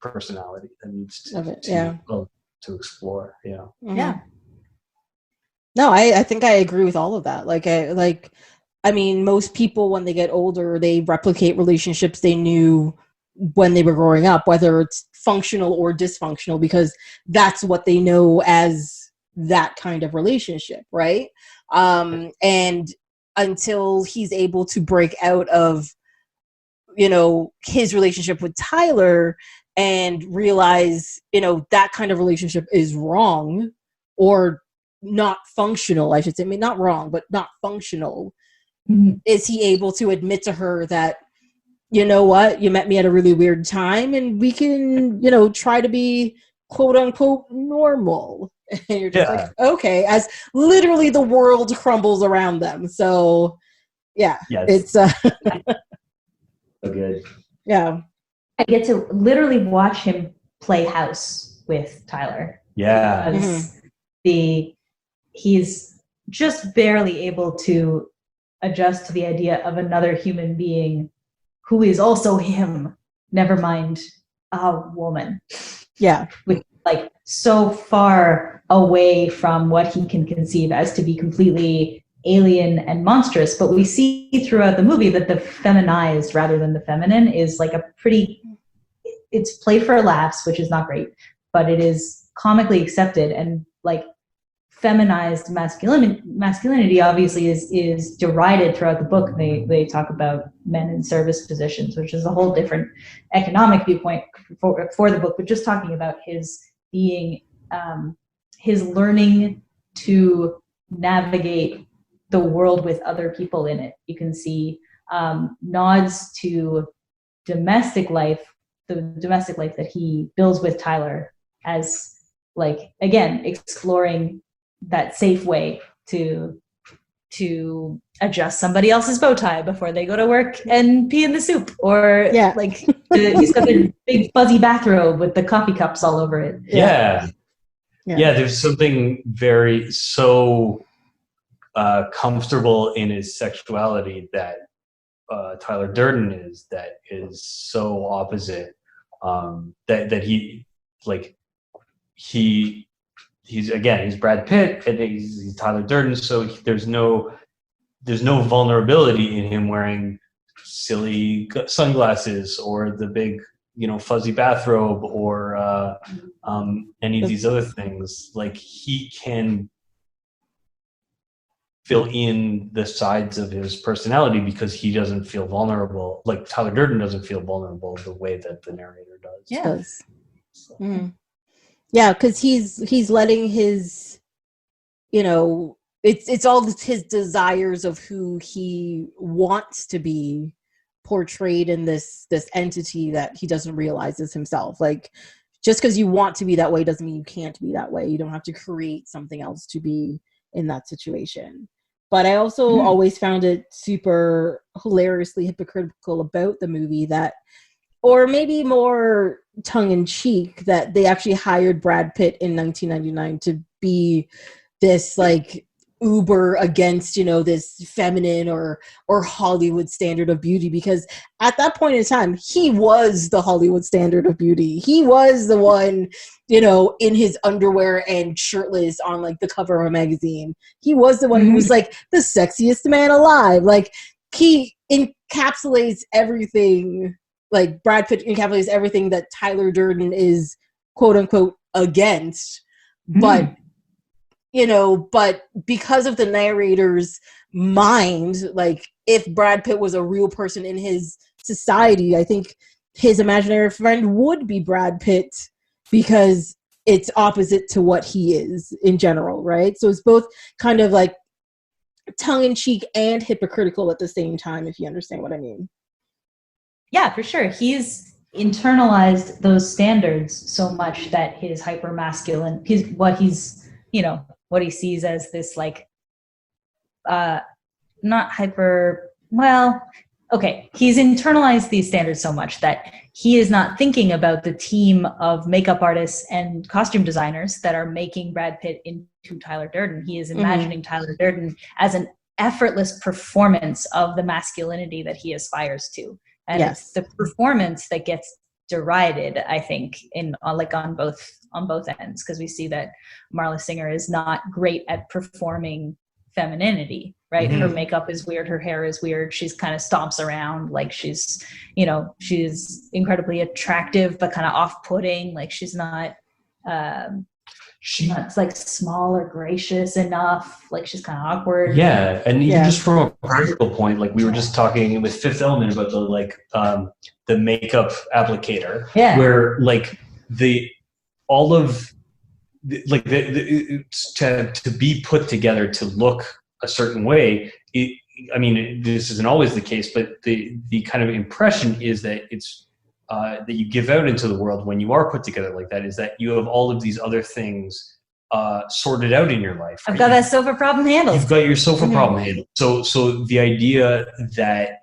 [SPEAKER 4] personality that needs to explore.
[SPEAKER 1] No, I think I agree with all of that. I mean, most people when they get older, they replicate relationships they knew when they were growing up, whether it's functional or dysfunctional, because that's what they know as that kind of relationship, right? And until he's able to break out of, his relationship with Tyler and realize, that kind of relationship is wrong or not functional, I should say. I mean, not wrong, but not functional. Is he able to admit to her that, you know what, you met me at a really weird time and we can, try to be quote unquote normal? And you're just like, okay, as literally the world crumbles around them. So it's so
[SPEAKER 4] good.
[SPEAKER 3] I get to literally watch him play house with Tyler. Because he's just barely able to adjust to the idea of another human being who is also him, never mind a woman. With like so far away from what he can conceive as to be completely alien and monstrous. But we see throughout the movie that the feminized rather than the feminine is like it's played for laughs, which is not great, but it is comically accepted. And like feminized masculinity obviously is derided throughout the book. They talk about men in service positions, which is a whole different economic viewpoint for the book, but just talking about his being, his learning to navigate the world with other people in it. You can see nods to domestic life, the domestic life that he builds with Tyler as, like, again, exploring that safe way to adjust somebody else's bow tie before they go to work and pee in the soup, or like he's got a big fuzzy bathrobe with the coffee cups all over it.
[SPEAKER 4] There's something very comfortable in his sexuality that Tyler Durden is, that is so opposite, that he's Brad Pitt and he's Tyler Durden, so there's no vulnerability in him wearing silly sunglasses or the big fuzzy bathrobe or any of these other things. Like, he can fill in the sides of his personality because he doesn't feel vulnerable. Like Tyler Durden doesn't feel vulnerable the way that the narrator does.
[SPEAKER 3] Yeah.
[SPEAKER 4] So.
[SPEAKER 1] Yeah, because he's letting his, it's all his desires of who he wants to be portrayed in this entity that he doesn't realize is himself. Like, just because you want to be that way doesn't mean you can't be that way. You don't have to create something else to be in that situation. But I also always found it super hilariously hypocritical about the movie that, or maybe more tongue-in-cheek, that they actually hired Brad Pitt in 1999 to be this like uber against, this feminine or Hollywood standard of beauty, because at that point in time, he was the Hollywood standard of beauty. He was the one, in his underwear and shirtless on like the cover of a magazine. He was the one who was like the sexiest man alive. Like, he encapsulates everything. Like, Brad Pitt encapsulates everything that Tyler Durden is quote unquote against, but but because of the narrator's mind, like, if Brad Pitt was a real person in his society, I think his imaginary friend would be Brad Pitt, because it's opposite to what he is in general, right? So it's both kind of like tongue-in-cheek and hypocritical at the same time, if you understand what I mean.
[SPEAKER 3] Yeah, for sure. He's internalized those standards so much that his hyper-masculine, what he sees as this, like, not hyper, well, okay, he's internalized these standards so much that he is not thinking about the team of makeup artists and costume designers that are making Brad Pitt into Tyler Durden. He is imagining Tyler Durden as an effortless performance of the masculinity that he aspires to. And it's the performance that gets derided, I think, on both ends, because we see that Marla Singer is not great at performing femininity, right? Her makeup is weird, her hair is weird, she's kind of stomps around like she's incredibly attractive but kind of off-putting. Like, she's not it's like small or gracious enough. Like, she's kind of awkward.
[SPEAKER 4] Yeah, and even just from a practical point, like we were just talking with Fifth Element about the makeup applicator, where like to be put together to look a certain way. This isn't always the case, but the kind of impression is that it's that you give out into the world when you are put together like that, is that you have all of these other things sorted out in your life. Right?
[SPEAKER 3] I've got that sofa problem handled.
[SPEAKER 4] You've got your sofa problem handled. So the idea that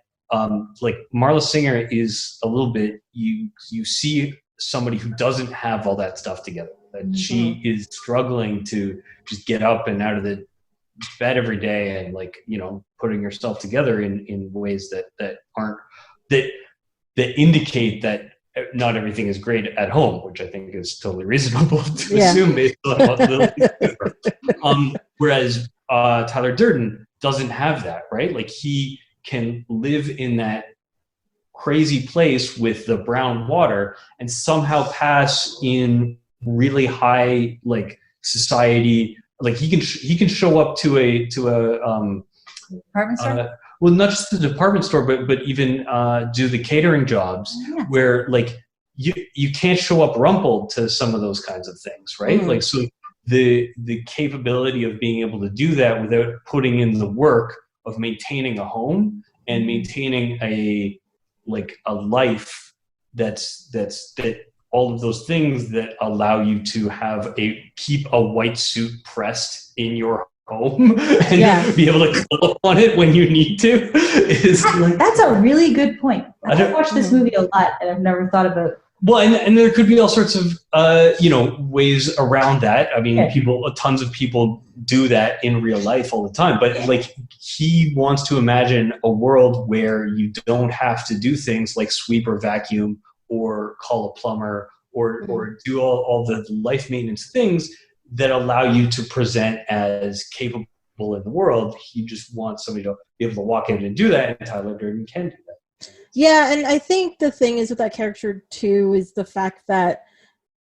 [SPEAKER 4] like Marla Singer is a little bit, you see somebody who doesn't have all that stuff together, that she is struggling to just get up and out of the bed every day and putting herself together in ways that aren't that indicate that not everything is great at home, which I think is totally reasonable to assume based on what Lily whereas Tyler Durden doesn't have that, right? Like, he can live in that crazy place with the brown water and somehow pass in really high society. Like, he can show up to a
[SPEAKER 3] department store.
[SPEAKER 4] Well, not just the department store, but even do the catering jobs where you can't show up rumpled to some of those kinds of things, right? So the capability of being able to do that without putting in the work of maintaining a home and maintaining a life that all of those things that allow you to keep a white suit pressed in your home and be able to call upon it when you need to.
[SPEAKER 3] That's a really good point. I've watched this movie a lot and I've never thought about.
[SPEAKER 4] Well, and there could be all sorts of ways around that. I mean, tons of people do that in real life all the time. But he wants to imagine a world where you don't have to do things like sweep or vacuum or call a plumber or do all the life maintenance things that allow you to present as capable in the world. He just wants somebody to be able to walk in and do that, and Tyler Durden can do that.
[SPEAKER 1] Yeah, and I think the thing is with that character too is the fact that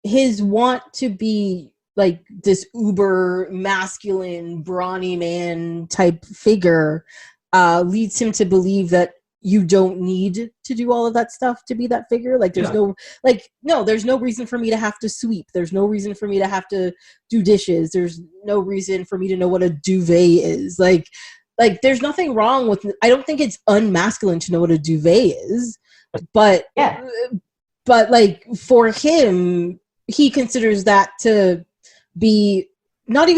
[SPEAKER 1] his want to be like this uber masculine, brawny man type figure leads him to believe that you don't need to do all of that stuff to be that figure. Like there's there's no reason for me to have to sweep. There's no reason for me to have to do dishes. There's no reason for me to know what a duvet is. Like there's nothing wrong with, I don't think it's unmasculine to know what a duvet is, but like for him, he considers that to be I don't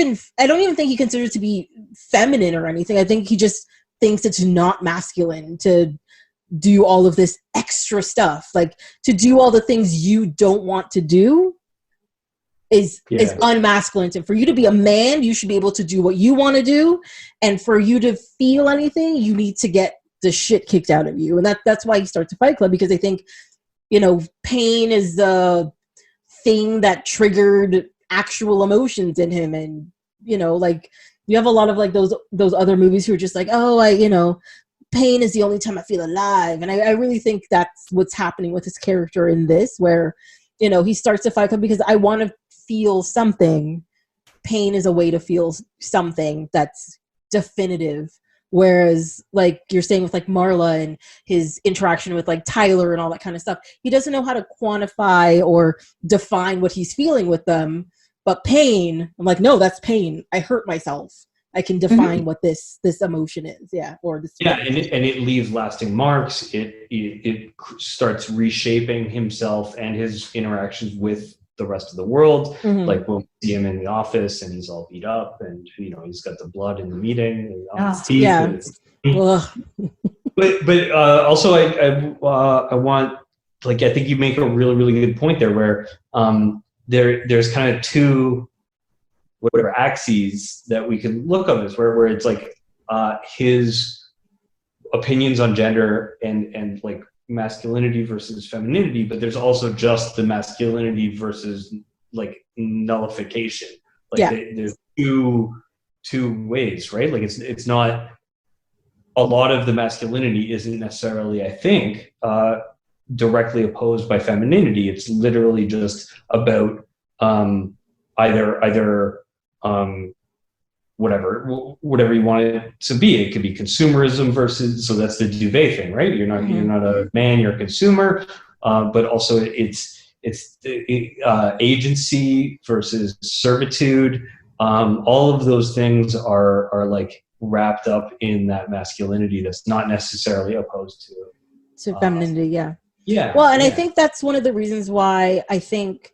[SPEAKER 1] even think he considers it to be feminine or anything. I think he just thinks it's not masculine to do all of this extra stuff. Like to do all the things you don't want to do is unmasculine. And for you to be a man, you should be able to do what you want to do. And for you to feel anything, you need to get the shit kicked out of you. And that's why he starts a Fight Club, because I think, pain is the thing that triggered actual emotions in him. And, like you have a lot of like those other movies who are just like, pain is the only time I feel alive. And I really think that's what's happening with his character in this, where, he starts a Fight Club because I want to feel something. Pain is a way to feel something that's definitive. Whereas like you're saying with like Marla and his interaction with like Tyler and all that kind of stuff, he doesn't know how to quantify or define what he's feeling with them. But pain, I'm like, no, that's pain. I hurt myself. I can define what this emotion is. Yeah. Or this.
[SPEAKER 4] Yeah. And it leaves lasting marks. It starts reshaping himself and his interactions with the rest of the world. Like when we see him in the office and he's all beat up and, he's got the blood in the meeting on his teeth.
[SPEAKER 1] Yeah.
[SPEAKER 4] But also I want, like, I think you make a really, really good point there where, there's kind of two axes that we can look on this, where it's like his opinions on gender and like masculinity versus femininity, but there's also just the masculinity versus like nullification. Like there's two ways, right? Like it's not, a lot of the masculinity isn't necessarily, I think, directly opposed by femininity. It's literally just about either whatever you want it to be. It could be consumerism versus, so that's the duvet thing, right? You're not a man, you're a consumer, but also it's agency versus servitude. All of those things are like wrapped up in that masculinity that's not necessarily opposed to
[SPEAKER 1] femininity.
[SPEAKER 4] Yeah.
[SPEAKER 1] Well, and I think that's one of the reasons why I think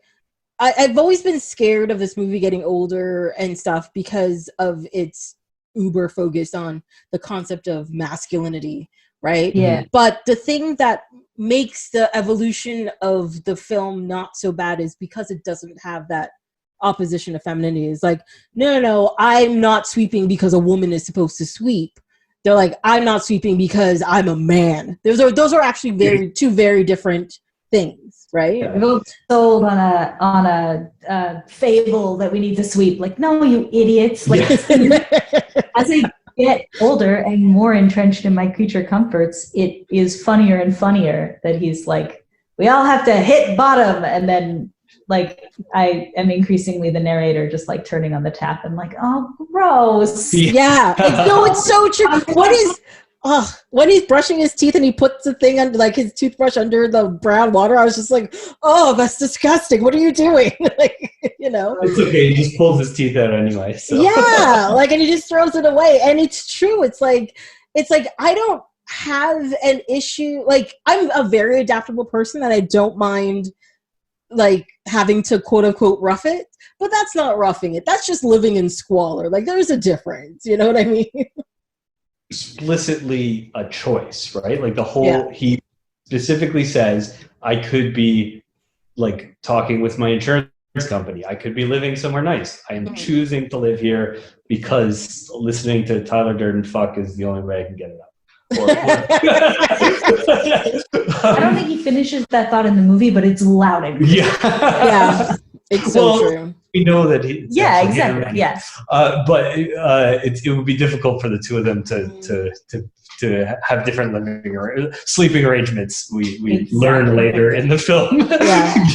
[SPEAKER 1] I've always been scared of this movie getting older and stuff, because of its uber focus on the concept of masculinity, right?
[SPEAKER 3] Yeah.
[SPEAKER 1] But the thing that makes the evolution of the film not so bad is because it doesn't have that opposition of femininity. It's like, no, I'm not sweeping because a woman is supposed to sweep. They're like, I'm not sweeping because I'm a man. Those are actually two very different things, right?
[SPEAKER 3] We're both sold on a fable that we need to sweep. Like, no, you idiots! Like, as I get older and more entrenched in my creature comforts, it is funnier and funnier that he's like, we all have to hit bottom, and then like I am increasingly the narrator, just like turning on the tap and like, oh, gross.
[SPEAKER 1] Yeah, it's so true. When he's brushing his teeth and he puts the thing under, like his toothbrush under the brown water, I was just like, oh, that's disgusting. What are you doing? Like,
[SPEAKER 4] It's okay. He just pulls his teeth out anyway. So.
[SPEAKER 1] Yeah, like, and he just throws it away. And it's true. It's like I don't have an issue. Like, I'm a very adaptable person and I don't mind like having to quote unquote rough it, but that's not roughing it. That's just living in squalor. Like, there's a difference. You know what I mean?
[SPEAKER 4] Explicitly a choice, right? Like he specifically says, I could be like talking with my insurance company. I could be living somewhere nice. I am choosing to live here because listening to Tyler Durden fuck is the only way I can get it up.
[SPEAKER 3] I don't think he finishes that thought in the movie, but it's loud and clear.
[SPEAKER 1] Yeah. It's so true.
[SPEAKER 4] we know that he.
[SPEAKER 3] Yeah, exactly. Yes.
[SPEAKER 4] But it would be difficult for the two of them to have different sleeping arrangements. We exactly. learn later in the film,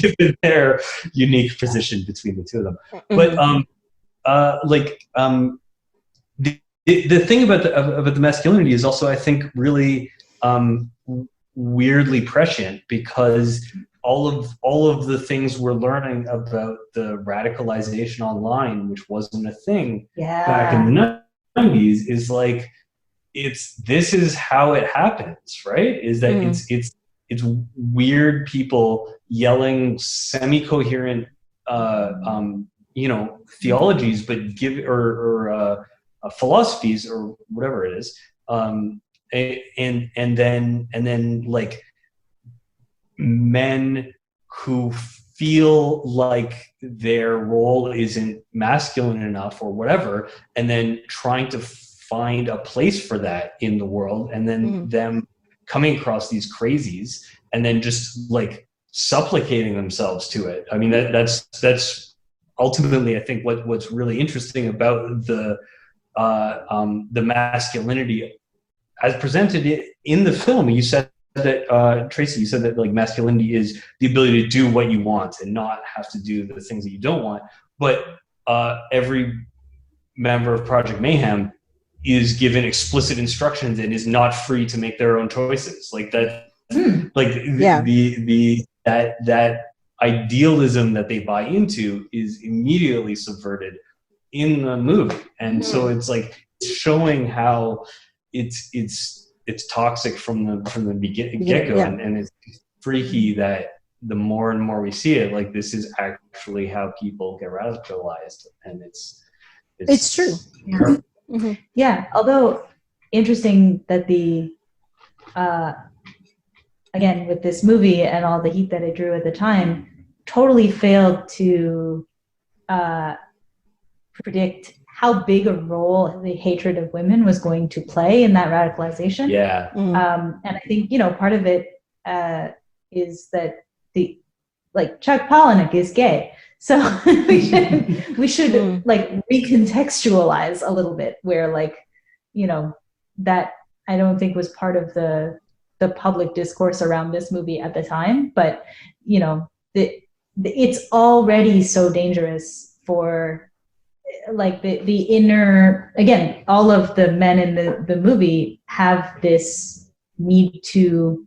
[SPEAKER 4] given their unique position between the two of them. But the thing about the masculinity is also, I think, really weirdly prescient, because all of the things we're learning about the radicalization online, which wasn't a thing back in the 90s, is like this is how it happens, right? Is that it's weird people yelling semi-coherent theologies, but philosophies or whatever it is, and then like men who feel like their role isn't masculine enough or whatever, and then trying to find a place for that in the world, and then them coming across these crazies and then just like supplicating themselves to it. I mean, that's ultimately, I think, what's really interesting about the masculinity as presented in the film. You said that, Tracy, you said that like masculinity is the ability to do what you want and not have to do the things that you don't want. But every member of Project Mayhem is given explicit instructions and is not free to make their own choices. Like that, that idealism that they buy into is immediately subverted in the movie. And so it's like showing how it's toxic from the get-go, and it's freaky that the more and more we see it, like this is actually how people get radicalized, and it's
[SPEAKER 1] true.
[SPEAKER 3] Yeah, although interesting that the again, with this movie and all the heat that it drew at the time, totally failed to predict how big a role the hatred of women was going to play in that radicalization.
[SPEAKER 4] Yeah.
[SPEAKER 3] And I think, part of it is that Chuck Palahniuk is gay. So we should like recontextualize a little bit where that I don't think was part of the public discourse around this movie at the time, but it's already so dangerous for like the inner, again, all of the men in the movie have this need to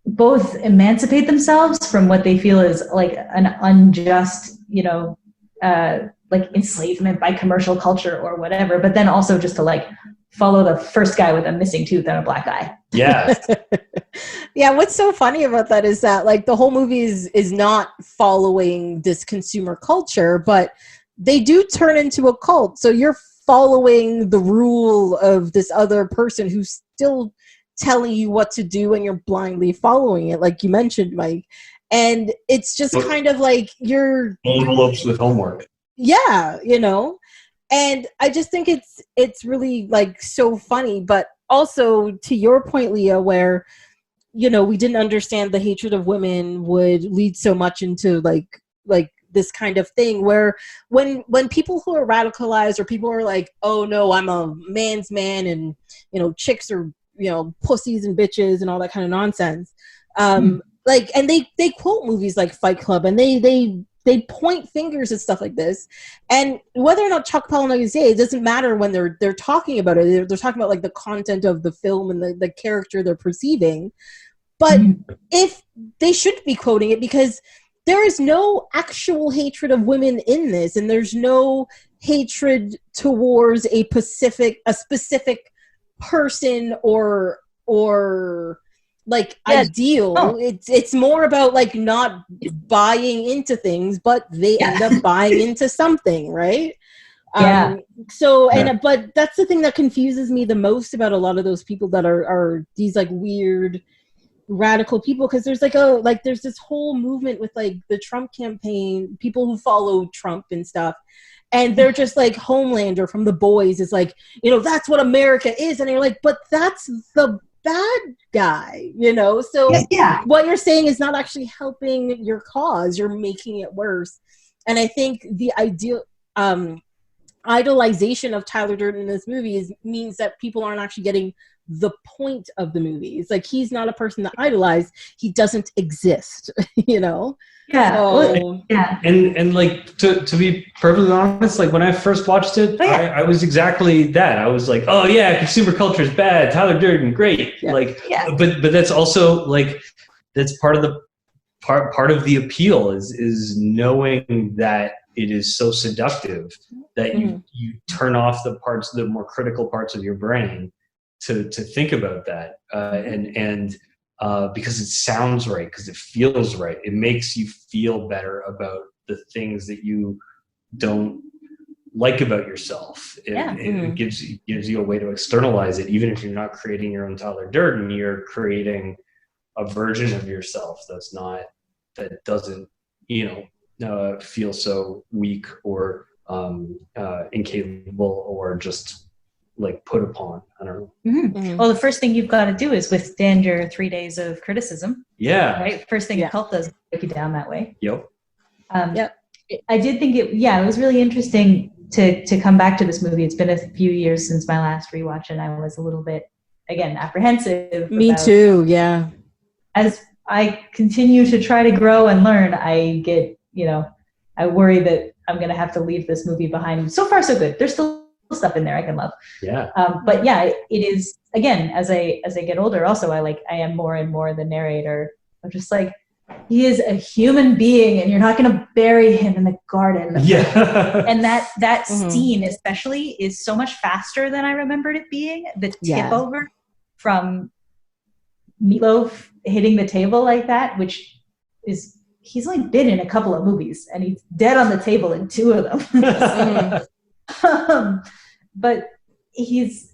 [SPEAKER 3] both emancipate themselves from what they feel is like an unjust, like enslavement by commercial culture or whatever, but then also just to like follow the first guy with a missing tooth and a black eye.
[SPEAKER 4] Yeah.
[SPEAKER 1] Yeah. What's so funny about that is that like the whole movie is not following this consumer culture, but they do turn into a cult. So you're following the rule of this other person who's still telling you what to do, and you're blindly following it, like you mentioned, Mike. And it's just kind of like you're
[SPEAKER 4] envelopes with homework.
[SPEAKER 1] Yeah, And I just think it's really like so funny, but also to your point, Leah, where we didn't understand the hatred of women would lead so much into like this kind of thing where when people who are radicalized or people are like, oh no, I'm a man's man, and chicks are pussies and bitches and all that kind of nonsense, like, and they quote movies like Fight Club, and they point fingers and stuff like this. And whether or not Chuck Palahniuk is gay, it doesn't matter when they're talking about it. They're talking about like the content of the film and the character they're perceiving. But if they should be quoting it, because there is no actual hatred of women in this, and there's no hatred towards a specific person or like ideal. It's more about like not buying into things, but they end up buying into something, right? But that's the thing that confuses me the most about a lot of those people that are these like weird radical people, because there's there's this whole movement with like the Trump campaign, people who follow Trump and stuff, and they're just like Homelander from The Boys is like, that's what America is, and you're like, but that's the bad guy, so what you're saying is not actually helping your cause, you're making it worse. And I think the ideal idolization of Tyler Durden in this movie means that people aren't actually getting the point of the movie. It's like, he's not a person to idolize. He doesn't exist, you know?
[SPEAKER 3] Yeah.
[SPEAKER 1] So,
[SPEAKER 3] yeah.
[SPEAKER 4] And like, to be perfectly honest, like when I first watched it, I was exactly that. I was like, oh yeah, consumer culture is bad. Tyler Durden, great.
[SPEAKER 1] Yeah.
[SPEAKER 4] Like, but that's also like, that's part of the appeal is knowing that it is so seductive that you turn off the more critical parts of your brain to think about that, and because it sounds right, because it feels right, it makes you feel better about the things that you don't like about yourself. It gives you a way to externalize it, even if you're not creating your own Tyler Durden. You're creating a version of yourself that doesn't feel so weak or incapable or just like put upon. I don't know.
[SPEAKER 3] Well, the first thing you've got to do is withstand your 3 days of criticism.
[SPEAKER 4] Yeah.
[SPEAKER 3] Right. First thing a cult does, break you down that way.
[SPEAKER 4] Yep.
[SPEAKER 3] I did think it was really interesting to come back to this movie. It's been a few years since my last rewatch, and I was a little bit, again, apprehensive.
[SPEAKER 1] Me too. Yeah.
[SPEAKER 3] As I continue to try to grow and learn, I get, I worry that I'm going to have to leave this movie behind. So far, so good. There's still stuff in there I can love.
[SPEAKER 4] Yeah.
[SPEAKER 3] But yeah, it is, again, as I get older, also I am more and more the narrator. I'm just like, he is a human being, and you're not going to bury him in the garden.
[SPEAKER 4] Yeah.
[SPEAKER 3] And that scene especially is so much faster than I remembered it being. The tip over from Meatloaf hitting the table like that, which is, he's only been in a couple of movies, and he's dead on the table in 2 of them. But he's,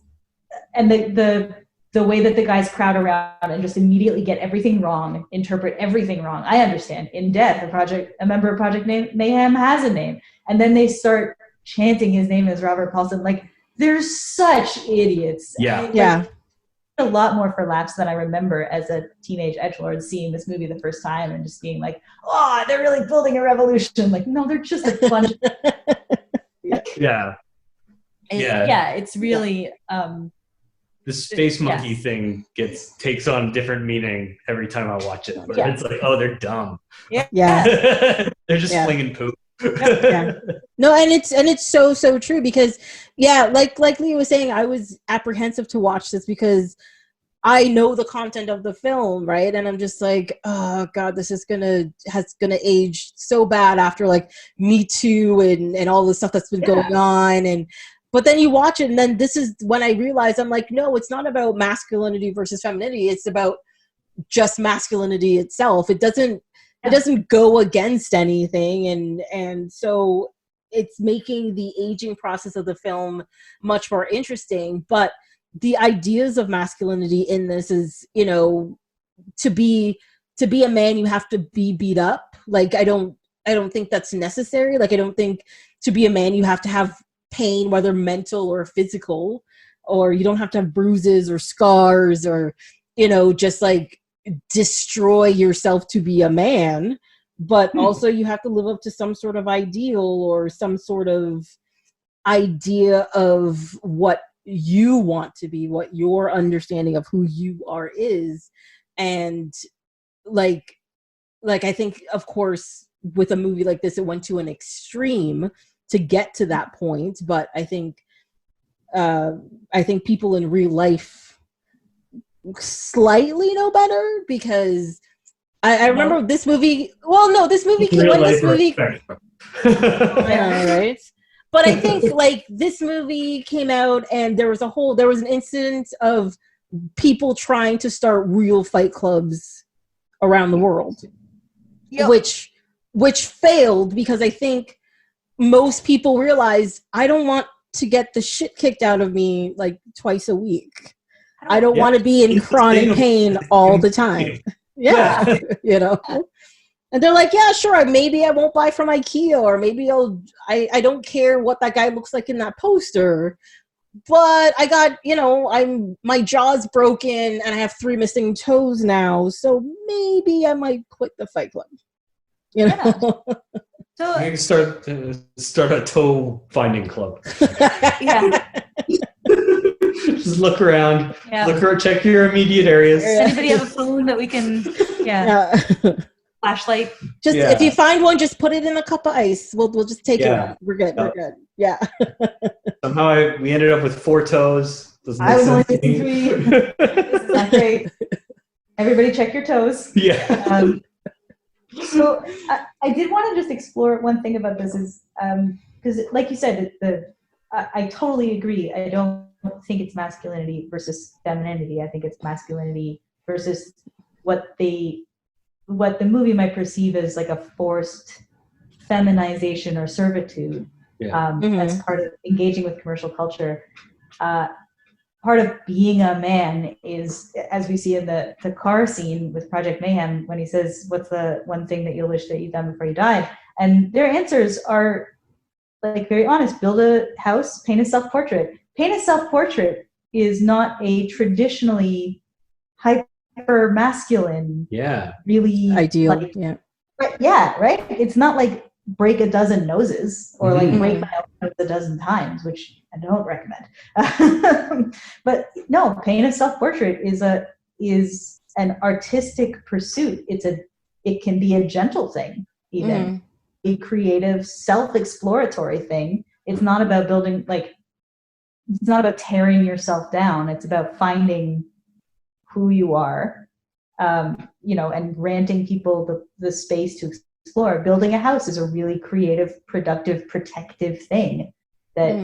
[SPEAKER 3] and the way that the guys crowd around and just immediately get everything wrong, interpret everything wrong. I understand. In Death, a member of Project Mayhem has a name, and then they start chanting his name as Robert Paulson. Like, they're such idiots.
[SPEAKER 4] Yeah.
[SPEAKER 3] A lot more for laughs than I remember as a teenage edgelord seeing this movie the first time and just being like, oh, they're really building a revolution. Like, no, they're just a bunch of
[SPEAKER 4] Yeah.
[SPEAKER 3] It's really
[SPEAKER 4] the space monkey thing takes on different meaning every time I watch it. But it's like, oh, they're dumb.
[SPEAKER 1] Yeah.
[SPEAKER 4] They're just flinging poop.
[SPEAKER 1] No, and it's so true, because like Leah was saying, I was apprehensive to watch this because I know the content of the film, right? And I'm just like, oh god, this is gonna age so bad after like Me Too and all the stuff that's been going on. But then you watch it, and then this is when I realized, I'm like, no, it's not about masculinity versus femininity. It's about just masculinity itself. It doesn't go against anything, and so it's making the aging process of the film much more interesting. But the ideas of masculinity in this is, to be a man, you have to be beat up. Like, I don't think that's necessary. Like, I don't think to be a man you have to have pain, whether mental or physical, or you don't have to have bruises or scars or, just like destroy yourself to be a man. But also you have to live up to some sort of ideal or some sort of idea of what you want to be, what your understanding of who you are is. And like I think, of course, with a movie like this, it went to an extreme to get to that point. But I think people in real life slightly know better, because I remember this movie. Well, no, this movie came when this movie. Right? But I think like this movie came out, and there was an incident of people trying to start real fight clubs around the world, which failed, because I think most people realize, I don't want to get the shit kicked out of me like twice a week. I don't want to be in chronic pain all the time. And they're like, yeah, sure, maybe I won't buy from IKEA, or maybe I don't care what that guy looks like in that poster, but I got, my jaw's broken and I have 3 missing toes now, so maybe I might quit the fight club.
[SPEAKER 3] So
[SPEAKER 4] I can start a toe finding club.
[SPEAKER 3] yeah.
[SPEAKER 4] Just look around, check your immediate areas.
[SPEAKER 3] Does anybody have a phone that we can? Yeah. Flashlight.
[SPEAKER 1] Just if you find one, just put it in a cup of ice. We'll just take it out. We're good. We're good. Yeah.
[SPEAKER 4] Somehow we ended up with 4 toes.
[SPEAKER 3] I was only missing 3. This is not great. Everybody, check your toes.
[SPEAKER 4] Yeah.
[SPEAKER 3] So I did want to just explore one thing about this is because, like you said, I totally agree. I don't think it's masculinity versus femininity. I think it's masculinity versus what the movie might perceive as like a forced feminization or servitude as part of engaging with commercial culture. Part of being a man is, as we see in the car scene with Project Mayhem, when he says, "What's the one thing that you wish that you'd done before you died?" And their answers are like very honest. Build a house, paint a self-portrait. Paint a self-portrait is not a traditionally hyper masculine, really
[SPEAKER 1] ideal,
[SPEAKER 3] right? It's not like break a dozen noses or like break my nose a dozen times, which I don't recommend. But no, paint a self-portrait is an artistic pursuit. It can be a gentle thing, even a creative, self-exploratory thing. It's not about building it's not about tearing yourself down. It's about finding who you are, and granting people the space to explore. Building a house is a really creative, productive, protective thing that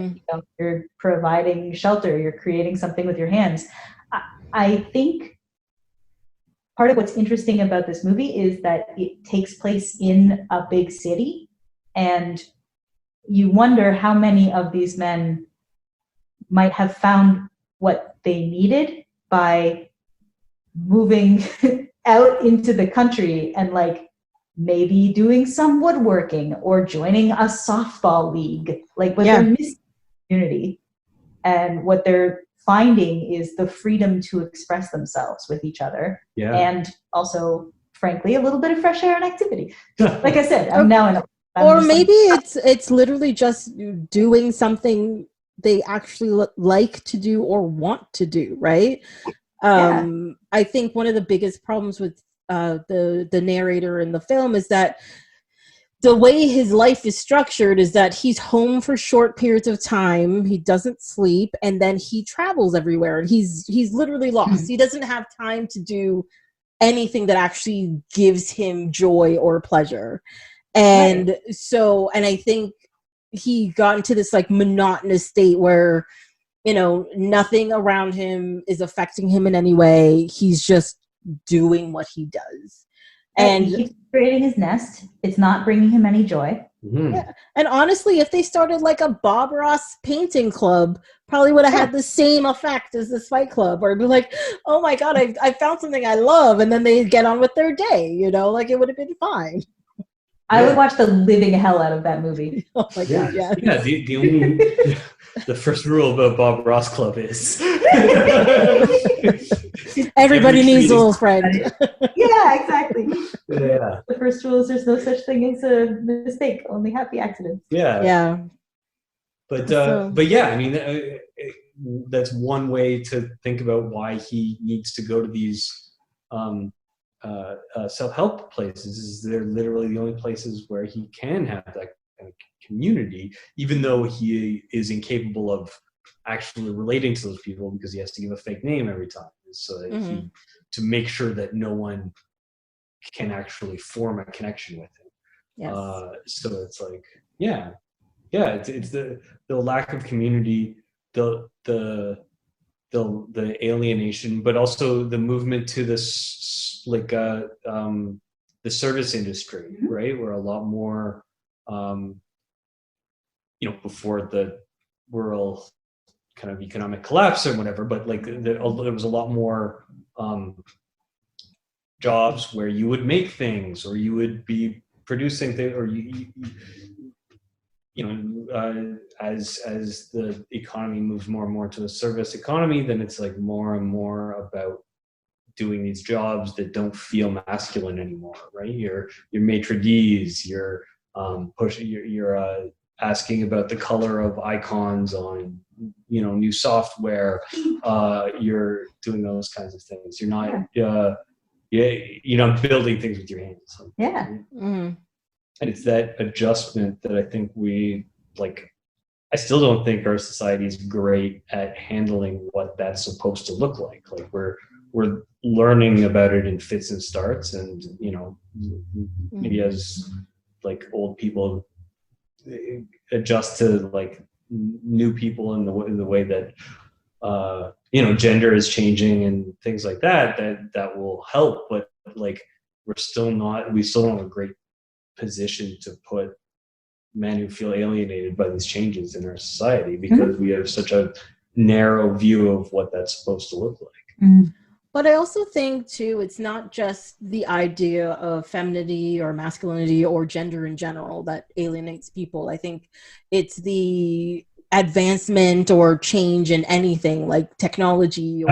[SPEAKER 3] you're providing shelter, you're creating something with your hands. I think part of what's interesting about this movie is that it takes place in a big city, and you wonder how many of these men might have found what they needed by moving out into the country and maybe doing some woodworking or joining a softball league. They're missing community, and what they're finding is the freedom to express themselves with each other, and also, frankly, a little bit of fresh air and activity. Like I said, I'm now in a.
[SPEAKER 1] Or maybe it's literally just doing something they actually like to do or want to do, right? I think one of the biggest problems with the narrator in the film is that the way his life is structured is that he's home for short periods of time, he doesn't sleep, and then he travels everywhere, and he's literally lost. He doesn't have time to do anything that actually gives him joy or pleasure. And so, and I think he got into this monotonous state where, nothing around him is affecting him in any way. He's just doing what he does. And
[SPEAKER 3] he keeps creating his nest. It's not bringing him any joy.
[SPEAKER 1] Yeah. And honestly, if they started a Bob Ross painting club, probably would have had the same effect as this Fight Club, or be like, oh my God, I found something I love. And then they get on with their day, it would have been fine.
[SPEAKER 3] I would watch the living hell out of that movie.
[SPEAKER 1] Oh my God, yeah.
[SPEAKER 4] The only the first rule about Bob Ross Club is
[SPEAKER 1] everybody needs a little friend.
[SPEAKER 3] Yeah, exactly.
[SPEAKER 4] Yeah.
[SPEAKER 3] The first rule is there's no such thing as a mistake, only happy accidents.
[SPEAKER 4] Yeah.
[SPEAKER 1] Yeah.
[SPEAKER 4] But yeah, I mean, that's one way to think about why he needs to go to these self-help places. Is they're literally the only places where he can have that kind of community, even though he is incapable of actually relating to those people because he has to give a fake name every time, so that to make sure that no one can actually form a connection with him.
[SPEAKER 1] Yes.
[SPEAKER 4] So it's it's the lack of community, the alienation, but also the movement to this the service industry, right? Where a lot more, before the world kind of economic collapse or whatever, but there was a lot more jobs where you would make things, or you would be producing things, or as the economy moves more and more to a service economy, then it's more and more about doing these jobs that don't feel masculine anymore, right? Your maitre d's, your you're asking about the color of icons on new software. You're doing those kinds of things. You're not building things with your hands.
[SPEAKER 3] Yeah.
[SPEAKER 1] Mm-hmm.
[SPEAKER 4] And it's that adjustment that I think we like. I still don't think our society is great at handling what that's supposed to look like. Like we're learning about it in fits and starts, and maybe as like old people adjust to like new people in the way that gender is changing and things like that will help. But like we still don't have a great position to put men who feel alienated by these changes in our society, because we have such a narrow view of what that's supposed to look like.
[SPEAKER 1] But I also think too, it's not just the idea of femininity or masculinity or gender in general that alienates people. I think it's the advancement or change in anything like technology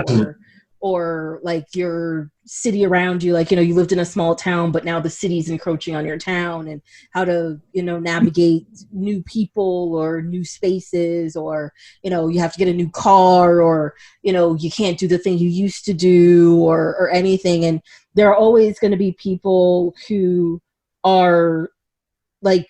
[SPEAKER 1] or like your city around you, like, you lived in a small town, but now the city's encroaching on your town, and how to, navigate new people or new spaces, or, you have to get a new car, or, you can't do the thing you used to do, or anything. And there are always going to be people who are like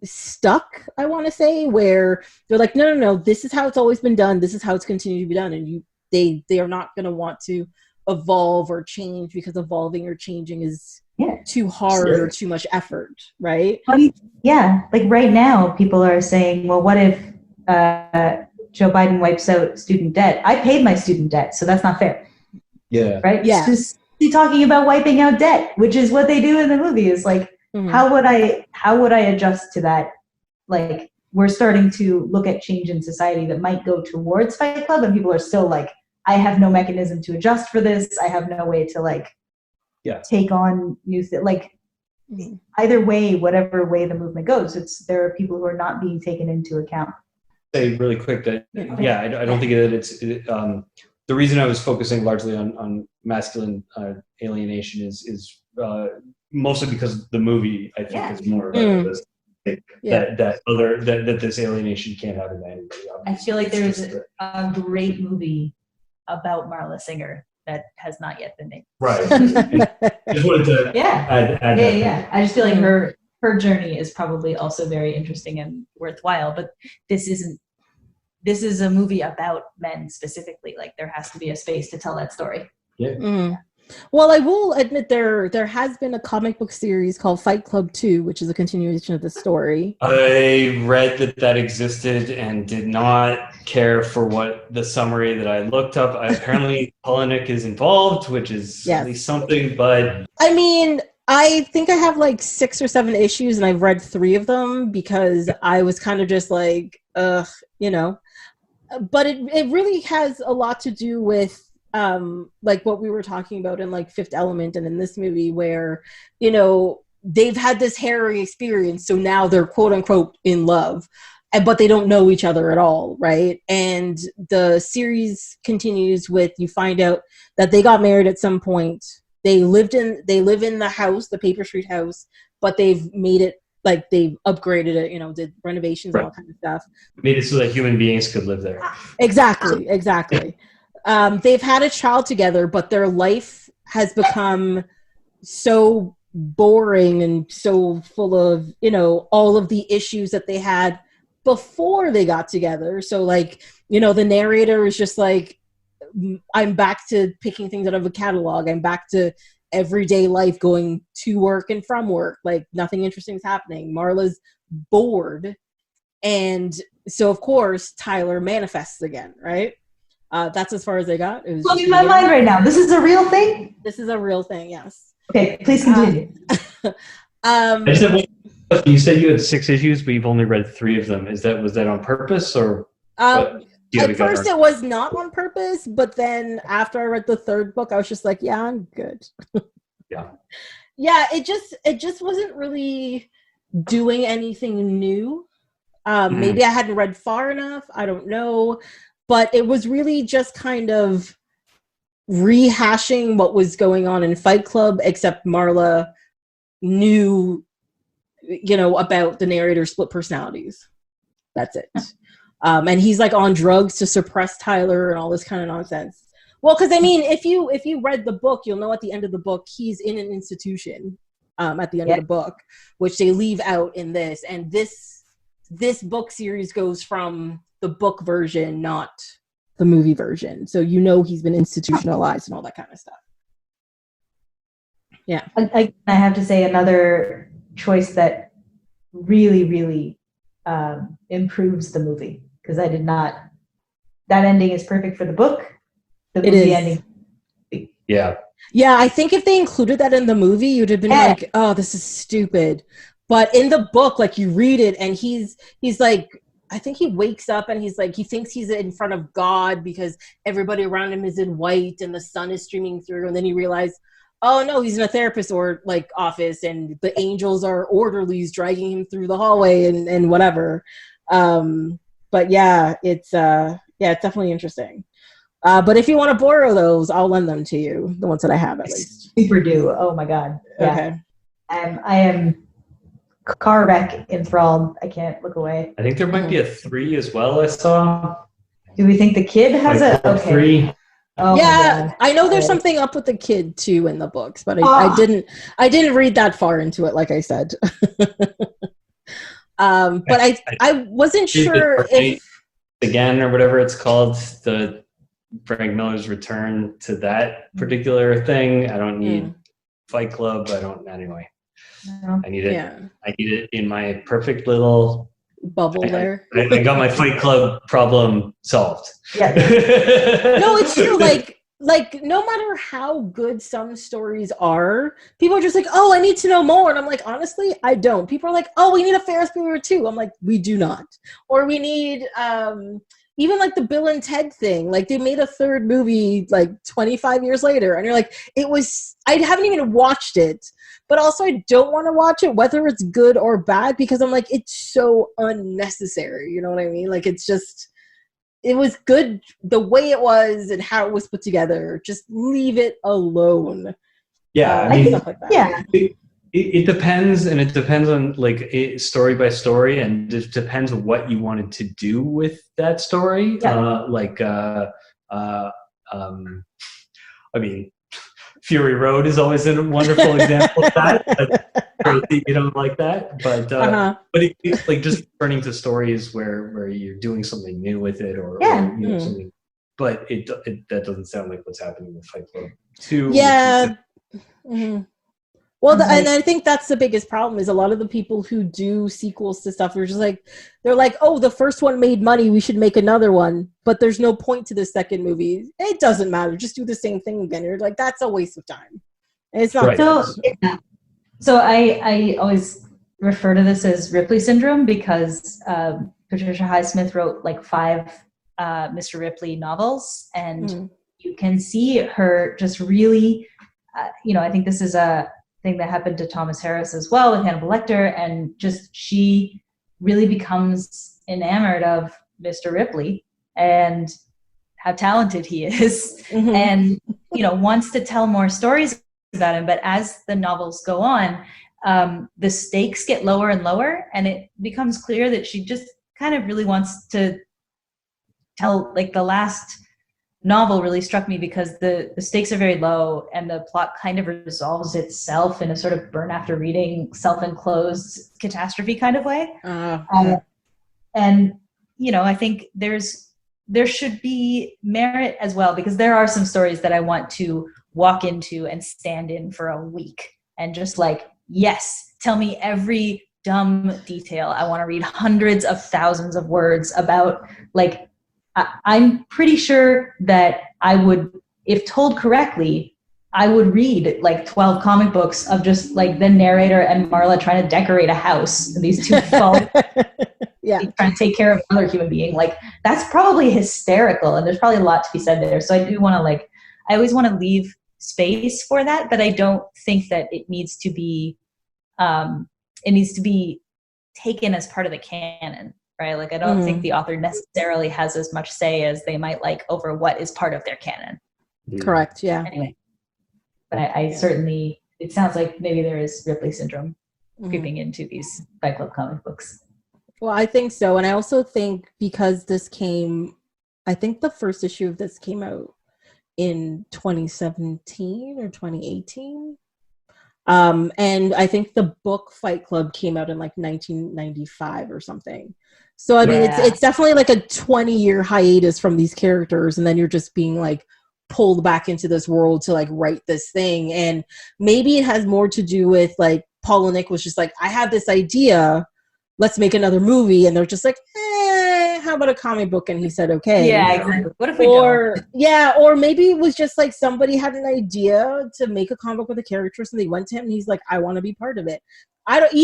[SPEAKER 1] stuck, I want to say, where they're like, no, this is how it's always been done. This is how it's continued to be done. And they are not going to want to evolve or change, because evolving or changing is too hard or too much effort, right?
[SPEAKER 3] Yeah, like right now people are saying, well, what if Joe Biden wipes out student debt? I paid my student debt, so that's not fair.
[SPEAKER 4] Yeah.
[SPEAKER 3] Right?
[SPEAKER 1] Yeah.
[SPEAKER 3] Just talking about wiping out debt, which is what they do in the movie, is like, how would I adjust to that? Like, we're starting to look at change in society that might go towards Fight Club, and people are still like, I have no mechanism to adjust for this. I have no way to take on new things. Like, either way, whatever way the movement goes, there are people who are not being taken into account.
[SPEAKER 4] Say really quick that I don't think that it's the reason I was focusing largely on masculine alienation is mostly because the movie, I think, is more about this. That this alienation can't happen to anybody.
[SPEAKER 3] I feel like there's a great movie about Marla Singer that has not yet been made.
[SPEAKER 4] Right. Just wanted to add
[SPEAKER 3] I just feel like her journey is probably also very interesting and worthwhile. But this is a movie about men specifically. Like, there has to be a space to tell that story.
[SPEAKER 4] Yeah.
[SPEAKER 1] Well, I will admit there has been a comic book series called Fight Club 2, which is a continuation of the story.
[SPEAKER 4] I read that existed and did not care for what the summary that I looked up. Apparently, Polinick is involved, which is at least something, but...
[SPEAKER 1] I mean, I think I have like 6 or 7 issues, and I've read 3 of them because I was kind of just like, But it really has a lot to do with like what we were talking about in like Fifth Element and in this movie, where they've had this harrowing experience, so now they're quote unquote in love, but they don't know each other at all, right? And the series continues with, you find out that they got married at some point. They live in the house, the Paper Street house, but they've made it, like, they've upgraded it, did renovations and all kinds of stuff.
[SPEAKER 4] Made it so that human beings could live there.
[SPEAKER 1] Exactly. They've had a child together, but their life has become so boring and so full of, all of the issues that they had before they got together. So, like, the narrator is just like, I'm back to picking things out of a catalog. I'm back to everyday life, going to work and from work. Like, nothing interesting is happening. Marla's bored. And so, of course, Tyler manifests again, right? That's as far as they got. It was
[SPEAKER 3] blowing my mind right now. This is a real thing?
[SPEAKER 1] This is a real thing, yes.
[SPEAKER 3] Okay, please continue.
[SPEAKER 4] You said you had 6 issues, but you've only read 3 of them. Was that on purpose, or?
[SPEAKER 1] At first it was not on purpose, but then after I read the 3rd book, I was just like, yeah, I'm good. It just wasn't really doing anything new. Maybe I hadn't read far enough. I don't know. But it was really just kind of rehashing what was going on in Fight Club, except Marla knew about the narrator's split personalities. That's it. And he's like on drugs to suppress Tyler and all this kind of nonsense. Well, because I mean, if you read the book, you'll know at the end of the book he's in an institution at the end of the book, which they leave out in this. And this book series goes from the book version, not the movie version. So he's been institutionalized and all that kind of stuff. Yeah.
[SPEAKER 3] I have to say another choice that really, really improves the movie, because that ending is perfect for the book. The movie ending.
[SPEAKER 2] Yeah.
[SPEAKER 1] Yeah, I think if they included that in the movie, you'd have been like, oh, this is stupid. But in the book, like, you read it and he's like, I think he wakes up and he's like, he thinks he's in front of God because everybody around him is in white and the sun is streaming through. And then he realized, oh no, he's in a therapist or like office and the angels are orderlies dragging him through the hallway and whatever. But yeah, it's definitely interesting. But if you want to borrow those, I'll lend them to you. The ones that I have, at least.
[SPEAKER 3] Super do. Oh my God. Yeah.
[SPEAKER 1] Okay.
[SPEAKER 3] I am car wreck enthralled. I can't look away.
[SPEAKER 2] I think there might be a 3 as well. I saw.
[SPEAKER 3] Do we think the kid has a
[SPEAKER 2] 3?
[SPEAKER 3] Oh
[SPEAKER 1] yeah, I know there's something up with the kid too in the books, but I didn't read that far into it, like I said. But I wasn't sure if
[SPEAKER 2] again or whatever it's called, the Frank Miller's return to that particular thing. I don't need Fight Club. Anyway.
[SPEAKER 3] No.
[SPEAKER 2] I need it. Yeah. I need it in my perfect little
[SPEAKER 1] bubble there.
[SPEAKER 2] I got my Fight Club problem solved.
[SPEAKER 3] Yeah.
[SPEAKER 1] No, it's true. Like no matter how good some stories are, people are just like, oh, I need to know more. And I'm like, honestly, I don't. People are like, oh, we need a Ferris Bueller 2. I'm like, we do not. Or we need even like the Bill and Ted thing. Like they made a third movie like 25 years later. And you're like, I haven't even watched it. But also I don't want to watch it, whether it's good or bad, because I'm like, it's so unnecessary. You know what I mean? Like it was good the way it was and how it was put together. Just leave it alone.
[SPEAKER 2] Yeah, I mean,
[SPEAKER 1] stuff like that.
[SPEAKER 3] Yeah.
[SPEAKER 2] It depends, and it depends on story by story, and it depends on what you wanted to do with that story.
[SPEAKER 3] Yeah.
[SPEAKER 2] I mean, Fury Road is always a wonderful example of that. You don't like that, but it's like just turning to stories where you're doing something new with it, or something. But that doesn't sound like what's happening with Fight Club 2.
[SPEAKER 1] Yeah. Well, and I think that's the biggest problem is a lot of the people who do sequels to stuff are just like, they're like, oh, the first one made money, we should make another one. But there's no point to the second movie. It doesn't matter. Just do the same thing again. You're like, that's a waste of time. And it's not.
[SPEAKER 2] Right.
[SPEAKER 3] So I always refer to this as Ripley syndrome because Patricia Highsmith wrote like 5 Mr. Ripley novels. And you can see her just really, I think this is a thing that happened to Thomas Harris as well with Hannibal Lecter, and just she really becomes enamored of Mr. Ripley and how talented he is, and wants to tell more stories about him. But as the novels go on, the stakes get lower and lower, and it becomes clear that she just kind of really wants to tell, like, the last novel really struck me because the stakes are very low and the plot kind of resolves itself in a sort of burn after reading, self-enclosed catastrophe kind of way. And I think there should be merit as well, because there are some stories that I want to walk into and stand in for a week and just like, yes, tell me every dumb detail. I want to read hundreds of thousands of words about, like, I'm pretty sure that I would, if told correctly, I would read like 12 comic books of just like the narrator and Marla trying to decorate a house, and these two fall trying to take care of another human being. Like, that's probably hysterical, and there's probably a lot to be said there. So I do want to, like, I always want to leave space for that, but I don't think that it needs to be taken as part of the canon. Right? Like, I don't think the author necessarily has as much say as they might like over what is part of their canon.
[SPEAKER 1] Correct. Yeah.
[SPEAKER 3] Anyway, but I certainly, it sounds like maybe there is Ripley syndrome. creeping into these Fight Club comic books.
[SPEAKER 1] Well, I think so. And I also think because I think the first issue of this came out in 2017 or 2018. And I think the book Fight Club came out in like 1995 or something. So I mean, it's definitely like a 20-year hiatus from these characters, and then you're just being like pulled back into this world to like write this thing. And maybe it has more to do with like Paul and Nick was just like, I have this idea, let's make another movie, and they're just like, how about a comic book? And he said, okay.
[SPEAKER 3] Yeah, exactly. What if we don't?
[SPEAKER 1] Yeah, or maybe it was just like somebody had an idea to make a comic book with a character, so they went to him and he's like, I want to be part of it. I don't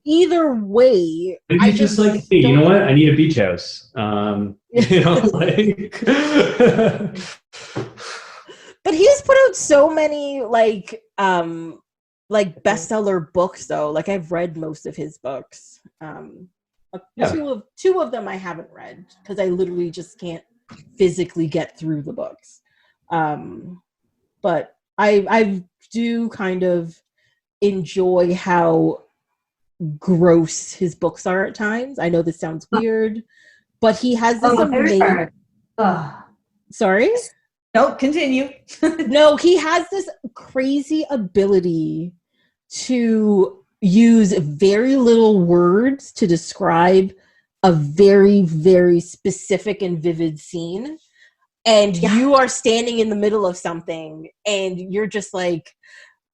[SPEAKER 1] either way.
[SPEAKER 4] Maybe I just like, hey, you know what? I need a beach house. You know, like.
[SPEAKER 1] But he's put out so many like bestseller books though. Like I've read most of his books. Two of them I haven't read because I literally just can't physically get through the books. But I do kind of enjoy how gross his books are at times. I know this sounds weird, but he has this amazing. Sorry?
[SPEAKER 3] Nope, continue.
[SPEAKER 1] No, he has this crazy ability to use very little words to describe a very, very specific and vivid scene. And you are standing in the middle of something and you're just like,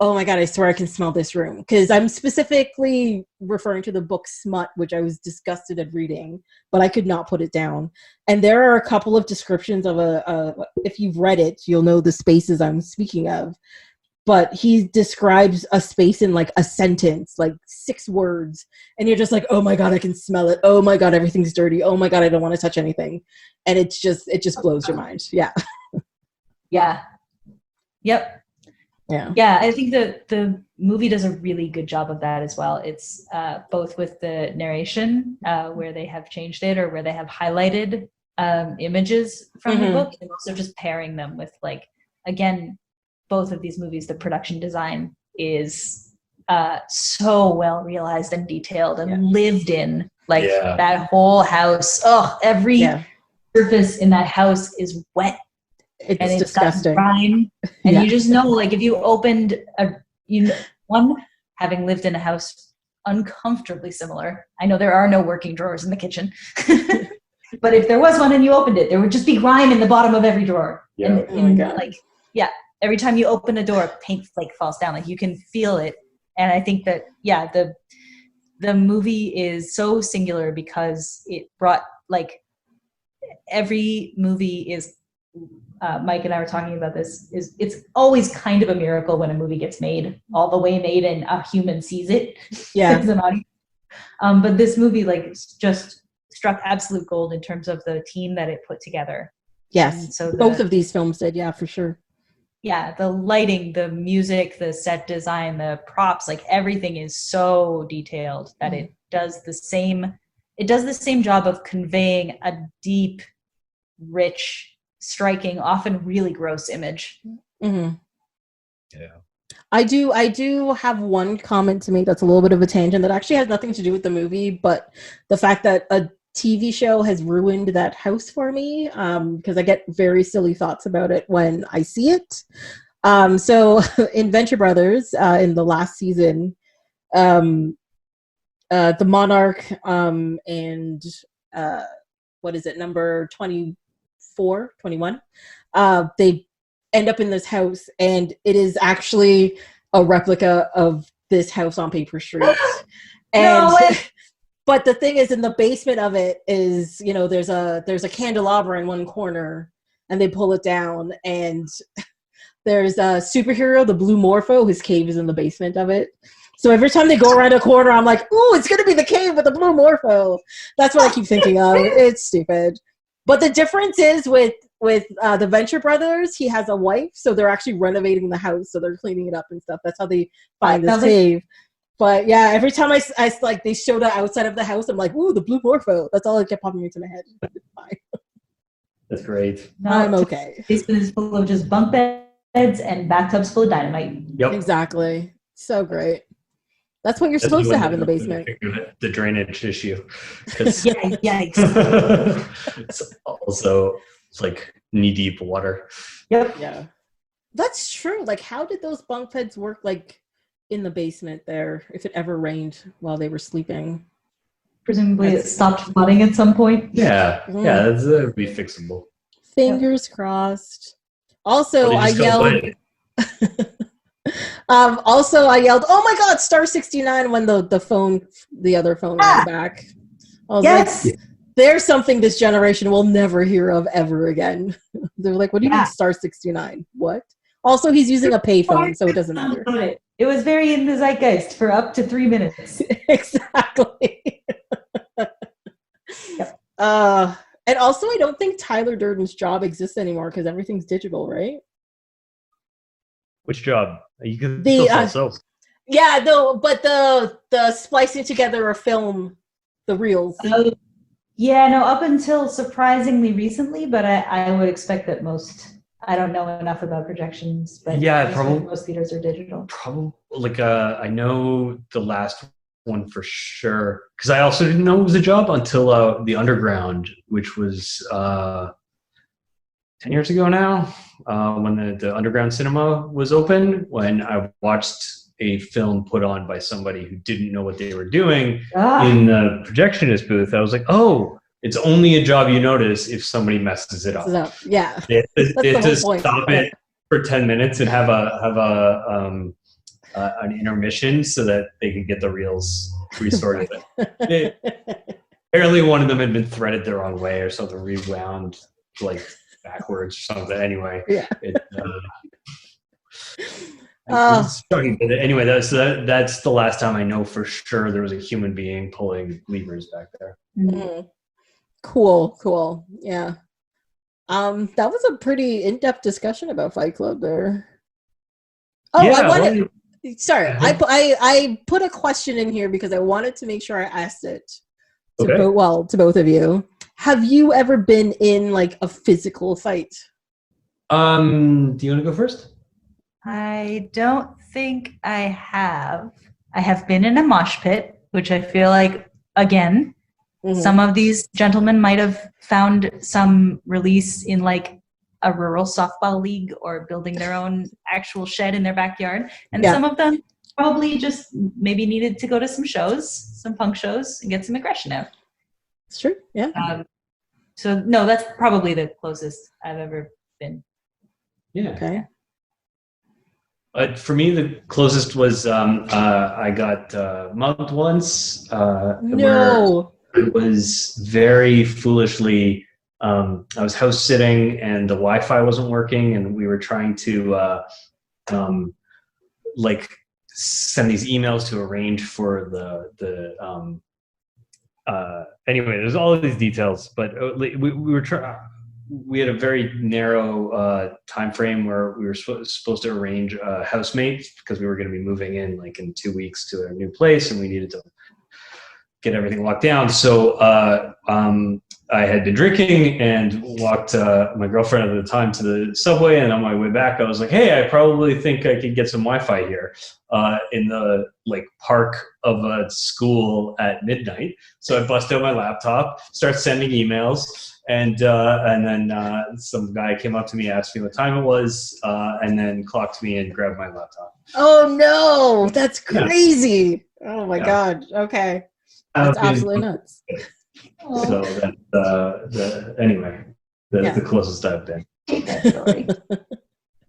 [SPEAKER 1] oh my God, I swear I can smell this room. Because I'm specifically referring to the book Smut, which I was disgusted at reading, but I could not put it down. And there are a couple of descriptions of if you've read it, you'll know the spaces I'm speaking of. But he describes a space in like a sentence, like 6 words. And you're just like, oh my God, I can smell it. Oh my God, everything's dirty. Oh my God, I don't want to touch anything. And it just blows your mind. Yeah.
[SPEAKER 3] Yeah. Yep. Yeah, I think the movie does a really good job of that as well. It's both with the narration, where they have changed it or where they have highlighted images from the book, and also just pairing them with, like, again, both of these movies, the production design is so well realized and detailed and lived in. Like that whole house, every surface in that house is wet.
[SPEAKER 1] It's disgusting.
[SPEAKER 3] Got grime, and you just know, like, if you opened having lived in a house uncomfortably similar, I know there are no working drawers in the kitchen, but if there was one and you opened it, there would just be grime in the bottom of every drawer.
[SPEAKER 4] Yeah.
[SPEAKER 3] Every time you open a door, paint flake falls down. Like, you can feel it. And I think that, the movie is so singular because it brought, like, every movie is, Mike and I were talking about this, it's always kind of a miracle when a movie gets made, all the way made, and a human sees it as an audience. But this movie, like, just struck absolute gold in terms of the team that it put together.
[SPEAKER 1] Yes,
[SPEAKER 3] and so
[SPEAKER 1] both of these films did, for sure.
[SPEAKER 3] Yeah, the lighting, the music, the set design, the props, like, everything is so detailed that it does the same job of conveying a deep, rich, striking, often really gross image.
[SPEAKER 1] Yeah, I do have one comment to make that's a little bit of a tangent that actually has nothing to do with the movie, but the fact that a TV show has ruined that house for me, because I get very silly thoughts about it when I see it. So in Venture Brothers, in the last season, the Monarch and what is it, number 21, they end up in this house, and it is actually a replica of this house on Paper Street. And but the thing is, in the basement of it is, there's a candelabra in one corner, and they pull it down, and there's a superhero, the Blue Morpho, his cave is in the basement of it. So every time they go around a corner, I'm like, ooh, it's gonna be the cave with the Blue Morpho. That's what I keep thinking of. It's stupid. But the difference is with the Venture Brothers, he has a wife, so they're actually renovating the house, so they're cleaning it up and stuff. That's how they find this cave. But yeah, every time I like, they show the outside of the house, I'm like, ooh, the Blue Morpho. That's all that kept popping into my head. It's fine.
[SPEAKER 4] That's great.
[SPEAKER 3] No,
[SPEAKER 1] I'm okay.
[SPEAKER 3] This is full of just bunk beds and bathtubs full of dynamite.
[SPEAKER 4] Yep.
[SPEAKER 1] Exactly. So great. That's what you're supposed to have in the basement.
[SPEAKER 4] The drainage issue.
[SPEAKER 3] Yikes.
[SPEAKER 4] It's like knee-deep water.
[SPEAKER 3] Yep.
[SPEAKER 1] Yeah. That's true. Like, how did those bunk beds work, like, in the basement there, if it ever rained while they were sleeping?
[SPEAKER 3] Presumably it stopped flooding at some point.
[SPEAKER 4] Yeah. Yeah, that would be fixable.
[SPEAKER 1] Fingers crossed. Also, I yelled... I yelled, "Oh my God, star 69" when the other phone rang back. I was like, there's something this generation will never hear of ever again. They're like, what do you mean star 69? What? Also, he's using a payphone, so it doesn't matter.
[SPEAKER 3] It was very in the zeitgeist for up to 3 minutes.
[SPEAKER 1] Exactly.
[SPEAKER 3] Yep.
[SPEAKER 1] And also, I don't think Tyler Durden's job exists anymore because everything's digital, right?
[SPEAKER 4] Which job? You can still sell soap.
[SPEAKER 1] Yeah, no, but the splicing together a film, the reels.
[SPEAKER 3] Yeah, no, up until surprisingly recently, but I would expect that most. I don't know enough about projections, but probably most theaters are digital.
[SPEAKER 4] Probably, like I know the last one for sure because I also didn't know it was a job until the Underground, which was 10 years ago now. When the Underground Cinema was open, when I watched a film put on by somebody who didn't know what they were doing in the projectionist booth, I was like, oh, it's only a job you notice if somebody messes it up.
[SPEAKER 1] Yeah.
[SPEAKER 4] They have to stop it for 10 minutes and have an intermission so that they can get the reels restored. Apparently one of them had been threaded the wrong way or something, rewound like backwards or something. Anyway, anyway, that's the last time I know for sure there was a human being pulling levers back there.
[SPEAKER 1] Mm-hmm. Cool. Yeah. That was a pretty in-depth discussion about Fight Club there. Oh, yeah, I put a question in here because I wanted to make sure I asked it to both of you. Have you ever been in like a physical fight?
[SPEAKER 4] Do you want to go first?
[SPEAKER 3] I don't think I have. I have been in a mosh pit, which I feel like, again, some of these gentlemen might have found some release in like a rural softball league or building their own actual shed in their backyard. And some of them probably just maybe needed to go to some shows, some punk shows, and get some aggression out.
[SPEAKER 1] It's true, yeah.
[SPEAKER 3] So, no, that's probably the closest I've ever been.
[SPEAKER 4] Yeah.
[SPEAKER 1] Okay.
[SPEAKER 4] For me, the closest was I got mugged once.
[SPEAKER 1] No.
[SPEAKER 4] Where I was very foolishly, I was house sitting and the Wi-Fi wasn't working, and we were trying to like send these emails to arrange for the anyway, there's all of these details, but we had a very narrow time frame where we were supposed to arrange a housemate because we were going to be moving in like in 2 weeks to a new place, and we needed to get everything locked down. So I had been drinking and walked my girlfriend at the time to the subway, and on my way back I was like, hey, I probably think I could get some Wi-Fi here in the like park of a school at midnight. So I bust out my laptop, start sending emails, and then some guy came up to me, asked me what time it was, and then clocked me and grabbed my laptop.
[SPEAKER 1] Oh no, that's crazy. Oh my God. Okay. That's absolutely nuts.
[SPEAKER 4] So that's the closest I've been.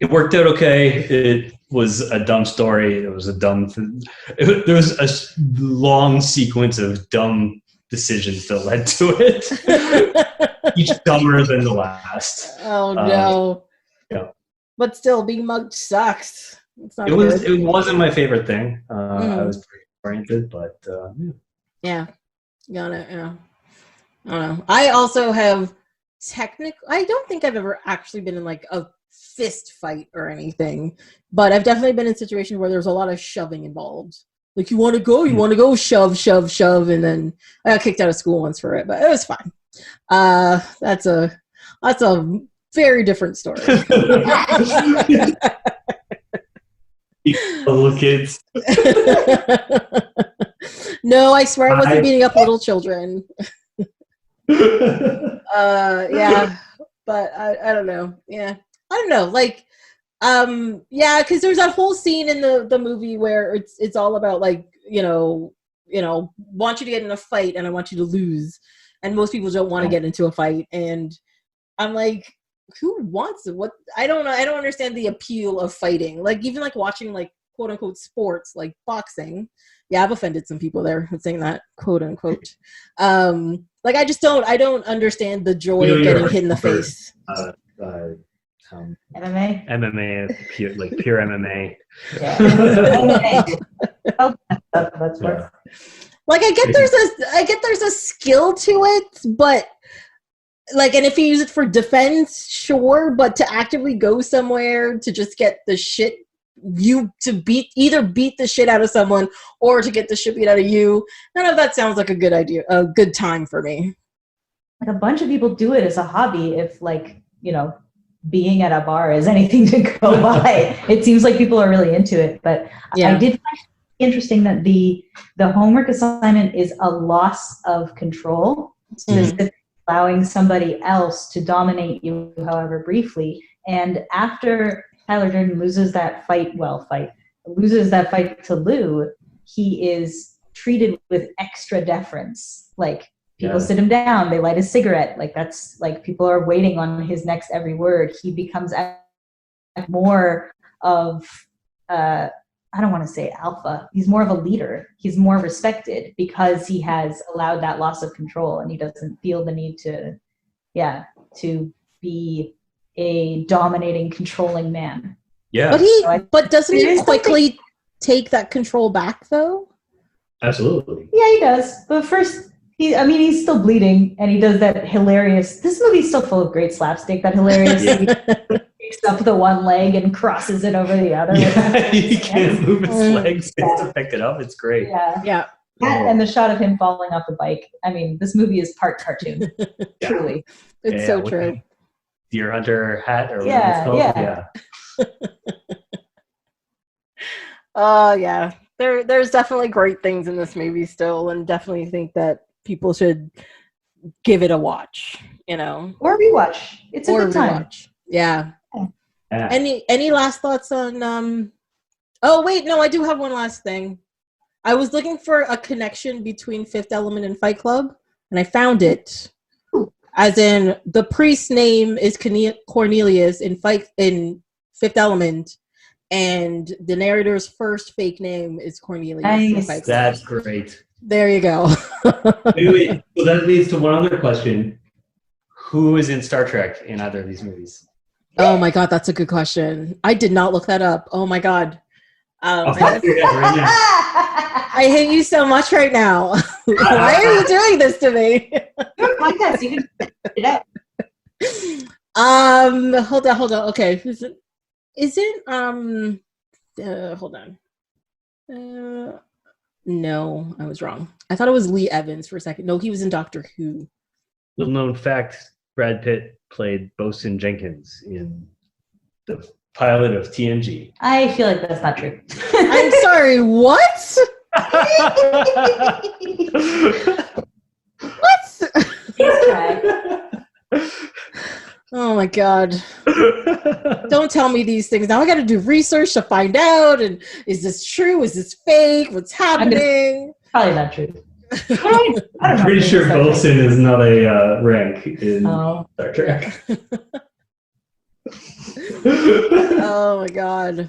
[SPEAKER 4] It worked out okay. It was a dumb story. It was a dumb there was a long sequence of dumb decisions that led to it. Each dumber than the last.
[SPEAKER 1] Oh no.
[SPEAKER 4] Yeah.
[SPEAKER 1] But still, being mugged sucks.
[SPEAKER 4] It wasn't my favorite thing. I was pretty oriented, but
[SPEAKER 1] yeah. Got it. Yeah. I don't know. I also have I don't think I've ever actually been in like a fist fight or anything, but I've definitely been in situations where there's a lot of shoving involved. Like, you want to go, shove, shove, shove, and then I got kicked out of school once for it, but it was fine. That's a very different story.
[SPEAKER 4] Little kids.
[SPEAKER 1] No, I swear I wasn't beating up little children. Yeah, but I don't know. Yeah, I don't know. Like, yeah, because there's that whole scene in the movie where it's all about like want you to get in a fight and I want you to lose, and most people don't want to get into a fight, and I'm like, who wants it? What? I don't know. I don't understand the appeal of fighting. Like even like watching like quote unquote sports like boxing. Yeah, I've offended some people there with saying that quote unquote. Like I don't understand the joy of getting hit in the face.
[SPEAKER 3] MMA,
[SPEAKER 4] pure MMA.
[SPEAKER 3] Yeah. That's worse.
[SPEAKER 1] Like I get there's a skill to it, but like, and if you use it for defense, sure, but to actively go somewhere to just get the shit either beat the shit out of someone or to get the shit beat out of you, none of that sounds like a good idea, a good time for me.
[SPEAKER 3] Like a bunch of people do it as a hobby if like, being at a bar is anything to go by. It seems like people are really into it, but yeah. I did find it interesting that the homework assignment is a loss of control, specifically allowing somebody else to dominate you, however briefly. And after Tyler Durden loses that fight to Lou, he is treated with extra deference. Like people sit him down, they light a cigarette. Like that's like people are waiting on his next every word. He becomes more of I don't want to say alpha. He's more of a leader. He's more respected because he has allowed that loss of control, and he doesn't feel the need to be a dominating, controlling man.
[SPEAKER 4] Yeah.
[SPEAKER 1] But doesn't he quickly take that control back though?
[SPEAKER 4] Absolutely.
[SPEAKER 3] Yeah, he does. But first, he's still bleeding, and he does that hilarious. This movie's still full of great slapstick. That hilarious. Picks up the one leg and crosses it over the other.
[SPEAKER 4] Yeah, he can't move his legs to pick it up. It's great.
[SPEAKER 3] Yeah. That and the shot of him falling off the bike. I mean, this movie is part cartoon. Truly,
[SPEAKER 1] it's so true.
[SPEAKER 4] Deer hunter hat or
[SPEAKER 3] yeah.
[SPEAKER 1] Yeah. There's definitely great things in this movie still, and definitely think that people should give it a watch.
[SPEAKER 3] Or rewatch. It's a good time.
[SPEAKER 1] Yeah. Any last thoughts on oh wait, no, I do have one last thing. I was looking for a connection between Fifth Element and Fight Club, and I found it. As in the priest's name is Cornelius in Fifth Element, and the narrator's first fake name is Cornelius.
[SPEAKER 3] Nice.
[SPEAKER 4] That's great.
[SPEAKER 1] There you go.
[SPEAKER 4] Wait. So that leads to one other question. Who is in Star Trek in either of these movies?
[SPEAKER 1] Oh my God, that's a good question. I did not look that up. Oh my God. I hate you so much right now. Why are you doing this to me?
[SPEAKER 3] You can it up.
[SPEAKER 1] Hold on. Okay. Hold on. No, I was wrong. I thought it was Lee Evans for a second. No, he was in Doctor Who.
[SPEAKER 4] Little known fact, Brad Pitt played Bosun Jenkins in the pilot of TNG.
[SPEAKER 3] I feel like that's not true.
[SPEAKER 1] I'm sorry, what? What? Oh my God. Don't tell me these things. Now I got to do research to find out. And is this true? Is this fake? What's happening?
[SPEAKER 3] Probably not true.
[SPEAKER 4] I'm pretty sure Bosun is not a rank in Star Trek.
[SPEAKER 1] Oh my God.
[SPEAKER 3] Is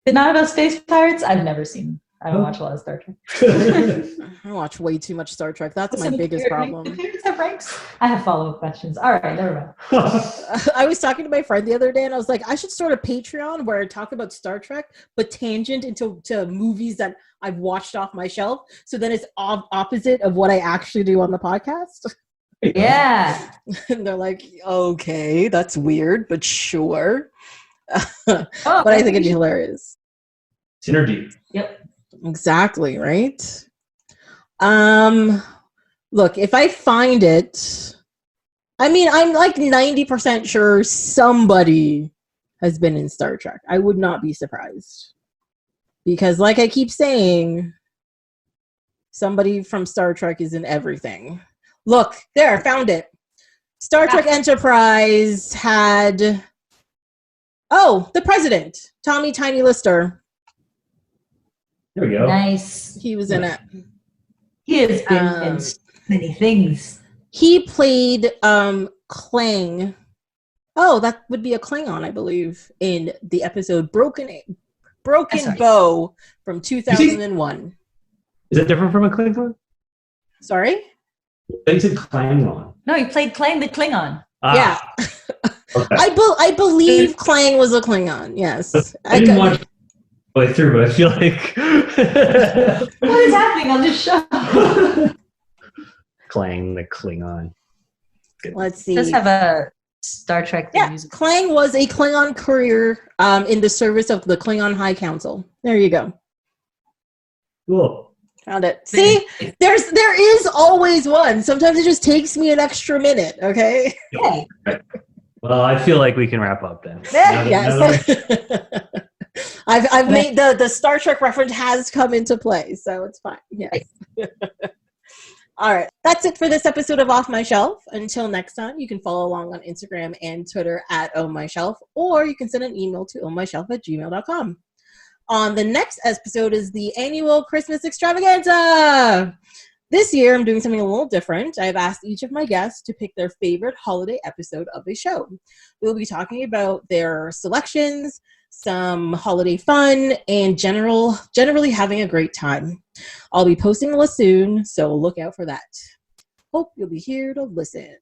[SPEAKER 3] it not about space pirates? I've never seen. I don't watch a lot of Star Trek.
[SPEAKER 1] I watch way too much Star Trek. That's my biggest problem.
[SPEAKER 3] Do pirates have ranks? I have follow-up questions. All right, never mind.
[SPEAKER 1] I was talking to my friend the other day, and I was like, I should start a Patreon where I talk about Star Trek, but tangent into movies that I've watched off my shelf. So then it's opposite of what I actually do on the podcast.
[SPEAKER 3] Yeah.
[SPEAKER 1] And they're like, okay, that's weird, but sure. But I think it'd be hilarious.
[SPEAKER 4] Synergy.
[SPEAKER 3] Yep.
[SPEAKER 1] Exactly, right? Look, if I find it, I mean, I'm like 90% sure somebody has been in Star Trek. I would not be surprised. Because like I keep saying, somebody from Star Trek is in everything. Look, there, found it. Star Trek Enterprise had, the president, Tommy Tiny Lister.
[SPEAKER 4] There we go.
[SPEAKER 3] Nice.
[SPEAKER 1] He was in it.
[SPEAKER 3] He has been in many things.
[SPEAKER 1] He played Klang. Oh, that would be a Klingon, I believe, in the episode Broken Bow from 2001.
[SPEAKER 4] Is that different from a Klingon?
[SPEAKER 1] Sorry?
[SPEAKER 4] You said Klingon.
[SPEAKER 3] No, he played Klang the Klingon.
[SPEAKER 1] Yeah.
[SPEAKER 4] Okay.
[SPEAKER 1] I believe Klang was a Klingon, yes.
[SPEAKER 4] I didn't watch it all the way through, but I feel like...
[SPEAKER 3] What is happening on this show?
[SPEAKER 4] Klang the Klingon. Good.
[SPEAKER 1] Let's see.
[SPEAKER 3] Does have a Star Trek music.
[SPEAKER 1] Klang was a Klingon courier in the service of the Klingon High Council. There you go.
[SPEAKER 4] Cool.
[SPEAKER 1] Found it. See, there is always one. Sometimes it just takes me an extra minute, okay?
[SPEAKER 3] Yeah.
[SPEAKER 4] Well, I feel like we can wrap up then.
[SPEAKER 1] Yes. I've made the Star Trek reference has come into play, so it's fine. Yes. All right. That's it for this episode of Off My Shelf. Until next time, you can follow along on Instagram and Twitter at @OhMyShelf, or you can send an email to ohmyshelf@gmail.com. On the next episode is the annual Christmas extravaganza. This year, I'm doing something a little different. I've asked each of my guests to pick their favorite holiday episode of a show. We'll be talking about their selections, some holiday fun, and generally having a great time. I'll be posting the list soon, so look out for that. Hope you'll be here to listen.